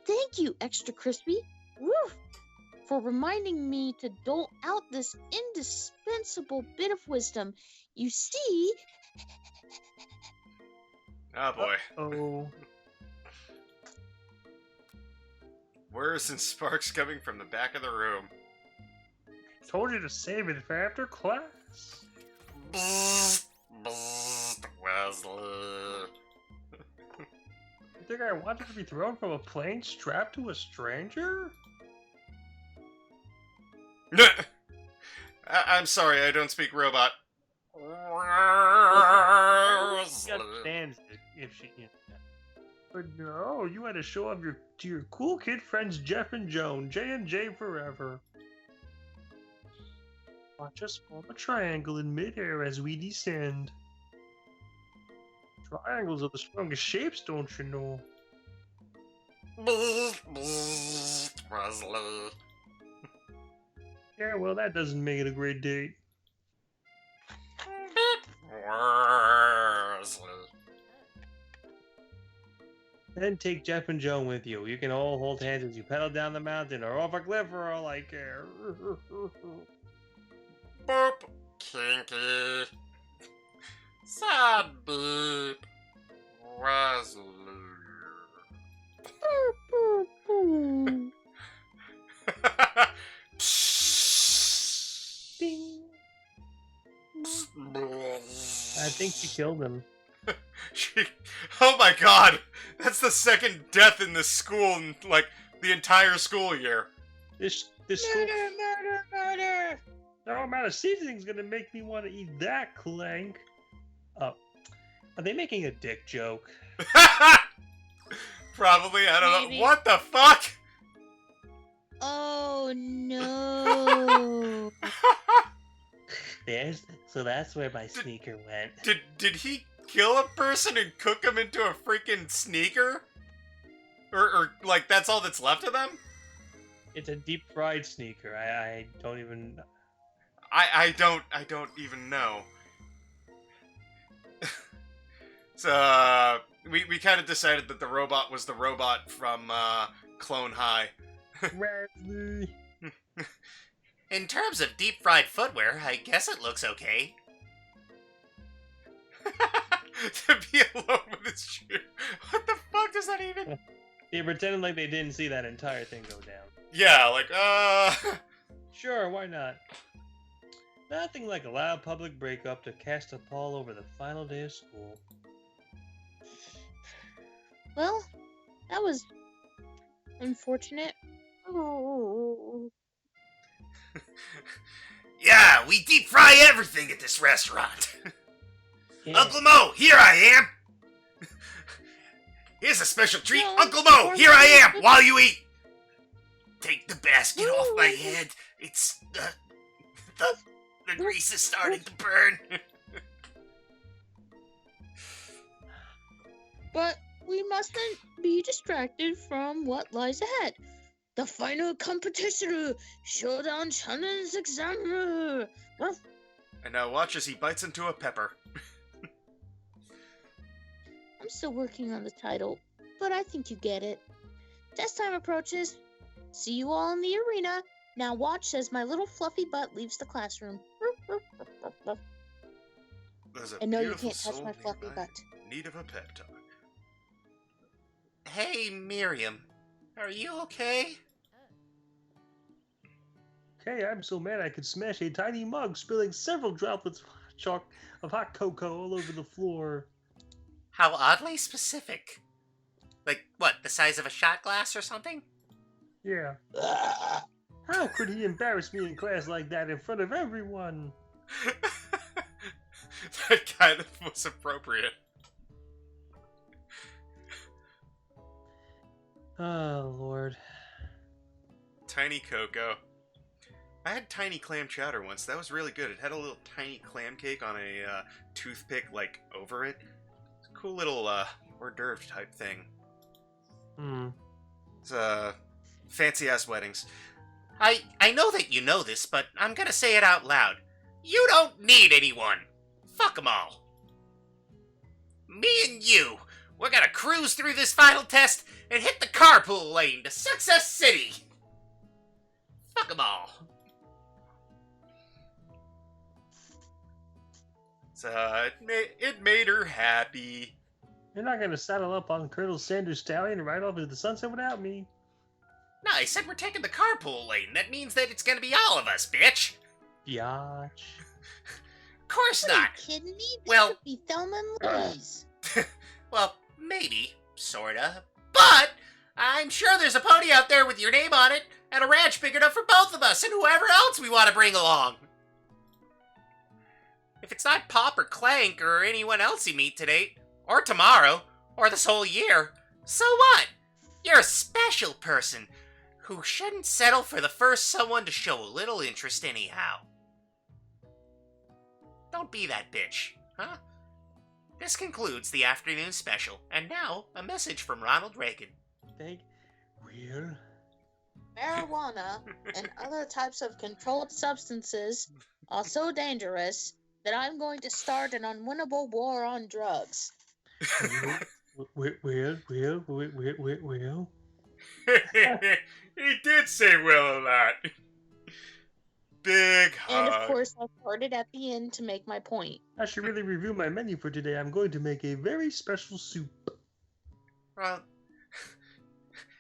Thank you, Extra Crispy, woof, for reminding me to dole out this indispensable bit of wisdom. You see... Oh boy. Oh. Whirs and sparks coming from the back of the room. Told you to save it for after class. Bzzzt, bzzzt, Wesley. You think I wanted to be thrown from a plane strapped to a stranger? I'm sorry, I don't speak robot. She understands it if she can. But no, you had to show off to your cool kid friends Jeff and Joan, J&J forever. Watch us form a triangle in midair as we descend. Triangles are the strongest shapes, don't you know? Bzzzt, bzzzt, Wesley. Yeah, well, that doesn't make it a great date. Wesley. Then take Jeff and Joan with you. You can all hold hands as you pedal down the mountain or off a cliff for all I care. Boop. Kinky. Sad beep. Wesley. Ding. I think she killed him. Oh my god! That's the second death in this school in, like, the entire school year. This Murder! no amount of seasoning's gonna make me want to eat that clank. Oh, are they making a dick joke? Probably, I don't Maybe. know. What the fuck? Oh no! So that's where my sneaker went. Did he kill a person and cook him into a freaking sneaker? Or like, that's all that's left of them? It's a deep fried sneaker. I don't even. I don't even know. So, we kind of decided that the robot was the robot from, Clone High. Wesley. In terms of deep fried footwear, I guess it looks okay. To be alone with his shoe. What the fuck does that even... They pretended like they didn't see that entire thing go down. Yeah, like, Sure, why not? Nothing like a loud public breakup to cast a pall over the final day of school. Well, that was unfortunate. Oh. Yeah, we deep fry everything at this restaurant. Yeah. Uncle Mo, here I am. Here's a special treat. No, Uncle Mo, here I am while you eat. Take the basket off my Ooh. head. It's the grease is starting to burn. But we mustn't be distracted from what lies ahead. The final competition, Showdown Challenge Examiner. and now watch as he bites into a pepper. I'm still working on the title, but I think you get it. Test time approaches. See you all in the arena. Now watch as my little fluffy butt leaves the classroom. There's a And no, you beautiful can't touch soul my fluffy nearby butt. in need of a pep talk. Hey, Miriam. Are you okay? Okay, I'm so mad I could smash a tiny mug, spilling several droplets of hot cocoa all over the floor. How oddly specific. Like, what, the size of a shot glass or something? Yeah. How could he embarrass me in class like that in front of everyone? That kind of was appropriate. Oh, Lord. Tiny cocoa. I had tiny clam chowder once. That was really good. It had a little tiny clam cake on a toothpick, like, over it. It's a cool little hors d'oeuvre type thing. It's fancy-ass weddings. I know that you know this, but I'm gonna say it out loud. You don't need anyone. Fuck 'em all. Me and you, we're gonna cruise through this final test and hit the carpool lane to Success City. Fuck 'em all. It made her happy. You're not gonna saddle up on Colonel Sanders' stallion and ride off into the sunset without me. No, I said we're taking the carpool lane. That means that it's gonna be all of us, bitch. Biatch. Of course Are you not. kidding me? This Well- could be Thelma and Louise. Well, maybe, sorta. But I'm sure there's a pony out there with your name on it and a ranch big enough for both of us and whoever else we want to bring along. If it's not Pop or Clank or anyone else you meet today, or tomorrow, or this whole year, so what? You're a special person who shouldn't settle for the first someone to show a little interest anyhow. Don't be that bitch, huh? This concludes the afternoon special, and now a message from Ronald Reagan. Thank Will. Marijuana and other types of controlled substances are so dangerous that I'm going to start an unwinnable war on drugs. Will. He did say well a lot. Big And hug. of course, I started at the end to make my point. I should really review my menu for today. I'm going to make a very special soup. Well,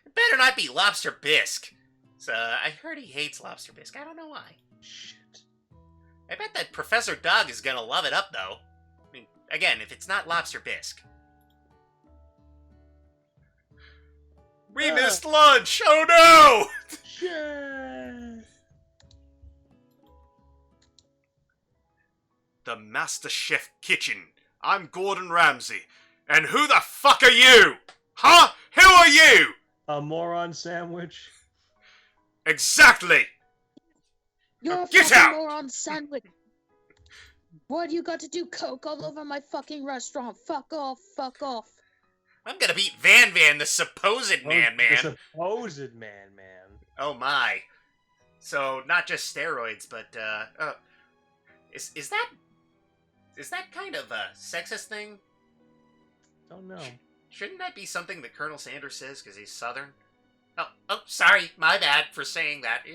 it better not be lobster bisque. So, I heard he hates lobster bisque. I don't know why. Shit. I bet that Professor Doug is gonna love it up, though. I mean, again, if it's not lobster bisque. We missed lunch! Oh no! Shit. The Master Chef Kitchen. I'm Gordon Ramsay. And who the fuck are you? Huh? Who are you? A moron sandwich. Exactly! You're a Get fucking out! moron sandwich. What do you got to do, Coke, all over my fucking restaurant? Fuck off, fuck off. I'm gonna beat Van Van, the supposed man. The supposed man. Oh my. So, not just steroids, but, is that kind of a sexist thing? Don't know. Shouldn't that be something that Colonel Sanders says because he's Southern? Oh, sorry, my bad for saying that.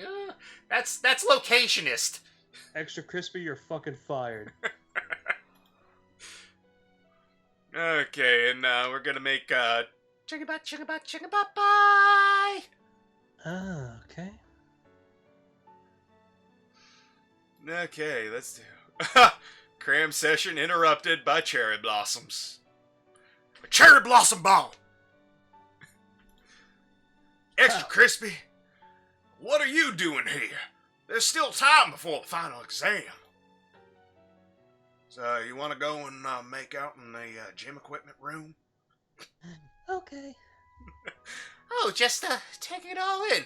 That's locationist. Extra crispy, you're fucking fired. Okay, and we're gonna make Chicka butt, bye! Ah, okay. Okay, let's do cram session interrupted by cherry blossoms. A cherry blossom ball! Extra crispy, what are you doing here? There's still time before the final exam. So, you want to go and make out in the gym equipment room? Okay. Oh, just taking it all in.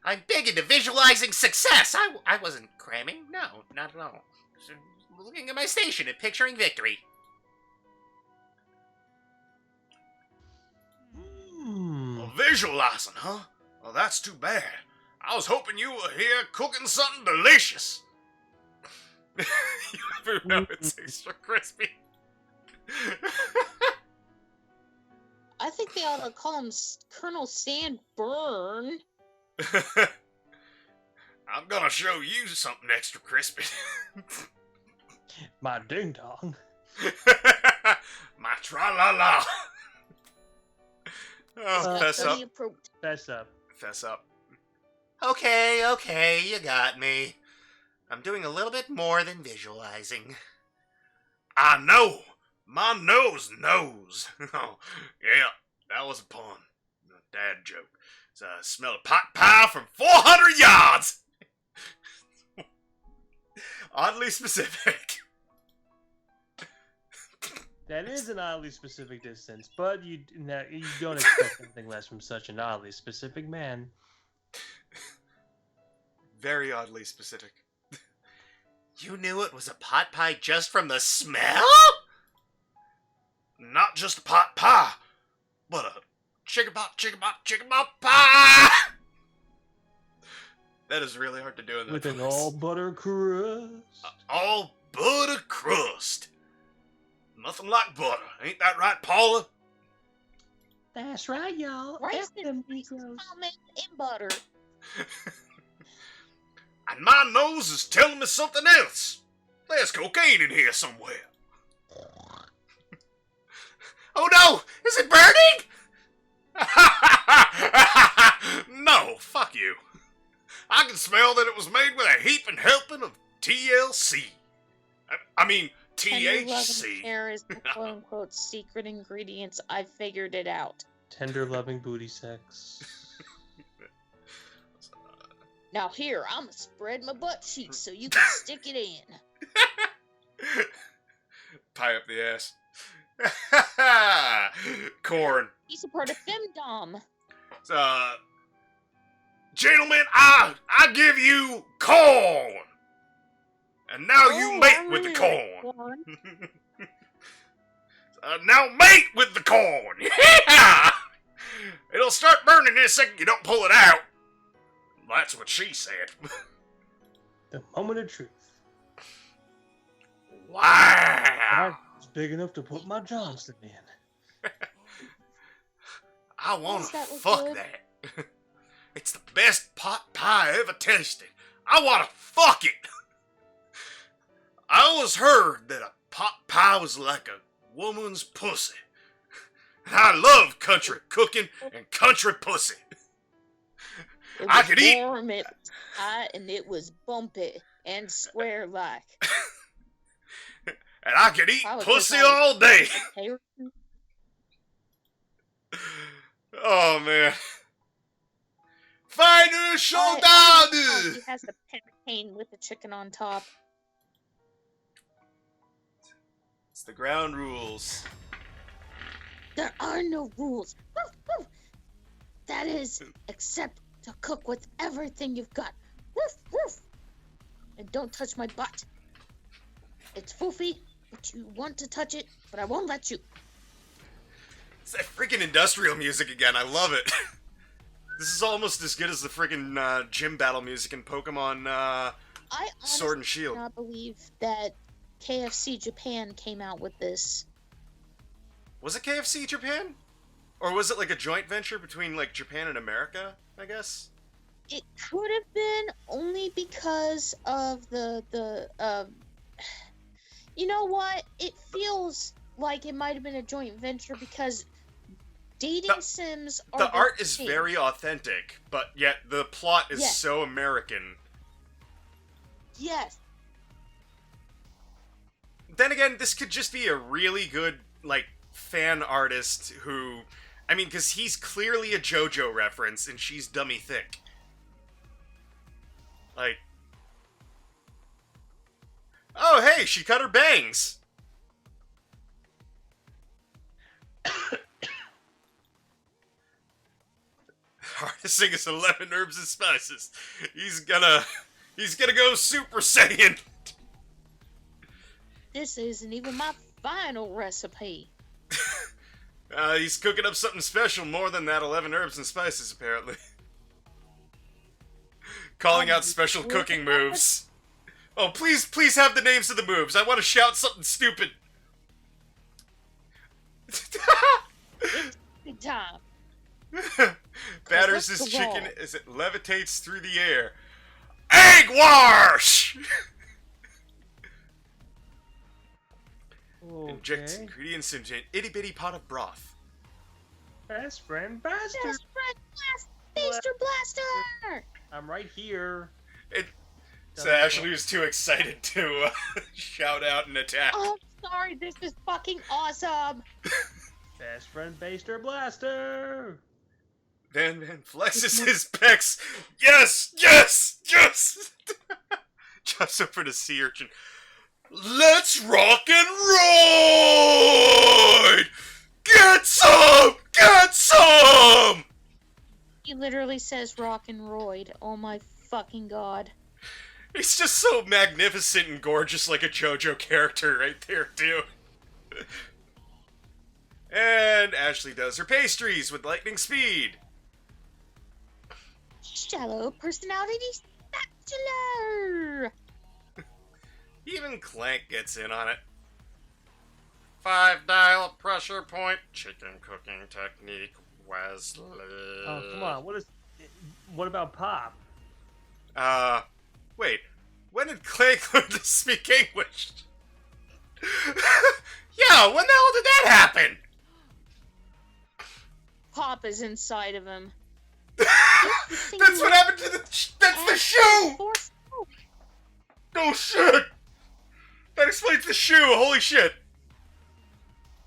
I'm big into visualizing success. I wasn't cramming. No, not at all. Just looking at my station and picturing victory. Well, visualizing, huh? Well, that's too bad. I was hoping you were here cooking something delicious. You ever know it's extra crispy? I think they ought to call him Colonel Sandburn. I'm gonna show you something extra crispy. My ding dong. My tra-la-la. Oh, fess up. Study approved. Fess up. Fess up. Okay, you got me. I'm doing a little bit more than visualizing. I know. My nose knows. Oh, yeah, that was a pun. A dad joke. So I smell a pot pie from 400 yards. Oddly specific. That is an oddly specific distance, but you don't expect anything less from such an oddly specific man. Very oddly specific. You knew it was a pot pie just from the smell? Not just a pot pie, but a chicken pot pie. That is really hard to do in that With an voice. all butter crust. All butter crust. Nothing like butter. Ain't that right, Paula? That's right, y'all. Rice F them and Negroes. almond and butter. And my nose is telling me something else. There's cocaine in here somewhere. Oh no! Is it burning? No, fuck you. I can smell that it was made with a heaping helping of TLC. I mean, Tender loving THC. care is the quote unquote secret ingredients. I figured it out. Tender loving booty sex. Now here, I'ma spread my butt cheeks so you can stick it in. Tie up the ass. Corn. He's a part of femdom. Gentlemen, I give you corn. And now you Oh, mate I with the really like corn. corn. Now mate with the corn. Yeah! It'll start burning in a second you don't pull it out. That's what she said. The moment of truth. Wow. It's big enough to put my Johnston in. I want Does to that look fuck good? that. It's the best pot pie I ever tasted. I want to fuck it. I always heard that a pot pie was like a woman's pussy. And I love country cooking and country pussy. It I was could eat- warm, it was hot, and it was bumpy and square like. And I could eat Probably pussy 'cause I was- all day. Hey, Oh, man. Final He showdown! has the pancake with the chicken on top. It's the ground rules. There are no rules. Woof, woof. That is, except to cook with everything you've got. Woof, woof. And don't touch my butt. It's foofy, but you want to touch it, but I won't let you. It's that freaking industrial music again. I love it. This is almost as good as the freaking gym battle music in Pokemon I honestly Sword and Shield. cannot believe that KFC Japan came out with this. Was it KFC Japan? Or was it like a joint venture between like Japan and America, I guess? It could have been only because of you know what? It feels like it might have been a joint venture because dating sims are The art is thing. very authentic, but yet the plot is Yes. so American. Yes. Then again, this could just be a really good, like, fan artist who... I mean, because he's clearly a JoJo reference, and she's dummy thick. Like... Oh, hey, she cut her bangs! Hardest thing is 11 herbs and spices. He's gonna go Super Saiyan! This isn't even my final recipe. He's cooking up something special more than that 11 herbs and spices, apparently. Calling out special cooking moves. Oh, please have the names of the moves. I want to shout something stupid. Good time. Batters that's his the wall. chicken as it levitates through the air. Egg wash! Injects Okay. ingredients into an itty bitty pot of broth. Best friend Blaster. Best friend Blaster, Blaster. I'm right here. So Ashley was too excited to shout out and attack. Oh, sorry. This is fucking awesome. Best friend Blaster. Van flexes his pecs. Yes, yes, yes. Jumps over to sea urchin. Let's rock and ride! Get some! Get some! He literally says rock and roid. Oh my fucking god. He's just so magnificent and gorgeous like a JoJo character right there, too. And Ashley does her pastries with lightning speed. Shallow personality spatula. Even Clank gets in on it. 5-dial pressure point chicken cooking technique, Wesley. Oh, come on. What about Pop? Wait. When did Clank learn to speak English? Yeah, when the hell did that happen? Pop is inside of him. That's what happened to that's the shoe! Oh shit! That explains the shoe, holy shit!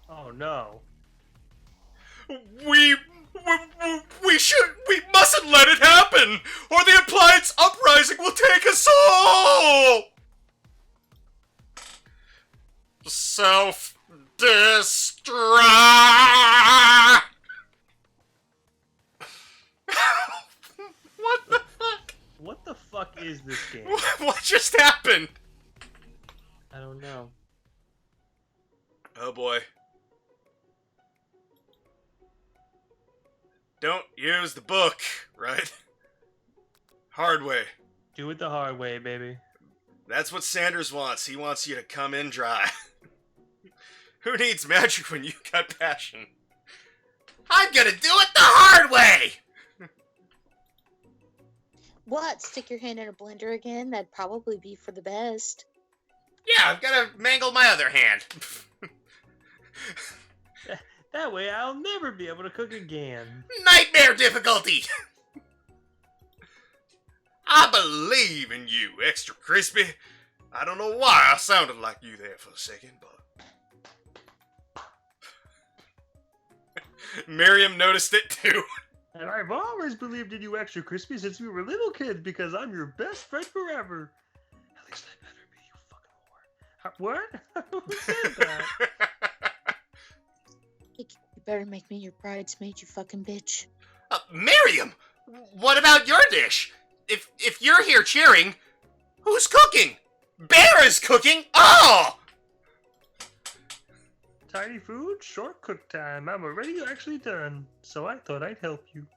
Oh no. We mustn't let it happen, or the appliance uprising will take us all! Self-destruct! What the fuck? What the fuck is this game? What just happened? I don't know. Oh boy. Don't use the book, right? Hard way. Do it the hard way, baby. That's what Sanders wants. He wants you to come in dry. Who needs magic when you got passion? I'm gonna do it the hard way! What? Stick your hand in a blender again? That'd probably be for the best. Yeah, I'm gonna mangle my other hand. That way I'll never be able to cook again. Nightmare difficulty! I believe in you, Extra Crispy. I don't know why I sounded like you there for a second, but... Miriam noticed it too. And I've always believed in you, Extra Crispy, since we were little kids, because I'm your best friend forever. At least I better be, you fucking whore. What? Who said that? You better make me your bridesmaid, you fucking bitch. Miriam! What about your dish? If you're here cheering, who's cooking? Bear is cooking! Oh! Tiny food, short cook time. I'm already actually done, so I thought I'd help you.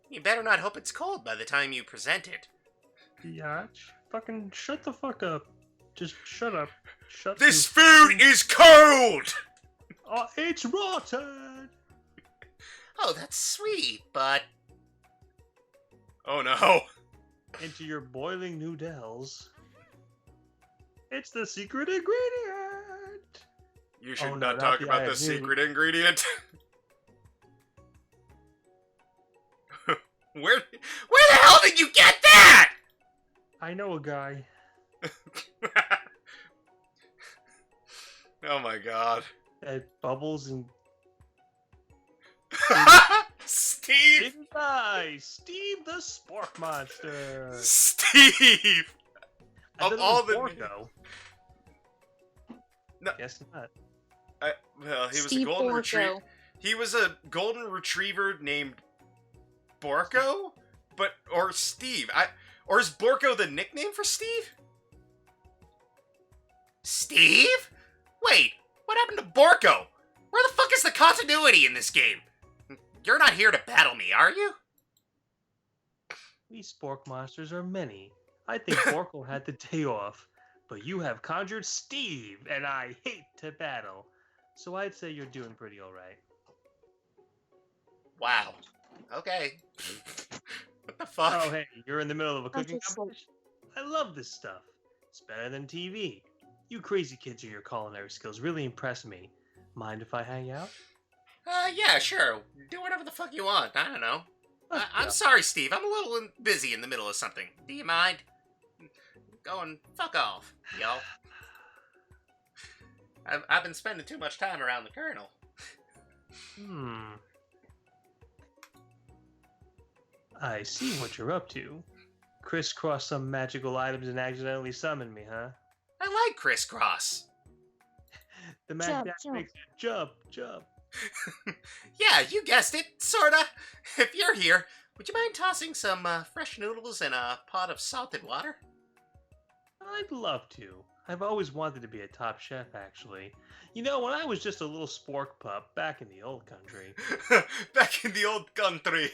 You better not hope it's cold by the time you present it. Biatch. Fucking shut the fuck up. Just shut up. Shut This your food is cold! Oh, it's rotten! Oh, that's sweet, but... Oh no. Into your boiling noodles. It's the secret ingredient! You should Oh, no, not not talk the about the iodine. secret ingredient. Where the hell did you get that? I know a guy. Oh my god. That bubbles and... Steve! Goodbye! Steve the Spork Monster! Steve! I Of thought it all was the... Borgo. No. Guess not. Well, he was Steve a golden Borgo. retriever. He was a golden retriever named Borko? Or Steve. Or is Borko the nickname for Steve? Steve? Wait, what happened to Borko? Where the fuck is the continuity in this game? You're not here to battle me, are you? We Spork Monsters are many. I think Borko had the day off, but you have conjured Steve, and I hate to battle. So I'd say you're doing pretty alright. Wow. Okay. What the fuck? Oh, hey, you're in the middle of a cooking just like- competition? I love this stuff. It's better than TV. You crazy kids and your culinary skills really impress me. Mind if I hang out? Yeah, sure. Do whatever the fuck you want. I don't know. I'm sorry, Steve. I'm a little busy in the middle of something. Do you mind? Go and fuck off, yo. I've been spending too much time around the Colonel. I see what you're up to. Crisscross some magical items and accidentally summon me, huh? I like crisscross. The Jump, mag jump. makes you jump. Yeah, you guessed it, sorta. If you're here, would you mind tossing some fresh noodles in a pot of salted water? I'd love to. I've always wanted to be a top chef, actually. You know, when I was just a little spork pup back in the old country. Back in the old country.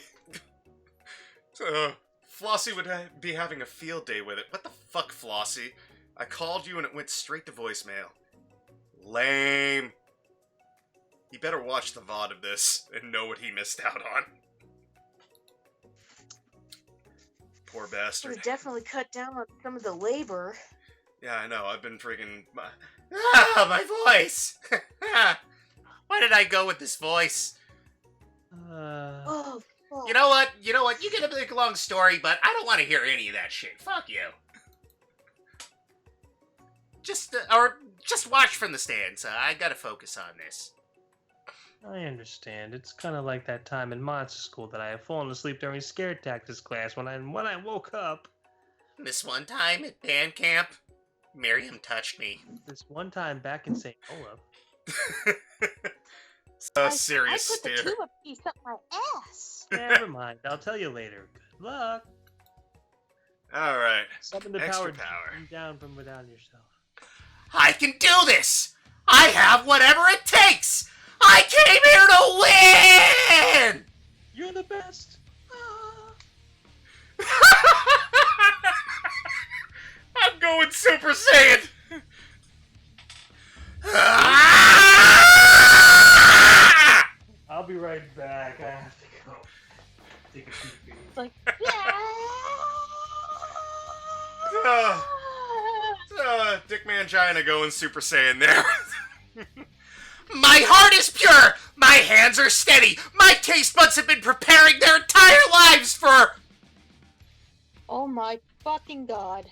Flossie would be having a field day with it. What the fuck, Flossie? I called you and it went straight to voicemail. Lame. He better watch the VOD of this and know what he missed out on. Poor Would bastard. have definitely cut down on some of the labor. Yeah, I know. I've been freaking... Ah, my voice! Why did I go with this voice? Oh, fuck. You know what? You get a big long story, but I don't want to hear any of that shit. Fuck you. Just watch from the stands. I gotta focus on this. I understand. It's kind of like that time in monster school that I had fallen asleep during scare tactics class when I woke up. This one time at band camp, Miriam touched me. This one time back in St. Olaf. Serious I put the stare. tuba piece up my ass. Never mind. I'll tell you later. Good luck. Alright. Summon the Extra power. power. Come down from within yourself. I can do this! I have whatever it takes! I came here to win! You're the best. I'm going Super Saiyan! I'll be right back. I have to go. Take a pee. It's like, yeah. Dick Mangina going Super Saiyan there. My heart is pure! My hands are steady! My taste buds have been preparing their entire lives for... Oh my fucking god.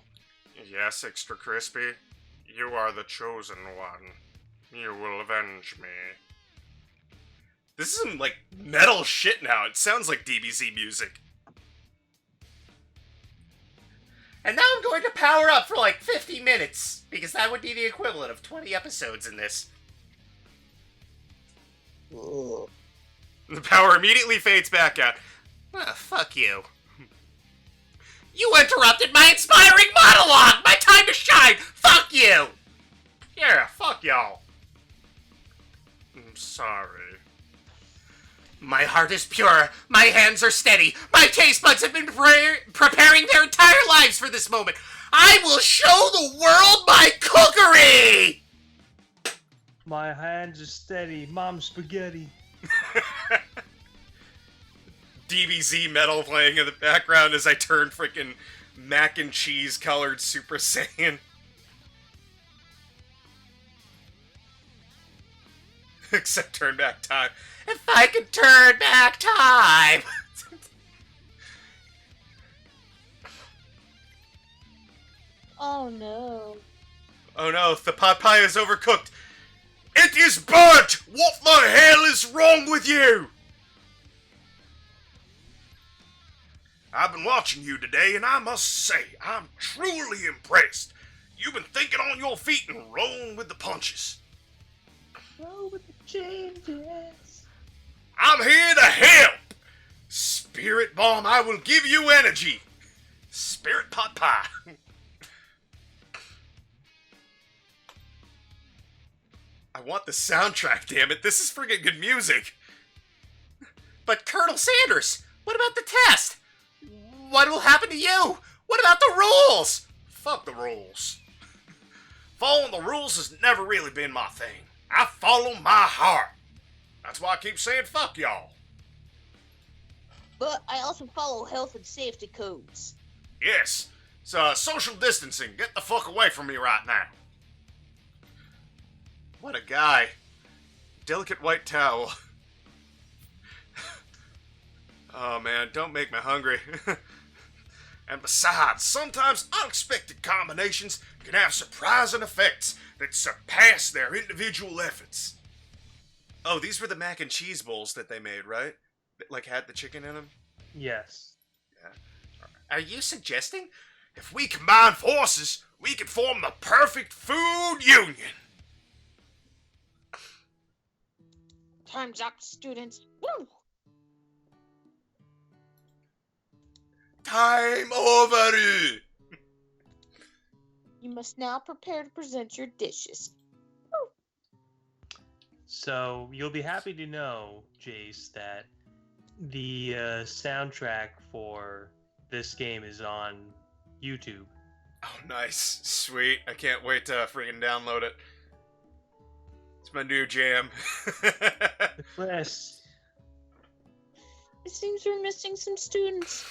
Yes, Extra Crispy. You are the chosen one. You will avenge me. This is some, like, metal shit now. It sounds like DBZ music. And now I'm going to power up for like 50 minutes, because that would be the equivalent of 20 episodes in this. The power immediately fades back out. Ah, fuck you. You interrupted my inspiring monologue! My time to shine! Fuck you! Yeah, fuck y'all. I'm sorry. My heart is pure, my hands are steady, my taste buds have been preparing their entire lives for this moment. I will show the world my cookery! My hands are steady. Mom spaghetti. DBZ metal playing in the background as I turn freaking mac and cheese colored Super Saiyan. Except turn back time. If I could turn back time! Oh no. Oh no, the pot pie is overcooked. It is burnt! What the hell is wrong with you? I've been watching you today, and I must say, I'm truly impressed. You've been thinking on your feet and rolling with the punches. Roll with the changes. I'm here to help! Spirit Bomb, I will give you energy. Spirit Pot Pie. I want the soundtrack, damn it. This is friggin' good music. But Colonel Sanders, what about the test? What will happen to you? What about the rules? Fuck the rules. Following the rules has never really been my thing. I follow my heart. That's why I keep saying fuck y'all. But I also follow health and safety codes. Yes, it's social distancing. Get the fuck away from me right now. What a guy. Delicate white towel. Oh man, don't make me hungry. And besides, sometimes unexpected combinations can have surprising effects that surpass their individual efforts. Oh, these were the mac and cheese bowls that they made, right? That, like, had the chicken in them? Yes. Yeah. Are you suggesting? If we combine forces, we can form the perfect food union. Time's up, students. Woo! Time over! You must now prepare to present your dishes. So you'll be happy to know, Jace, that the soundtrack for this game is on YouTube. Oh, nice. Sweet. I can't wait to freaking download it. It's my new jam. Yes. It seems we're missing some students.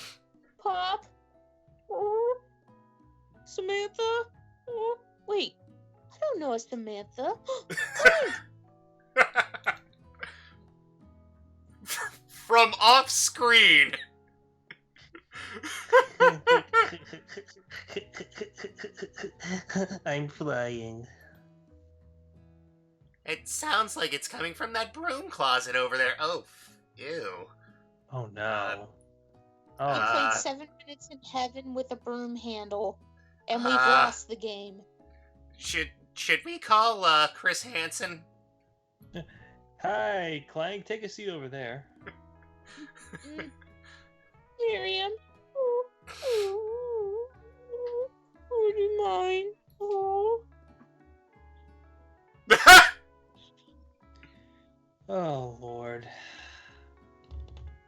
Pop? Oh. Samantha? Oh. Wait, I don't know a Samantha. From off screen. I'm flying. It sounds like it's coming from that broom closet over there. Oh, ew. Oh no. Oh, I Uh, played 7 minutes in heaven with a broom handle, and we've uh, lost the game. Should we call Chris Hansen? hi, Clank. Take a seat over there. Miriam? Oh, oh, oh, would you mind? Oh. Oh Lord.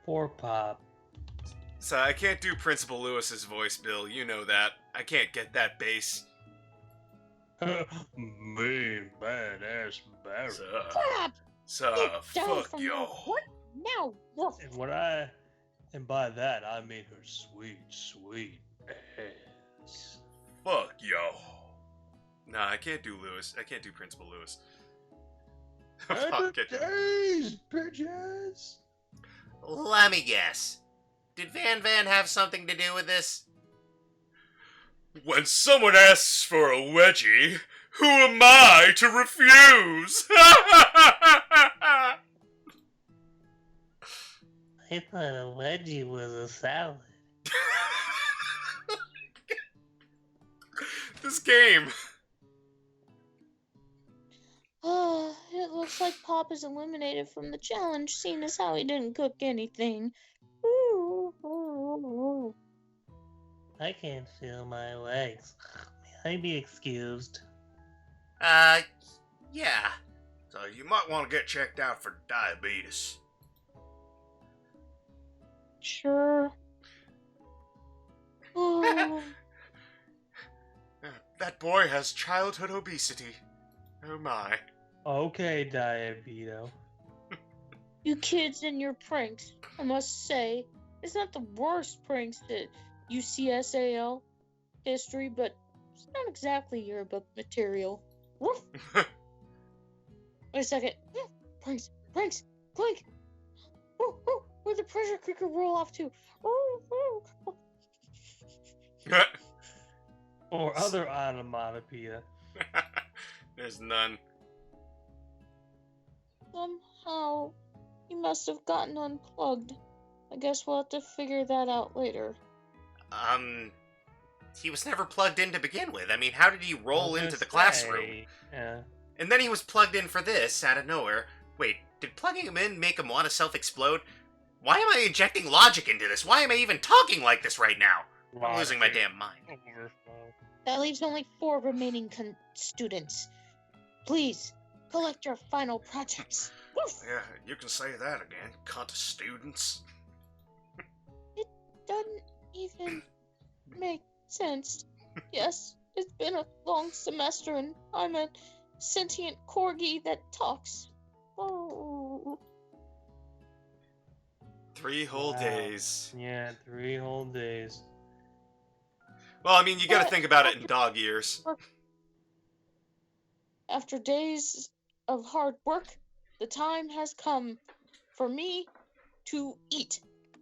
Poor Pop. So I can't do Principal Lewis's voice, Bill. You know that. I can't get that bass. Mean, badass Barry. Crap! So Get down fuck from yo. there. What? Now, woof. And by that I mean her sweet, sweet ass. Fuck yo. Nah, I can't do Lewis. I can't do Principal Lewis. Fuck it. Days, bitches. Let me guess. Did Van have something to do with this? When someone asks for a wedgie, who am I to refuse? I thought a wedgie was a salad. This game. It looks like Pop is eliminated from the challenge, seeing as how he didn't cook anything. Ooh, ooh, ooh. I can't feel my legs. May I be excused? Yeah. So you might want to get checked out for diabetes. Sure. Oh, That boy has childhood obesity. Oh my. Okay, Diabeto. you kids and your pranks, I must say. It's not the worst pranks that UCSAL history, but it's not exactly yearbook material. Woof. Wait a second. Pranks, Clink. Where'd the pressure cooker roll off to? Or other onomatopoeia. There's none. Somehow, he must have gotten unplugged. I guess we'll have to figure that out later. He was never plugged in to begin with. I mean, how did he roll into the classroom? Yeah. And then he was plugged in for this out of nowhere. Wait, did plugging him in make him want to self-explode? Why am I injecting logic into this? Why am I even talking like this right now? I'm losing my damn mind. That leaves only 4 remaining students. Please, collect your final projects. Woof. Yeah, you can say that again, cunt students. Doesn't even make sense. Yes, it's been a long semester and I'm a sentient corgi that talks. Oh. 3 whole Wow. days. Yeah, 3 whole days. Well, I mean, you gotta But think about it in dog years. after days of hard work, the time has come for me to eat.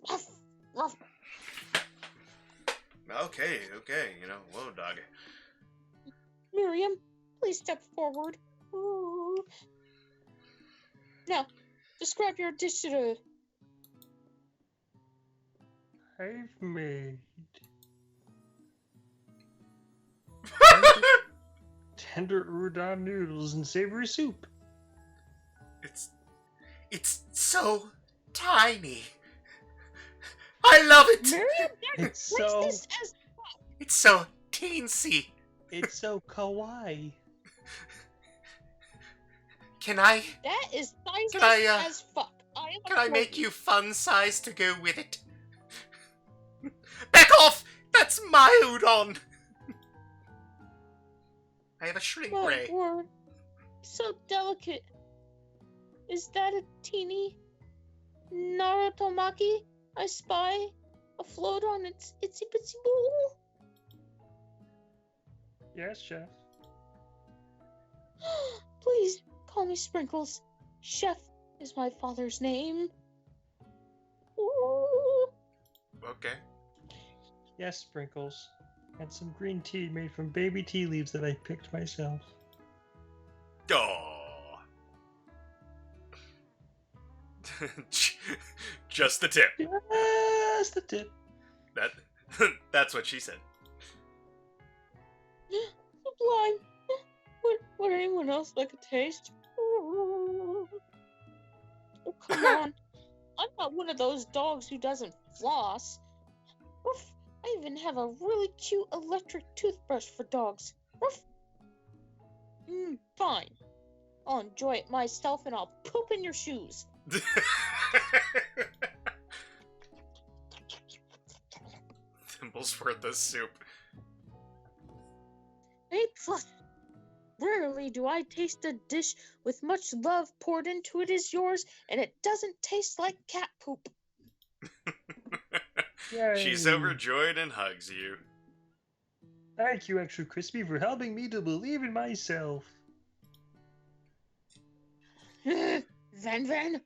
Ruff, ruff. Okay, whoa, dog. Miriam, please step forward. Ooh. Now, describe your dish to the... I've made tender udon noodles and savory soup. It's so tiny. I love it. Miriam, It's what's so this as... It's so teensy. it's so kawaii. Can I That is sized Can I, as fuck. can I make you fun size to go with it? Back off! That's my udon. I have a shrink My ray. word. So delicate. Is that a teeny Narutomaki I spy afloat on its itsy bitsy bowl? Yes, chef. Please call me Sprinkles. Chef is my father's name. Ooh. Okay. Yes, Sprinkles. And some green tea made from baby tea leaves that I picked myself. Aww. Just the tip. Just the tip. That's what she said. Sublime. Would anyone else like a taste? Oh, come on. I'm not one of those dogs who doesn't floss. Ruff. I even have a really cute electric toothbrush for dogs. Ruff. Fine. I'll enjoy it myself and I'll poop in your shoes. Thimble's worth of soup. A plus. Rarely do I taste a dish with much love poured into it as yours, and it doesn't taste like cat poop. She's Yay. overjoyed and hugs you. Thank you, Extra Crispy, for helping me to believe in myself. Van,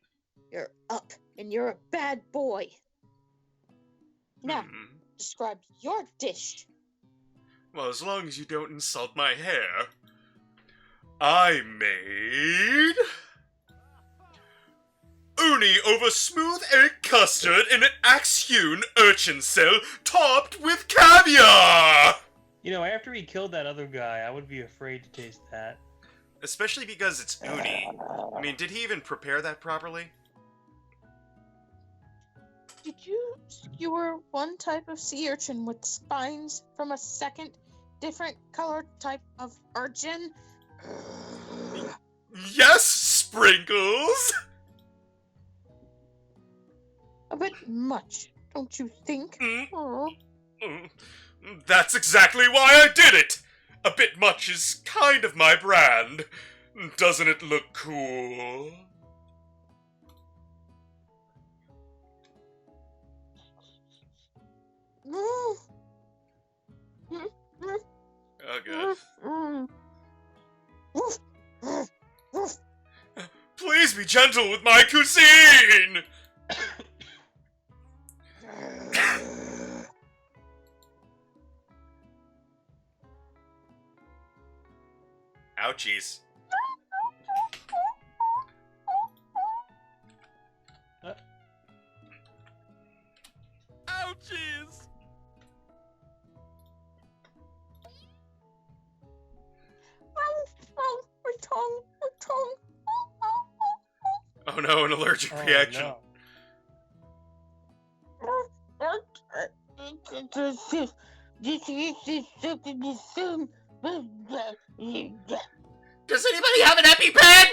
you're up, and you're a bad boy. Now, describe your dish. Well, as long as you don't insult my hair. I made uni over smooth egg custard in an axe-hewn urchin shell topped with caviar! You know, after he killed that other guy, I would be afraid to taste that. Especially because it's uni. I mean, did he even prepare that properly? Did you skewer one type of sea urchin with spines from a second, different colored type of urchin? Yes, Sprinkles! A bit much, don't you think? Oh. That's exactly why I did it! A bit much is kind of my brand. Doesn't it look cool? Oh, good. Please be gentle with my cuisine! Ouchies. Ouchies! My tongue. Oh no, an allergic reaction. No. Does anybody have an EpiPen?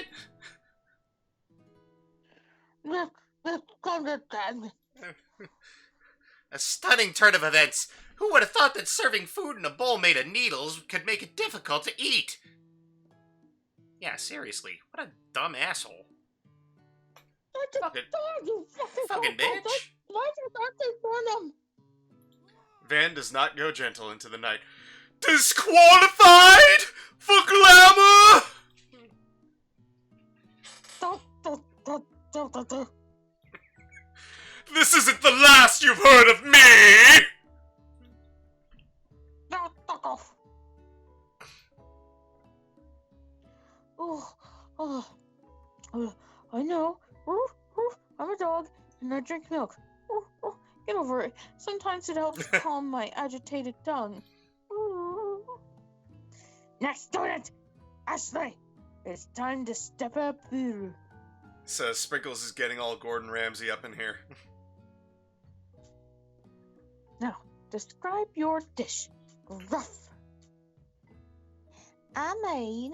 A stunning turn of events. Who would have thought that serving food in a bowl made of needles could make it difficult to eat? Yeah, seriously, what a dumb asshole. Fucking bitch. Van does not go gentle into the night. Disqualified for glamour! This isn't the last you've heard of me! Now, fuck off. I know. I'm a dog, and I drink milk. Get over it. Sometimes it helps calm my agitated tongue. Now, student! Ashley! It's time to step up. So Sprinkles is getting all Gordon Ramsay up in here. Now, describe your dish. Gruff. I made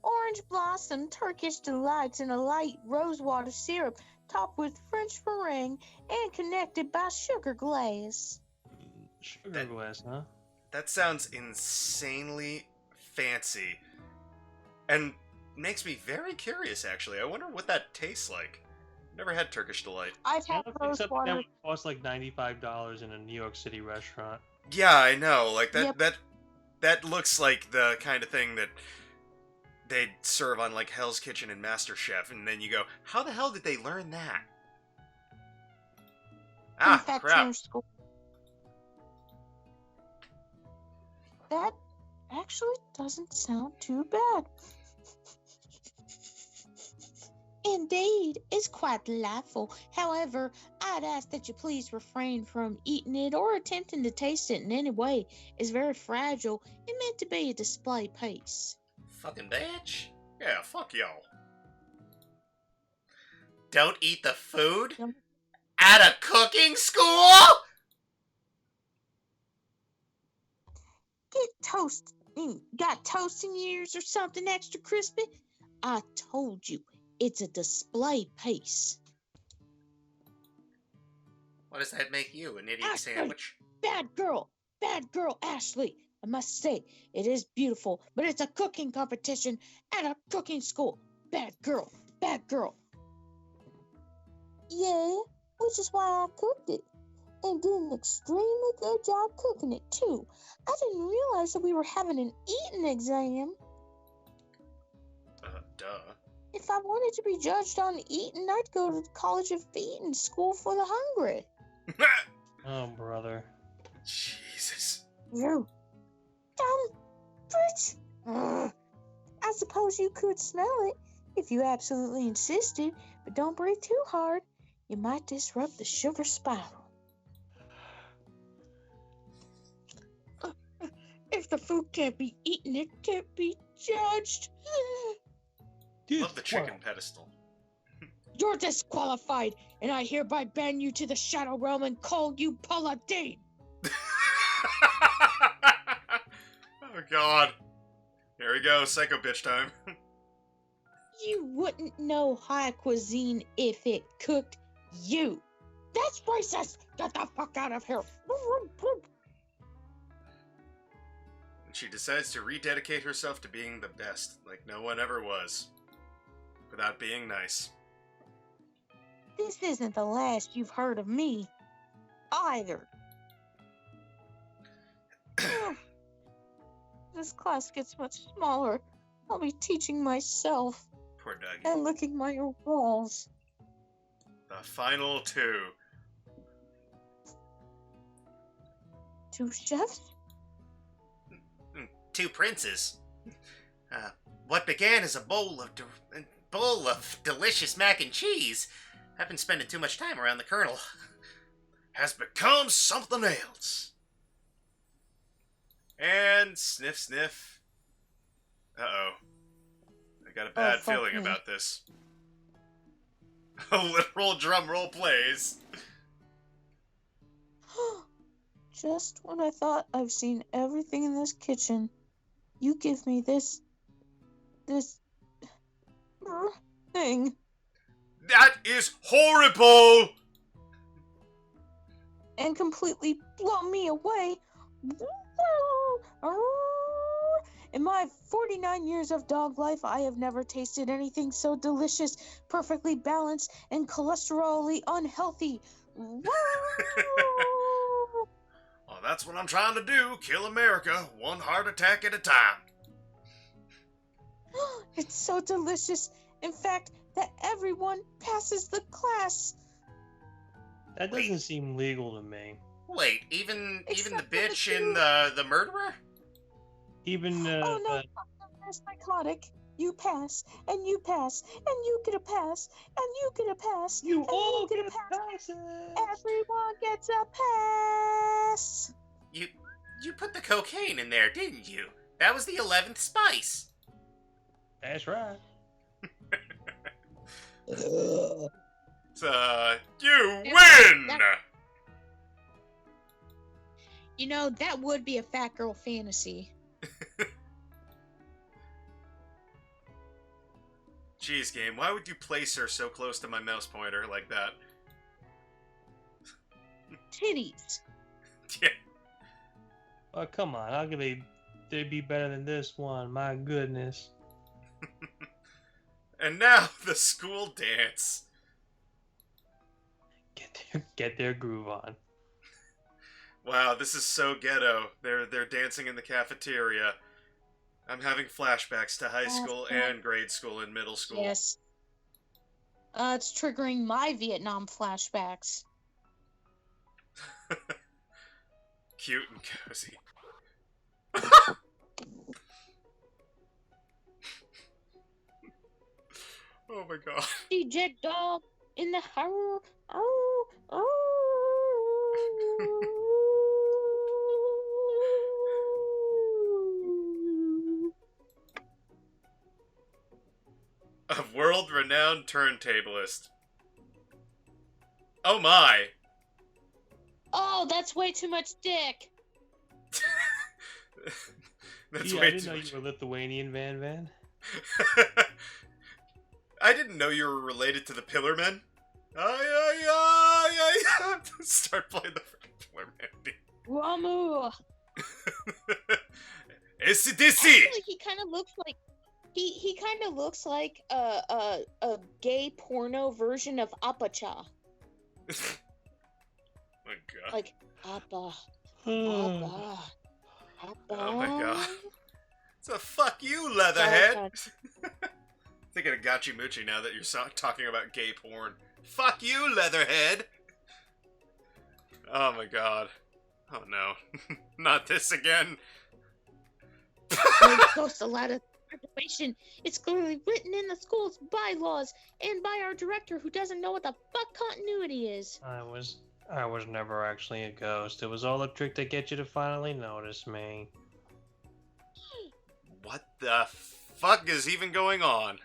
orange blossom Turkish delights in a light rosewater syrup topped with French meringue and connected by sugar glass. Sugar glass, huh? That sounds insanely fancy. And makes me very curious, actually. I wonder what that tastes like. Never had Turkish Delight. I've had Except that rosewater. would cost like $95 in a New York City restaurant. Yeah, I know. Like, Yep. that looks like the kind of thing that they'd serve on, like, Hell's Kitchen and MasterChef. And then you go, how the hell did they learn that? Ah, crap. Confectioner school. That actually doesn't sound too bad. Indeed, it's quite delightful. However, I'd ask that you please refrain from eating it or attempting to taste it in any way. It's very fragile and meant to be a display piece. Fucking bitch. Yeah, fuck y'all. Don't eat the food? Yep. At a cooking school? Get toast. Got toast in your ears or something extra crispy? I told you, it's a display piece. What does that make you, an idiot Ashley. sandwich? Bad girl, Ashley. I must say, it is beautiful, but it's a cooking competition at a cooking school. Bad girl, bad girl. Yeah, which is why I cooked it. And did an extremely good job cooking it, too. I didn't realize that we were having an eating exam. Duh. If I wanted to be judged on eating, I'd go to the College of Eating School for the Hungry. Oh, brother. Jesus. You dumb bitch. I suppose you could smell it if you absolutely insisted, but don't breathe too hard. You might disrupt the sugar spiral. If the food can't be eaten, it can't be judged. Love the chicken pedestal. You're disqualified, and I hereby ban you to the Shadow Realm and call you Paladin. Oh god. Here we go, psycho bitch time. You wouldn't know high cuisine if it cooked you. That's racist. Get the fuck out of here. She decides to rededicate herself to being the best, like no one ever was. Without being nice. This isn't the last you've heard of me, either. This class gets much smaller. I'll be teaching myself Poor Dougie. and licking my own walls. The final two. 2 chefs? Two princes. What began as a bowl of delicious mac and cheese. I've been spending too much time around the Colonel. Has become something else. And sniff, sniff. Uh-oh. I got a bad fuck feeling me. about this. A literal drum roll plays. Just when I thought I've seen everything in this kitchen, you give me this thing. That is horrible! And completely blow me away. In my 49 years of dog life, I have never tasted anything so delicious, perfectly balanced, and cholesterol-y unhealthy. Well, that's what I'm trying to do. Kill America, one heart attack at a time. It's so delicious. In fact, that everyone passes the class. That doesn't seem legal to me. Wait, even the Except for the bitch two- and the murderer? Even Oh no, they're psychotic. You pass, and you pass, and you get a pass, and you get a pass, you and all you get get a pass. passes. Everyone gets a pass. You put the cocaine in there, didn't you? That was the 11th spice. That's right. So, you That- win! You know, that would be a fat girl fantasy. Jeez, game, why would you place her so close to my mouse pointer like that? Titties. Yeah. Oh, come on. How could they'd be better than this one? My goodness. And now, the school dance. Get their groove on. Wow, this is so ghetto. They're dancing in the cafeteria. I'm having flashbacks to high school and grade school and middle school. Yes. It's triggering my Vietnam flashbacks. Cute and cozy. Oh my god. DJ dog in the house. A world-renowned turntablist. Oh my. Oh, that's way too much dick. That's Gee, I way didn't too know much. you were Lithuanian, Van Van. I didn't know you were related to the Pillarmen. Start playing the Pillarman theme. Ramu. ACDC! Actually, he kind of looks like he kind of looks like a gay porno version of Apacha. My god. Like Appa, Hmm. Appa, Appa. Oh my god. So fuck you, Leatherhead! Sorry, Thinking of Gachi Muchi now that you're talking about gay porn. Fuck you, Leatherhead! Oh my god. Oh no. Not this again. When it goes to ladder graduation, it's clearly written in the school's bylaws and by our director who doesn't know what the fuck continuity is. I was never actually a ghost. It was all a trick to get you to finally notice me. What the fuck is even going on?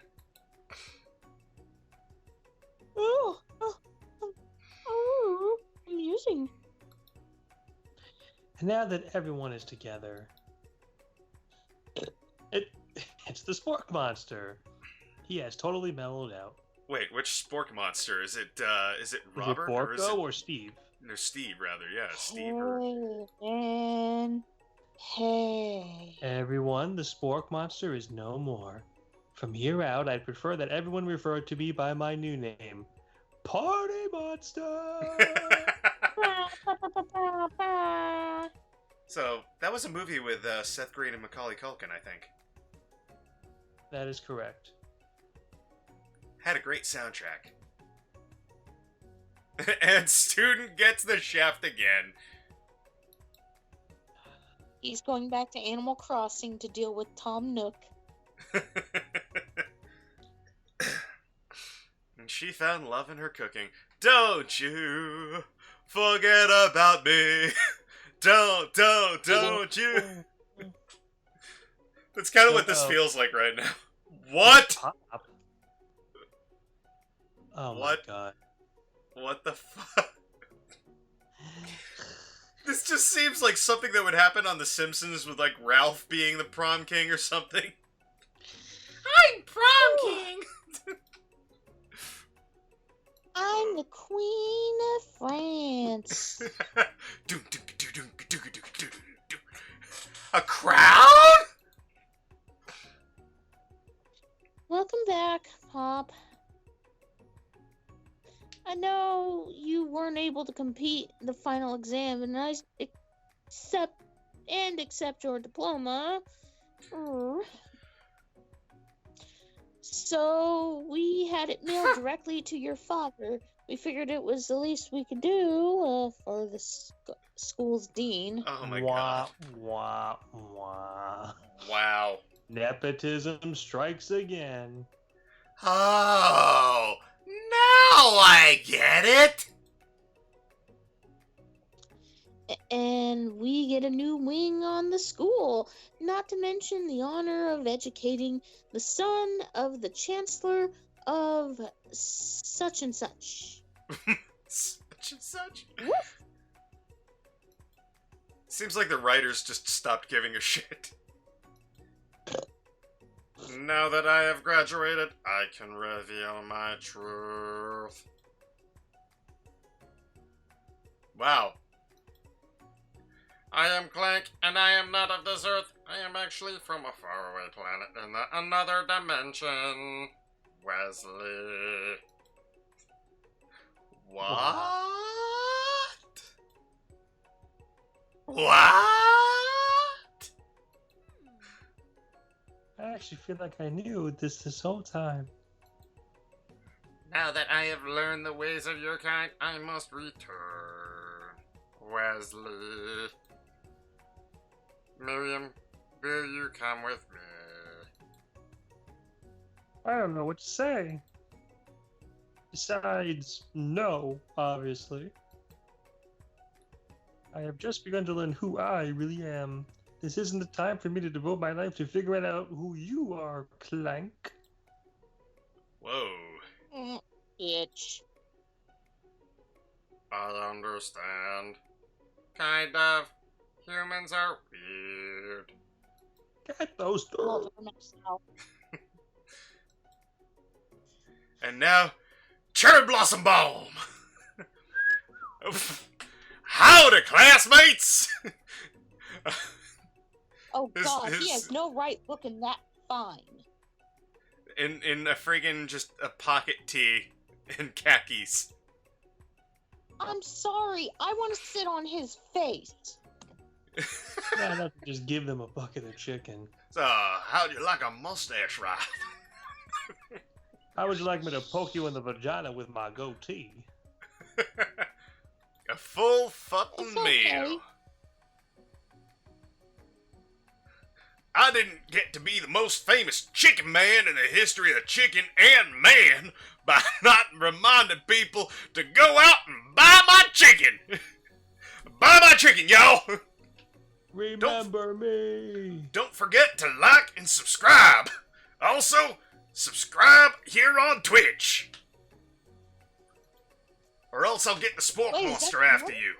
Oh, amusing. And now that everyone is together, it's the Spork Monster. He has totally mellowed out. Wait, which Spork Monster? Is it Is it Robert or is Borko it... or Steve? No, Steve, rather. Yeah, Steve. Or... Hey, man. Hey. Everyone, the Spork Monster is no more. From here out, I'd prefer that everyone refer to me by my new name, Party Monster! So, that was a movie with Seth Green and Macaulay Culkin, I think. That is correct. Had a great soundtrack. And student gets the shaft again. He's going back to Animal Crossing to deal with Tom Nook. And she found love in her cooking. Don't you forget about me. Don't you. That's kind of what this feels like right now. What? Pop. Oh What? my god. What the fuck? This just seems like something that would happen on The Simpsons with, like, Ralph being the prom king or something. I'm prom king! I'm the Queen of France. A crown? Welcome back, Pop. I know you weren't able to compete in the final exam, and I accept your diploma. So we had it mailed directly to your father. We figured it was the least we could do for the school's dean. Oh my Wah, god. wah, wah. Wow. Nepotism strikes again. Oh, now I get it. And we get a new wing on the school, not to mention the honor of educating the son of the chancellor of such and such. Such and such. Woof. Seems like the writers just stopped giving a shit. Now that I have graduated, I can reveal my truth. Wow. I am Clank, and I am not of this earth. I am actually from a faraway planet in another dimension. Wesley. What? What? I actually feel like I knew this whole time. Now that I have learned the ways of your kind, I must return. Wesley. Miriam, will you come with me? I don't know what to say. Besides, no, obviously. I have just begun to learn who I really am. This isn't the time for me to devote my life to figuring out who you are, Clank. Whoa. Bitch. I understand. Kind of. Humans are weird. Get those Well, two. for myself. And now, Cherry Blossom Balm! Howdy, classmates! Oh His- God, he his- has no right looking that fine. in a friggin' just a pocket tee and khakis. I'm sorry, I want to sit on his face. Not enough to just give them a bucket of chicken. So, how'd you like a mustache ride? How would you like me to poke you in the vagina with my goatee? A full fucking It's okay. meal. I didn't get to be the most famous chicken man in the history of chicken and man by not reminding people to go out and buy my chicken. Buy my chicken, y'all. Remember me! Don't forget to like and subscribe. Also, subscribe here on Twitch. Or else I'll get the Spork Wait, is Monster that after real? you.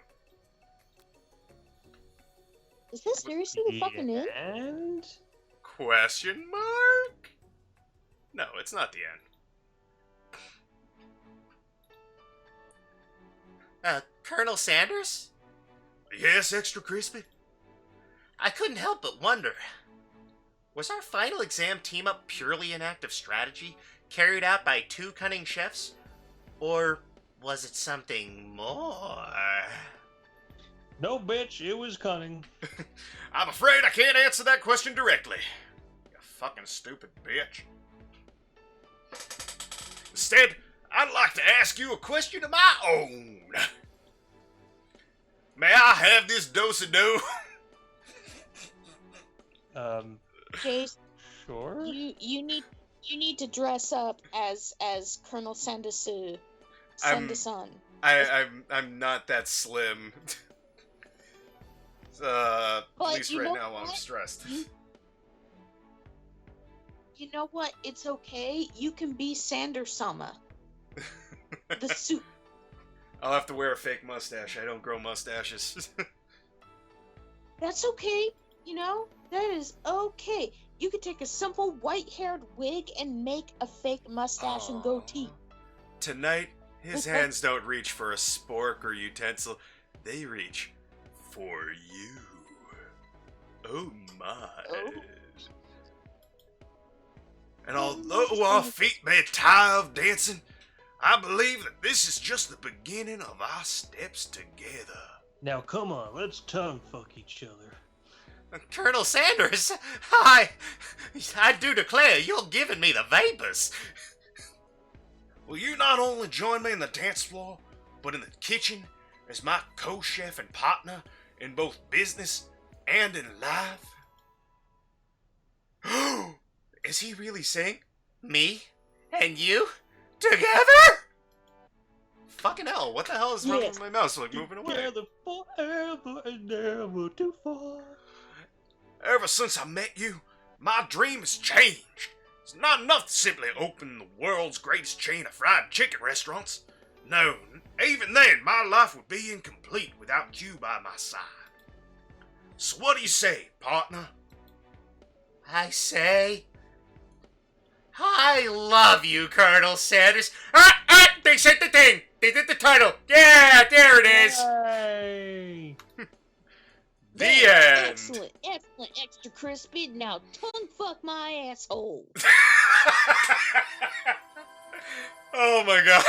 Is this seriously the fucking end? And Question mark? No, it's not the end. Colonel Sanders? Yes, Extra Crispy? I couldn't help but wonder. Was our final exam team up purely an act of strategy, carried out by two cunning chefs? Or was it something more? no, bitch, it was cunning. I'm afraid I can't answer that question directly. You fucking stupid bitch. Instead, I'd like to ask you a question of my own. May I have this do-si-do? Jace, Sure. you need to dress up as Colonel Sanderson. I'm- Sanderson. I'm not that slim. At But least you right know now I'm what? stressed. You know what? It's okay. You can be Sandersama. The suit. I'll have to wear a fake mustache. I don't grow mustaches. That's okay. You know, that is okay. You could take a simple white-haired wig and make a fake mustache and goatee. Tonight, his hands don't reach for a spork or utensil. They reach for you. Oh my. Oh. And although our feet may tire of dancing, I believe that this is just the beginning of our steps together. Now come on, let's tongue fuck each other. Colonel Sanders, I I do declare, you're giving me the vapors. Will you not only join me in the dance floor, but in the kitchen as my co-chef and partner in both business and in life? Is he really saying? Me and you together? Fucking hell! What the hell is wrong Yes. with my mouse? Like moving away. Together forever and never to fall. Ever since I met you, my dream has changed. It's not enough to simply open the world's greatest chain of fried chicken restaurants. No, even then, my life would be incomplete without you by my side. So what do you say, partner? I say, I love you, Colonel Sanders. They sent the thing. They did the title. Yeah, there it is. Yay! The end. Excellent, excellent, extra crispy. Now tongue fuck my asshole. Oh my god.